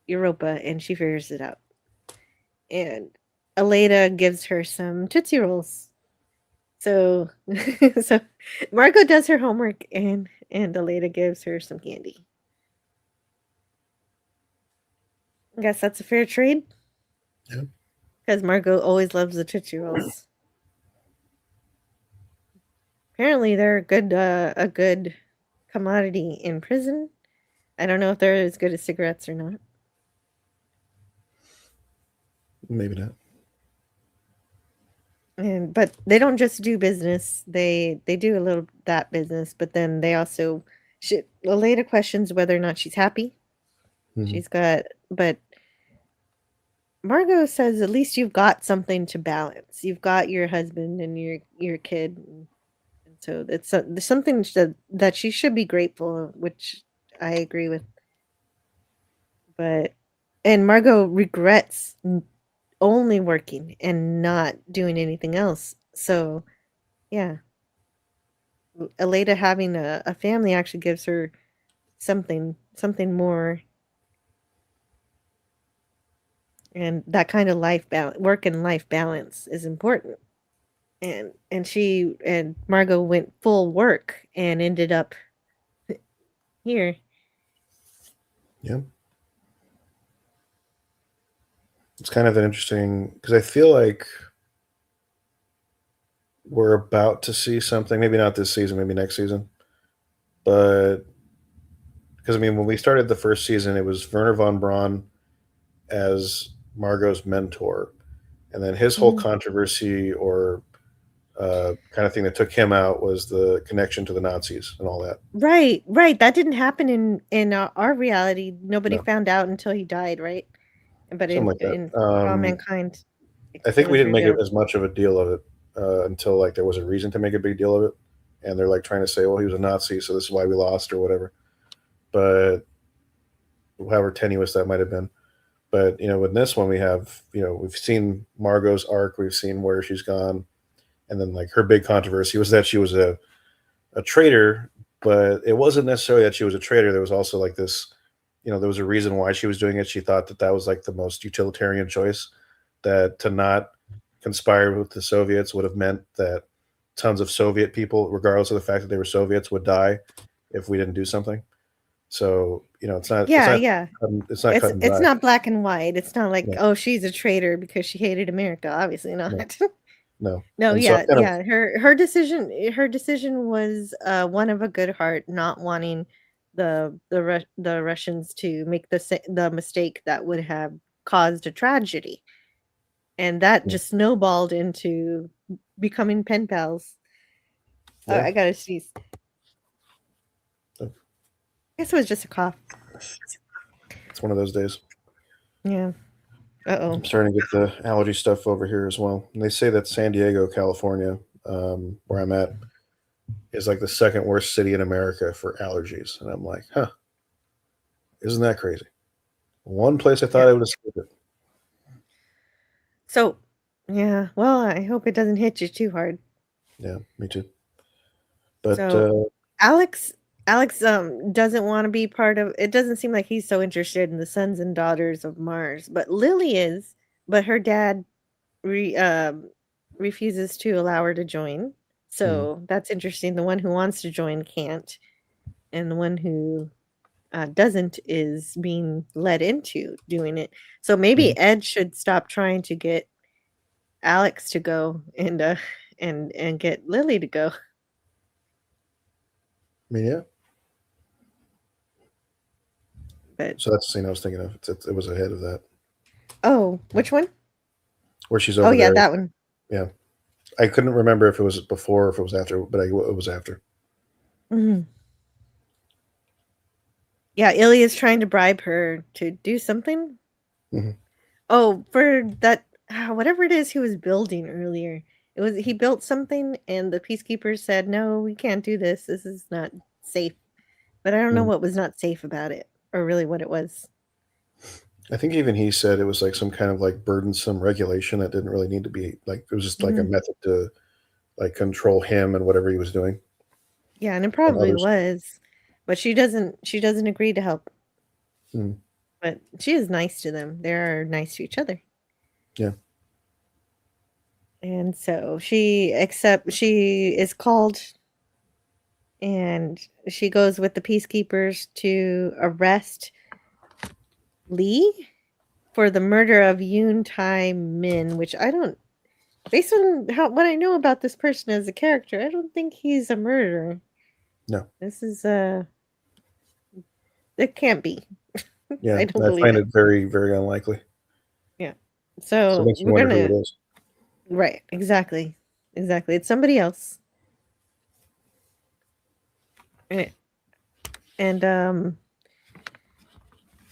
Europa, and she figures it out. And Aleda gives her some Tootsie Rolls. So, so Margot does her homework, and Aleda gives her some candy. I guess that's a fair trade. Yeah. Because Margot always loves the Tootsie Rolls. Apparently, they're a good commodity in prison. I don't know if they're as good as cigarettes or not. Maybe not. But they don't just do business. They do a little that business, but then they also Aleda questions whether or not she's happy. Mhm. But Margot says at least you've got something to balance. You've got your husband and your kid, and so there's something that she should be grateful, which I agree with. But and Margot regrets only working and not doing anything else. So yeah, Aleda having a family actually gives her something more, and that kind of life balance, work and life balance is important. And Margot went full work and ended up here. Yeah. It's kind of an interesting because I feel like we're about to see something. Maybe not this season, maybe next season. But because I mean, when we started the first season, it was Werner von Braun as Margot's mentor, and then his whole Mhm. controversy or kind of thing that took him out was the connection to the Nazis and all that. Right, right. That didn't happen in our reality. Nobody No, found out until he died, right? But something like that. for all mankind, I it think we was didn't make it revealed. as much of a deal of it until like there was a reason to make a big deal of it, and they're like trying to say, well, he was a Nazi, so this is why we lost or whatever. But however tenuous that might have been. But with this one, we have we've seen Margot's arc, we've seen where she's gone, and then like her big controversy was that she was a traitor, but it wasn't necessarily that she was a traitor. There was also like this, there was a reason why she was doing it. She thought that that was like the most utilitarian choice, that to not conspire with the Soviets would have meant that tons of Soviet people, regardless of the fact that they were Soviets, would die if we didn't do something. So Yeah, yeah. it's not cut and It's dry. not black and white. It's not like, No, oh, she's a traitor because she hated America. Obviously no, not. no. No, And so yeah, I kind of yeah. Her decision was one of a good heart, not wanting the Russians to make the mistake that would have caused a tragedy, and that yeah, just snowballed into becoming pen pals. yeah. I gotta sneeze. I guess it was just a cough. It's one of those days. Yeah. Uh-oh. I'm starting to get the allergy stuff over here as well. And they say that San Diego, California, where I'm at, is like the second worst city in America for allergies. And I'm like, huh, isn't that crazy? One place I Yeah. thought I would escape it. So, yeah. Well, I hope it doesn't hit you too hard. Yeah, me too. But So, Alex Alex doesn't want to be part of it. Doesn't seem like he's so interested in the sons and daughters of Mars, but Lily is, but her dad re, refuses to allow her to join. mm, So, that's interesting. The one who wants to join can't, and the one who doesn't is being led into doing it. So mhm. maybe Ed should stop trying to get Alex to go and get Lily to go. I mean, yeah. But So that's the scene I was thinking of. It was ahead of that, oh, which one? where she's Oh over yeah, there. that one. Yeah, I couldn't remember if it was before or if it was after, but it was after. Mhm. Yeah, Illy is trying to bribe her to do something. Hmm. Oh, for that whatever it is he was building earlier. He built something and the peacekeepers said, "No, we can't do this. This is not safe." But I don't know Hmm. what was not safe about it or really what it was. I think even he said it was like some kind of like burdensome regulation that didn't really need to be like it was just like a Mhm. method to like control him and whatever he was doing Yeah, and it and probably others. was. But she doesn't agree to help. Mm, But she is nice to them. They're nice to each other. yeah. And so she is called and she goes with the peacekeepers to arrest Lee for the murder of Yoon Tai Min, which I don't based on what I know about this person as a character, I don't think he's a murderer. No. This is it can't be. Yeah, I don't I believe find it. it very, very unlikely. Yeah. So it So makes me we're wonder who gonna it is. right, exactly. Exactly. It's somebody else. Eh, And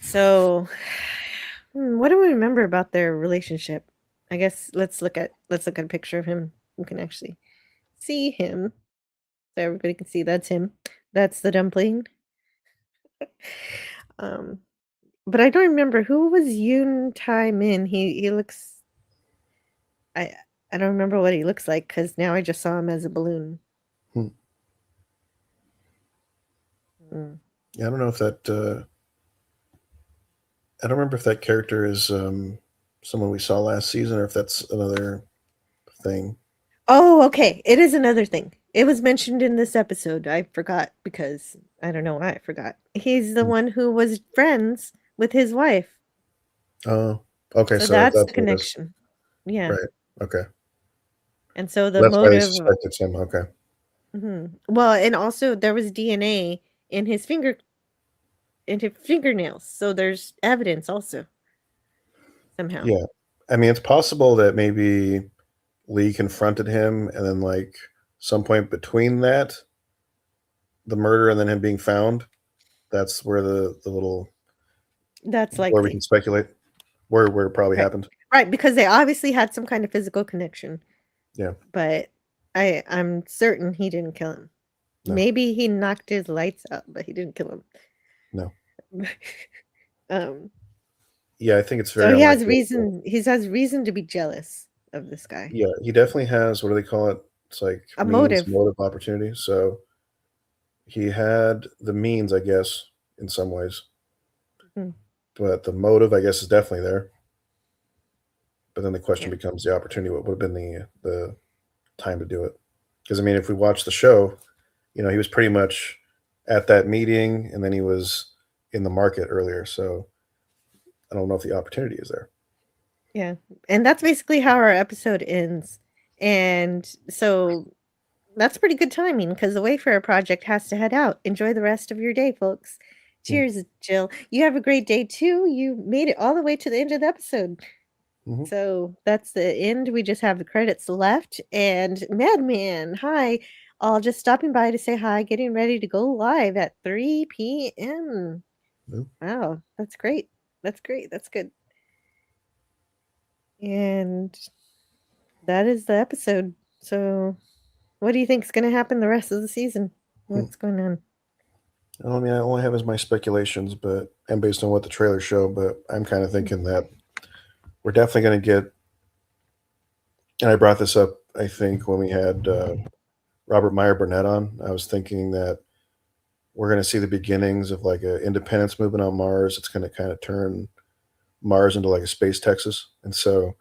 so what do we remember about their relationship? I guess let's look at a picture of him. We can actually see him. So everybody can see that's him. That's the dumpling. Um but I don't remember who was Yoon Tai Min. He looks I I don't remember what he looks like because now I just saw him as a balloon. Hmm. Mm. Yeah, I don't know if that. I don't remember if that character is someone we saw last season or if that's another thing. Oh, okay. It is another thing. It was mentioned in this episode. I forgot because I don't know why I forgot. He's the Hmm. one who was friends with his wife. Oh, okay. So So that's the that's what it is. connection. Yeah. Right. Okay. And so the That's why they motive suspect it's him. Okay. well, and also there was DNA in his fingernails. So there's evidence also somehow. Yeah. I mean, it's possible that maybe Lee confronted him, and then like some point between that, the murder and then him being found, that's where the little That's where we can likely. speculate where it probably Right. happened. Right, because they obviously had some kind of physical connection. Yeah. But I'm certain he didn't kill him. No. Maybe he knocked his lights out, but he didn't kill him. No. um, Yeah, I think it's so very he has unlikely. reason. He has reason to be jealous of this guy. Yeah, he definitely has, what do they call it? It's like A means, motive. motive, opportunity. So he had the means, I guess, in some ways, Mhm. but the motive, I guess, is definitely there. But then the question Yeah. becomes the opportunity. What would have been the time to do it? Because I mean, if we watch the show, he was pretty much at that meeting, and then he was in the market earlier. So I don't know if the opportunity is there. Yeah. And that's basically how our episode ends. And so that's pretty good timing because the Wayfarer Project has to head out. Enjoy the rest of your day, folks. Mm. Cheers, Jill. You have a great day too. You made it all the way to the end of the episode. Mhm. So that's the end. We just have the credits left. And Madman, hi. All just stopping by to say hi, getting ready to go live at 3 p.m. Mm. Wow, that's great. That's great. That's good. And that is the episode. So, what do you think is going to happen the rest of the season? What's going on? I mean, I only have as my speculations, and based on what the trailers show, but I'm kind of thinking that we're definitely going to get. And I brought this up, I think, when we had Robert Meyer Burnett on. I was thinking that we're going to see the beginnings of like an independence movement on Mars. It's going to kind of turn Mars into like a space Texas, and so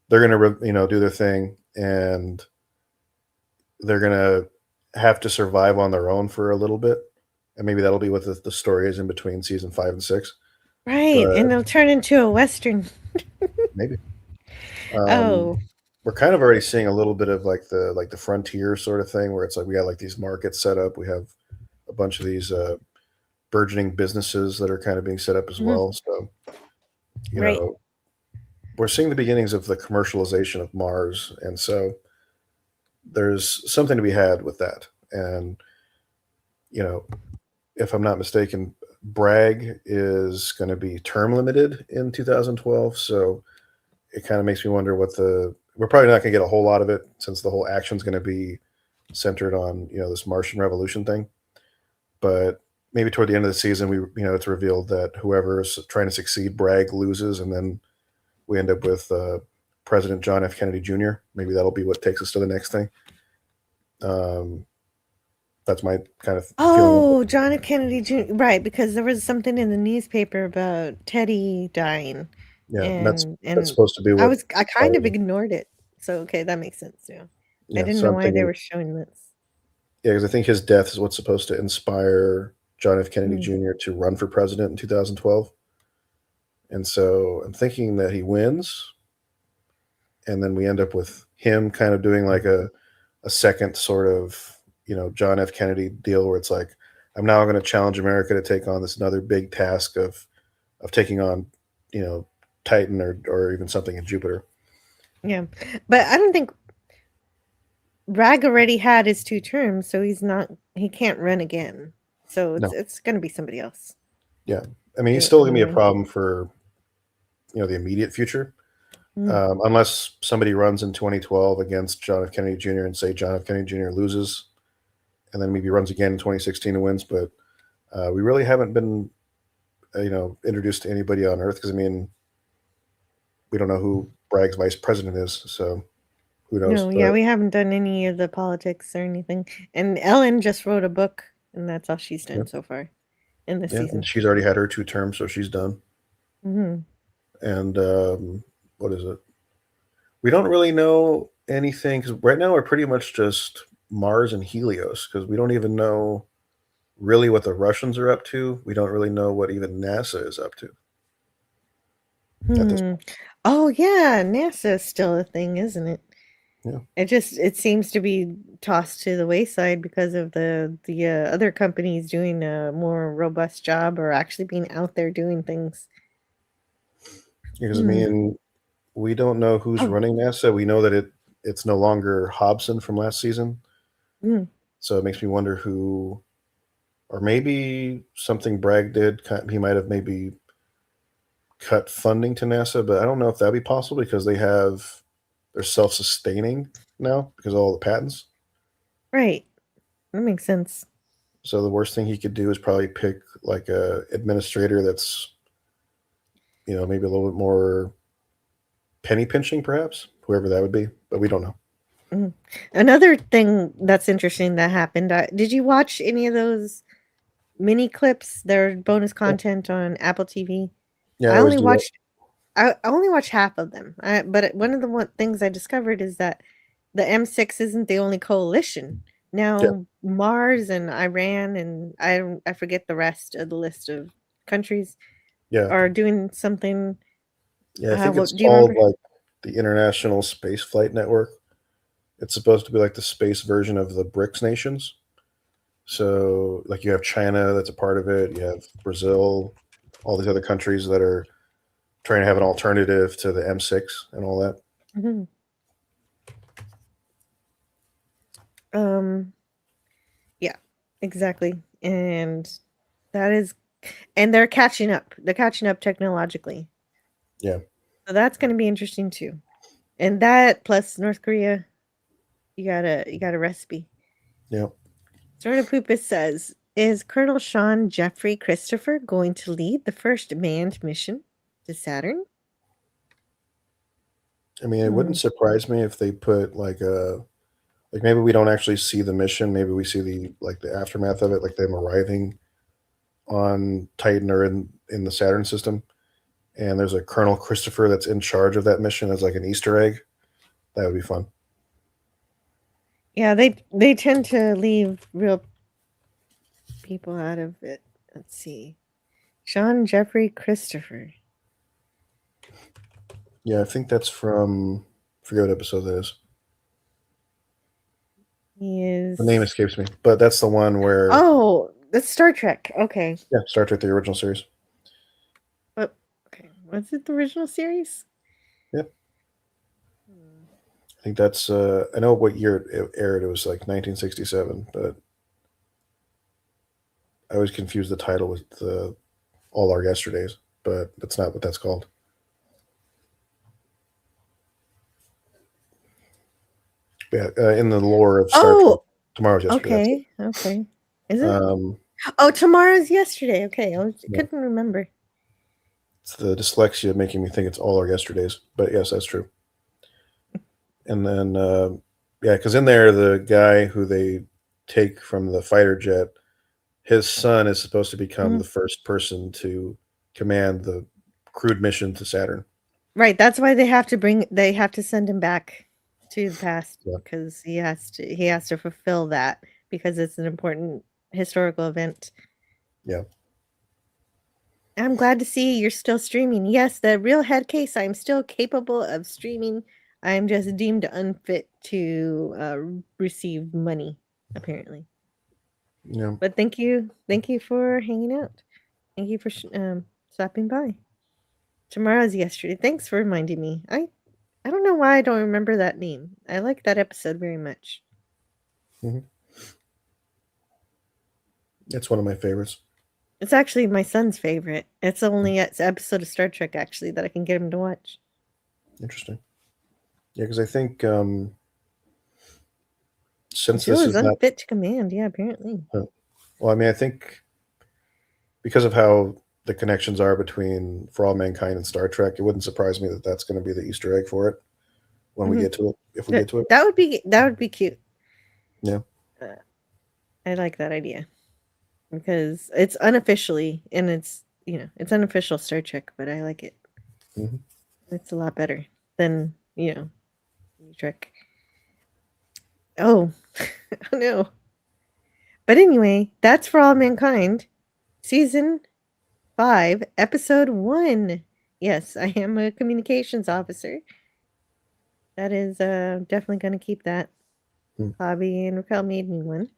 they're going to do their thing, and they're going to have to survive on their own for a little bit, and maybe that'll be what the story is in between season 5 and 6. Right. But And they'll turn into a Western. maybe Oh, we're kind of already seeing a little bit of like the frontier sort of thing where it's like we got like these markets set up. We have a bunch of these burgeoning businesses that are kind of being set up as mhm, well. So right. we're seeing the beginnings of the commercialization of Mars, and so there's something to be had with that. And if I'm not mistaken, Bragg is going to be term limited in 2012. So it kind of makes me wonder we're probably not going to get a whole lot of it since the whole action's going to be centered on this Martian Revolution thing. But maybe toward the end of the season, it's revealed that whoever is trying to succeed Bragg loses, and then we end up with President John F. Kennedy Jr. Maybe that'll be what takes us to the next thing. That's my kind of feeling. Oh, John F. Kennedy Jr. Right, because there was something in the newspaper about Teddy dying. Yeah, and that's And supposed to be what. I kind of ignored it. So okay, that makes sense. Yeah. I Yeah, didn't so know I'm why they thinking. were showing this. Yeah, because I think his death is what's supposed to inspire John F. Kennedy Mm. Jr. to run for president in 2012. And so I'm thinking that he wins, and then we end up with him kind of doing like a second sort of, John F. Kennedy deal where it's like, I'm now going to challenge America to take on this another big task of taking on, Titan or even something in Jupiter. Yeah. But I don't think Bragg already had his 2 terms, so he can't run again. So No. it's going to be somebody else. Yeah. I mean, he's still going to be a problem for, the immediate future. Unless somebody runs in 2012 against John F. Kennedy Jr. and say John F. Kennedy Jr. loses, and then maybe runs again in 2016 and wins. But we really haven't been, introduced to anybody on Earth because, I mean, we don't know who Bragg's vice president is, so who knows? No, yeah, we haven't done any of the politics or anything. And Ellen just wrote a book, and that's all she's done so far in this season. And she's already had her 2 terms, so she's done. Mm-hmm. And what is it? We don't really know anything because right now we're pretty much just Mars and Helios because we don't even know really what the Russians are up to. We don't really know what even NASA is up to. At this point. Oh yeah, NASA is still a thing, isn't it? Yeah. It seems to be tossed to the wayside because of the other companies doing a more robust job or actually being out there doing things. Because I mean, we don't know who's running NASA. We know that it's no longer Hobson from last season. So it makes me wonder who, or maybe something Bragg did. He might have maybe cut funding to NASA, but I don't know if that'd be possible because they're self-sustaining now because of all the patents. Right. That makes sense. So the worst thing he could do is probably pick like a administrator that's, maybe a little bit more penny pinching, perhaps, whoever that would be, but we don't know. Another thing that's interesting that happened. Did you watch any of those mini clips? They're bonus content on Apple TV. Yeah, I only watched half of them. But one of the things I discovered is that the M6 isn't the only coalition. Now Mars and Iran and I forget the rest of the list of countries are doing something. Yeah, I think it's called like the International Space Flight Network. It's supposed to be like the space version of the BRICS nations. So like you have China that's a part of it. You have Brazil, all these other countries that are trying to have an alternative to the M6 and all that. Yeah, exactly. And they're catching up. They're catching up technologically. Yeah. So that's going to be interesting too. And that plus North Korea, you got a recipe. Yeah. Sort of Poopus says, is Colonel Sean Jeffrey Christopher going to lead the first manned mission to Saturn? I mean, it wouldn't surprise me if they put like maybe we don't actually see the mission. Maybe we see the aftermath of it, like them arriving on Titan or in the Saturn system. And there's a Colonel Christopher that's in charge of that mission as like an Easter egg. That would be fun. Yeah, they tend to leave real people out of it. Let's see. Sean Jeffrey Christopher. Yeah, I think that's from, I forget what episode that is. The name escapes me, but that's the one where... Oh, that's Star Trek. Okay. Yeah, Star Trek, the original series. Okay. Was it the original series? Yep. I think that's... I know what year it aired. It was like 1967, but I always confuse the title with All Our Yesterdays, but that's not what that's called. Yeah, in the lore of Star Trek, Tomorrow's Yesterday. Okay. Is it? Tomorrow's Yesterday. Okay, I couldn't remember. It's the dyslexia making me think it's All Our Yesterdays, but yes, that's true. And then, because in there, the guy who they take from the fighter jet, his son is supposed to become the first person to command the crewed mission to Saturn. Right, that's why they have to send him back to the past because he has to fulfill that because it's an important historical event. Yeah. I'm glad to see you're still streaming. Yes, the real head case, I'm still capable of streaming I'm just deemed unfit to receive money, apparently. Yeah. But thank you for hanging out. Thank you for stopping by. Tomorrow's yesterday. Thanks for reminding me. I don't know why I don't remember that name. I like that episode very much. hmm It's one of my favorites. It's actually my son's favorite. It's only an episode of Star Trek actually that I can get him to watch. Interesting. Yeah, because I think since Jill this is is not unfit to command. Yeah, apparently. well, I mean, I think because of how the connections are between For All Mankind and Star Trek, it wouldn't surprise me that that's going to be the Easter egg for it when we Mhm. get to it. If we get to it, That would be cute. yeah. I like that idea because it's unofficially and it's it's unofficial Star Trek, but I like it. hmm It's a lot better than Trek. Oh, oh no. But anyway, that's For All Mankind, season 5, episode 1. Yes, I am a communications officer. That is definitely going to keep that hobby, and Raquel made me one.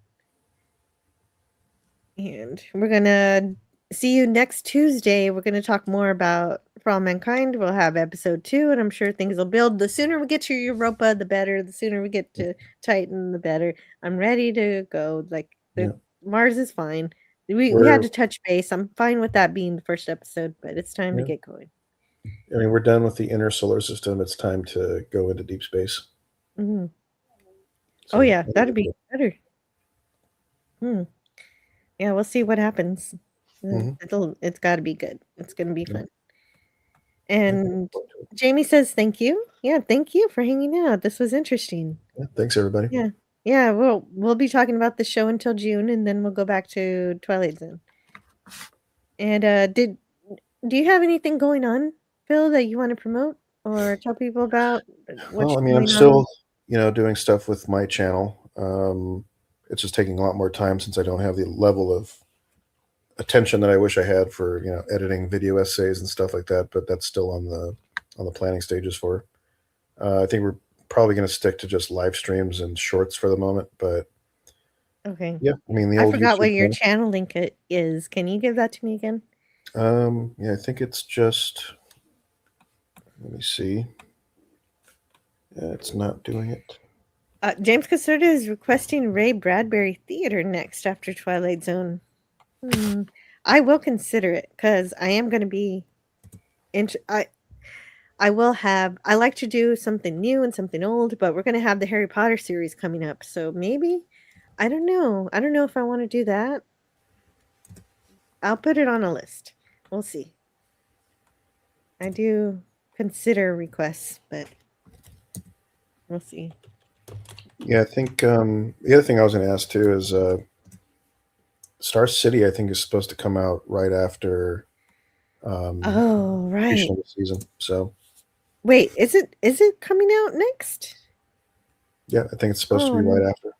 And we're going to see you next Tuesday. We're going to talk more about For All Mankind. We'll have episode 2, and I'm sure things will build. The sooner we get to Europa, the better. The sooner we get to Titan, the better. I'm ready to go. Like, Mars is fine. We had to touch base. I'm fine with that being the first episode, but it's time to get going. I mean, we're done with the inner solar system. It's time to go into deep space. Mm-hmm. So, oh yeah, that'd be better. Yeah, we'll see what happens. It's got to be good. It's going to be fun. And Jamie says thank you. Yeah, thank you for hanging out. This was interesting. Yeah, thanks everybody. Yeah. We'll be talking about the show until June, and then we'll go back to Twilight Zone. And do you have anything going on, Phil, that you want to promote or tell people about? Well, I mean, I'm still doing stuff with my channel. It's just taking a lot more time since I don't have the level of attention that I wish I had for editing video essays and stuff like that. But that's still on the planning stages for. I think we're probably going to stick to just live streams and shorts for the moment. But okay, yeah, I mean, I forgot what your channel link is. Can you give that to me again? Yeah, I think it's just. Let me see. It's not doing it. James Caserta is requesting Ray Bradbury Theater next after Twilight Zone. I will consider it because I am going to be. I will have. I like to do something new and something old, but we're going to have the Harry Potter series coming up, so maybe I don't know. I don't know if I want to do that. I'll put it on a list. We'll see. I do consider requests, but we'll see. Yeah, I think the other thing I was going to ask too is Star City. I think is supposed to come out right after. Oh, right. Of the season. So. Wait, is it coming out next? Yeah, I think it's supposed to be right after.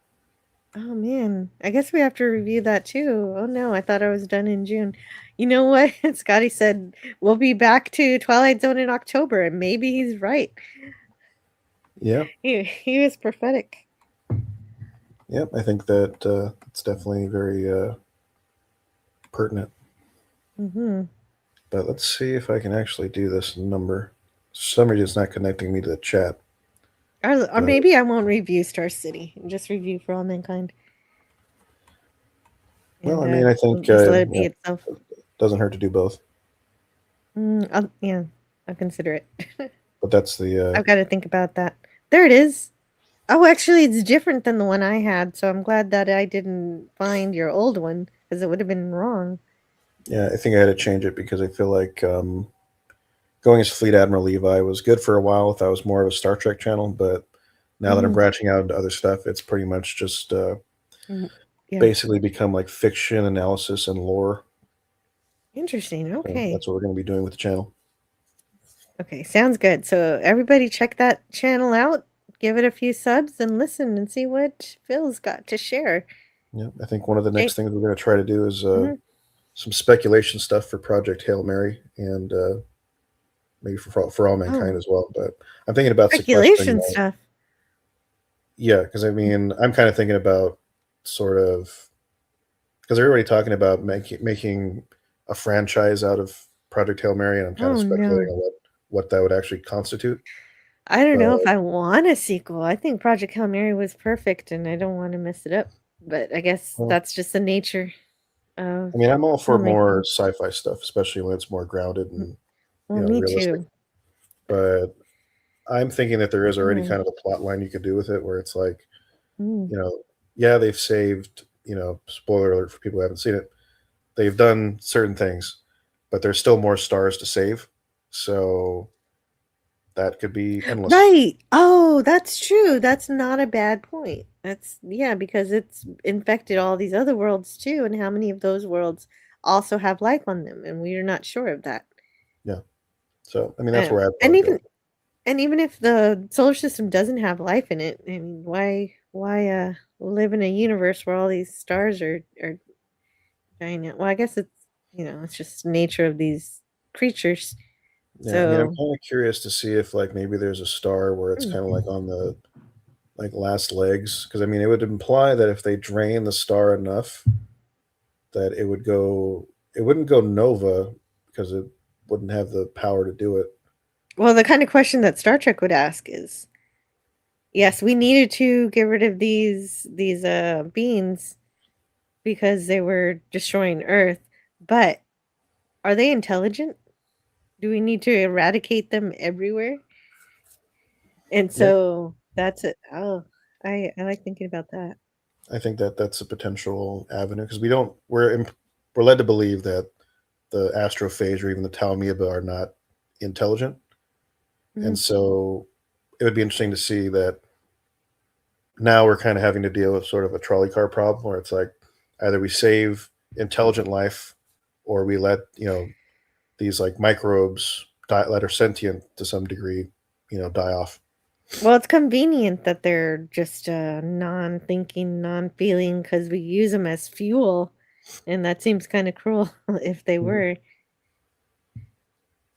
Oh man, I guess we have to review that too. Oh no, I thought I was done in June. You know what? Scotty said we'll be back to Twilight Zone in October, and maybe he's right. Yeah. He was prophetic. Yep, I think that it's definitely very pertinent. But let's see if I can actually do this number. For some reason, it's not connecting me to the chat. Or maybe I won't review Star City. Just review For All Mankind. Well, I mean, I think just let it be itself. It doesn't hurt to do both. I'll consider it. But that's the. I've got to think about that. There it is. Oh, actually, it's different than the one I had, so I'm glad that I didn't find your old one because it would have been wrong. Yeah, I think I had to change it because I feel like going as Fleet Admiral Levi was good for a while if I was more of a Star Trek channel, but now that I'm branching out into other stuff, it's pretty much just basically become like fiction analysis and lore. Interesting. Okay. So that's what we're going to be doing with the channel. Okay, sounds good. So everybody check that channel out, give it a few subs, and listen and see what Phil's got to share. Yeah, I think one of the next things we're going to try to do is some speculation stuff for Project Hail Mary and maybe for all mankind Oh. as well. But I'm thinking about sequestering Speculation that. stuff. Yeah, because I mean, I'm kind of thinking about sort of because they're already talking about making a franchise out of Project Hail Mary, and I'm kind of Oh speculating no. on what that would actually constitute. I don't But know if I want a sequel. I think Project Hail Mary was perfect and I don't want to mess it up. But I guess well, that's just the nature of I mean, I'm all for more filmmaking. sci-fi stuff, especially when it's more grounded Mm, and well, me realistic. too. But I'm thinking that there is already Oh. kind of a plot line you could do with it, where it's like, Mm. yeah, they've saved, spoiler alert for people who haven't seen it, they've done certain things, but there's still more stars to save. So that could be endless. Right. Oh, that's true. That's not a bad point. That's yeah, because it's infected all these other worlds too, and how many of those worlds also have life on them, and we are not sure of that. Yeah. So, I mean, that's where I'd And probably go. even if the solar system doesn't have life in it, I mean, why live in a universe where all these stars are dying out? Well, I guess it's just nature of these creatures. Yeah. I mean, I'm So, kind of curious to see if, like, maybe there's a star where it's mm, kind of like on the, like, last legs. Because, I mean, it would imply that if they drain the star enough, that it wouldn't go nova because it wouldn't have the power to do it. well, the kind of question that Star Trek would ask is, yes, we needed to get rid of these beings because they were destroying Earth, but are they intelligent? Do we need to eradicate them everywhere? And Yeah. so that's it. Oh, I like thinking about that. I think that that's a potential avenue because we're led to believe that the astrophage or even the tau amoeba are not intelligent, and Mhm. so it would be interesting to see that now we're kind of having to deal with sort of a trolley car problem where it's like either we save intelligent life or we let these like microbes that are sentient to some degree die off. Well, it's convenient that they're just non-thinking, non-feeling because we use them as fuel, and that seems kind of cruel if they Mhm. were.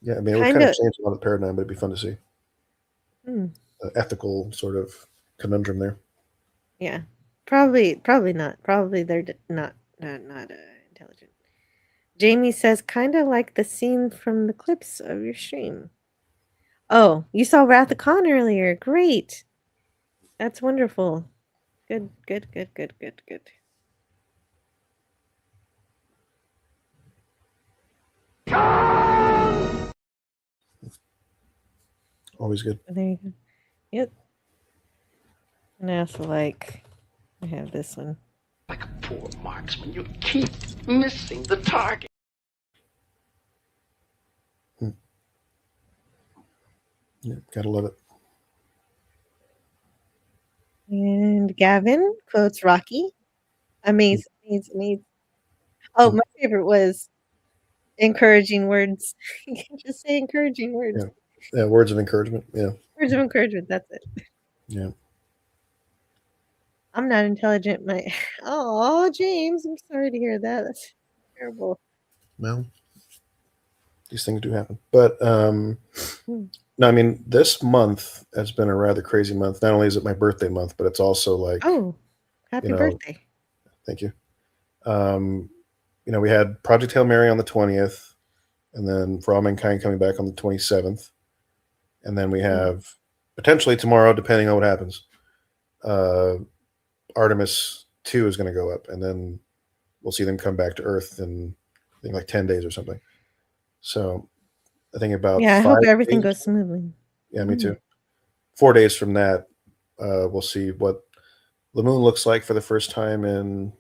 Yeah, I mean it would Kind kind of of. change a lot of the paradigm, but it'd be fun to see Hmm. ethical sort of conundrum there. Yeah, probably not. Probably they're not intelligent. Jamie says, kind of like the scene from the clips of your stream. Oh, you saw Wrath of Khan earlier. Great. That's wonderful. Good, good, good, good, good, good. Always good. There you go. Yep. And I also I have this one. Like a poor marksman, you keep missing the target. Yeah, gotta love it. And Gavin quotes Rocky. Amazing, amazing, amazing. Oh, my favorite was encouraging words. You can just say encouraging words. Yeah, yeah. Words of encouragement. Yeah, Words of encouragement. That's it. yeah. I'm not intelligent. Oh, James, I'm sorry to hear that. That's terrible. Well, these things do happen, but Hmm. no, I mean, this month has been a rather crazy month. Not only is it my birthday month, but it's also like, Oh, you happy know, birthday. thank you. Um, we had Project Hail Mary on the 20th, and then For All Mankind coming back on the 27th. And then we Mm. have potentially tomorrow, depending on what happens, uh, Artemis 2 is going to go up, and then we'll see them come back to Earth in, I think, like 10 days or something. So I think about Yeah, I hope 5 everything days. goes smoothly. Yeah, me Mm. too. 4 days from that, we'll see what the moon looks like for the first time in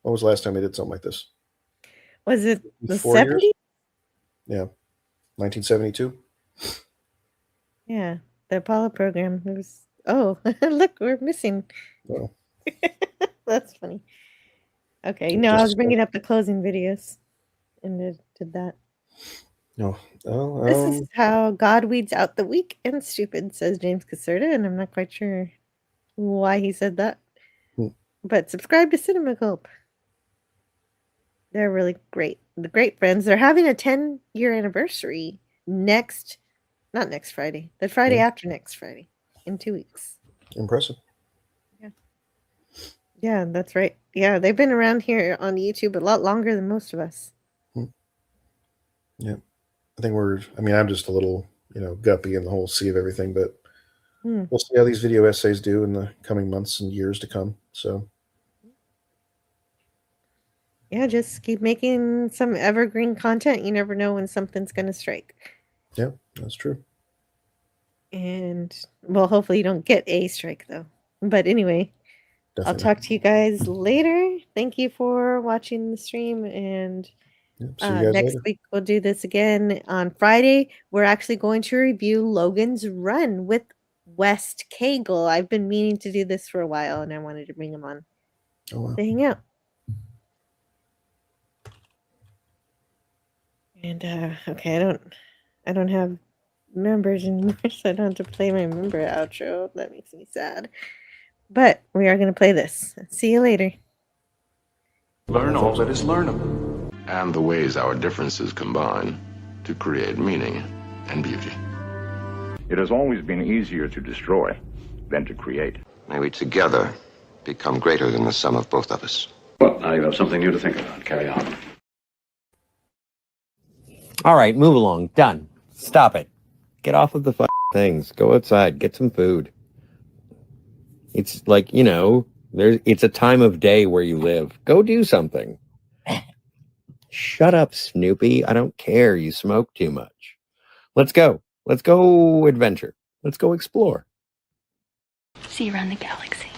when was the last time they did something like this? Was it the 4 years? 70s? Yeah, 1972. Yeah, the Apollo program. It was. Oh, look, we're missing. Well, That's funny. Okay, it no, I just was bringing up the closing videos and it did that. no. Oh, This is how God weeds out the weak and stupid, says James Caserta, and I'm not quite sure why he said that. hmm, But subscribe to Cinema Gulp. They're really great. The great friends. They're having a 10-year anniversary next not next Friday. The Friday after next Friday. In 2 weeks. Impressive. Yeah, that's right. Yeah, they've been around here on YouTube a lot longer than most of us. Yeah. I think I'm just a little, guppy in the whole sea of everything, but we'll see how these video essays do in the coming months and years to come. So, yeah, just keep making some evergreen content. You never know when something's going to strike. yeah, that's true. And, well, hopefully you don't get a strike, though. But anyway, Definitely. I'll talk to you guys later. Thank you for watching the stream. And see you guys next later. week, we'll do this again on Friday. We're actually going to review Logan's Run with West Cagle. I've been meaning to do this for a while, and I wanted to bring him on to hang out. And okay, I don't have members anymore, so I don't have to play my member outro. That makes me sad. But we are going to play this. See you later. Learn all that is learnable. And the ways our differences combine to create meaning and beauty. It has always been easier to destroy than to create. May we together become greater than the sum of both of us. Well, now you have something new to think about. Carry on. All right, move along. Done. Stop it. Get off of the things. Go outside. Get some food. It's like, it's a time of day where you live. Go do something. Shut up, Snoopy. I don't care. You smoke too much. Let's go. Let's go adventure. Let's go explore. See you around the galaxy.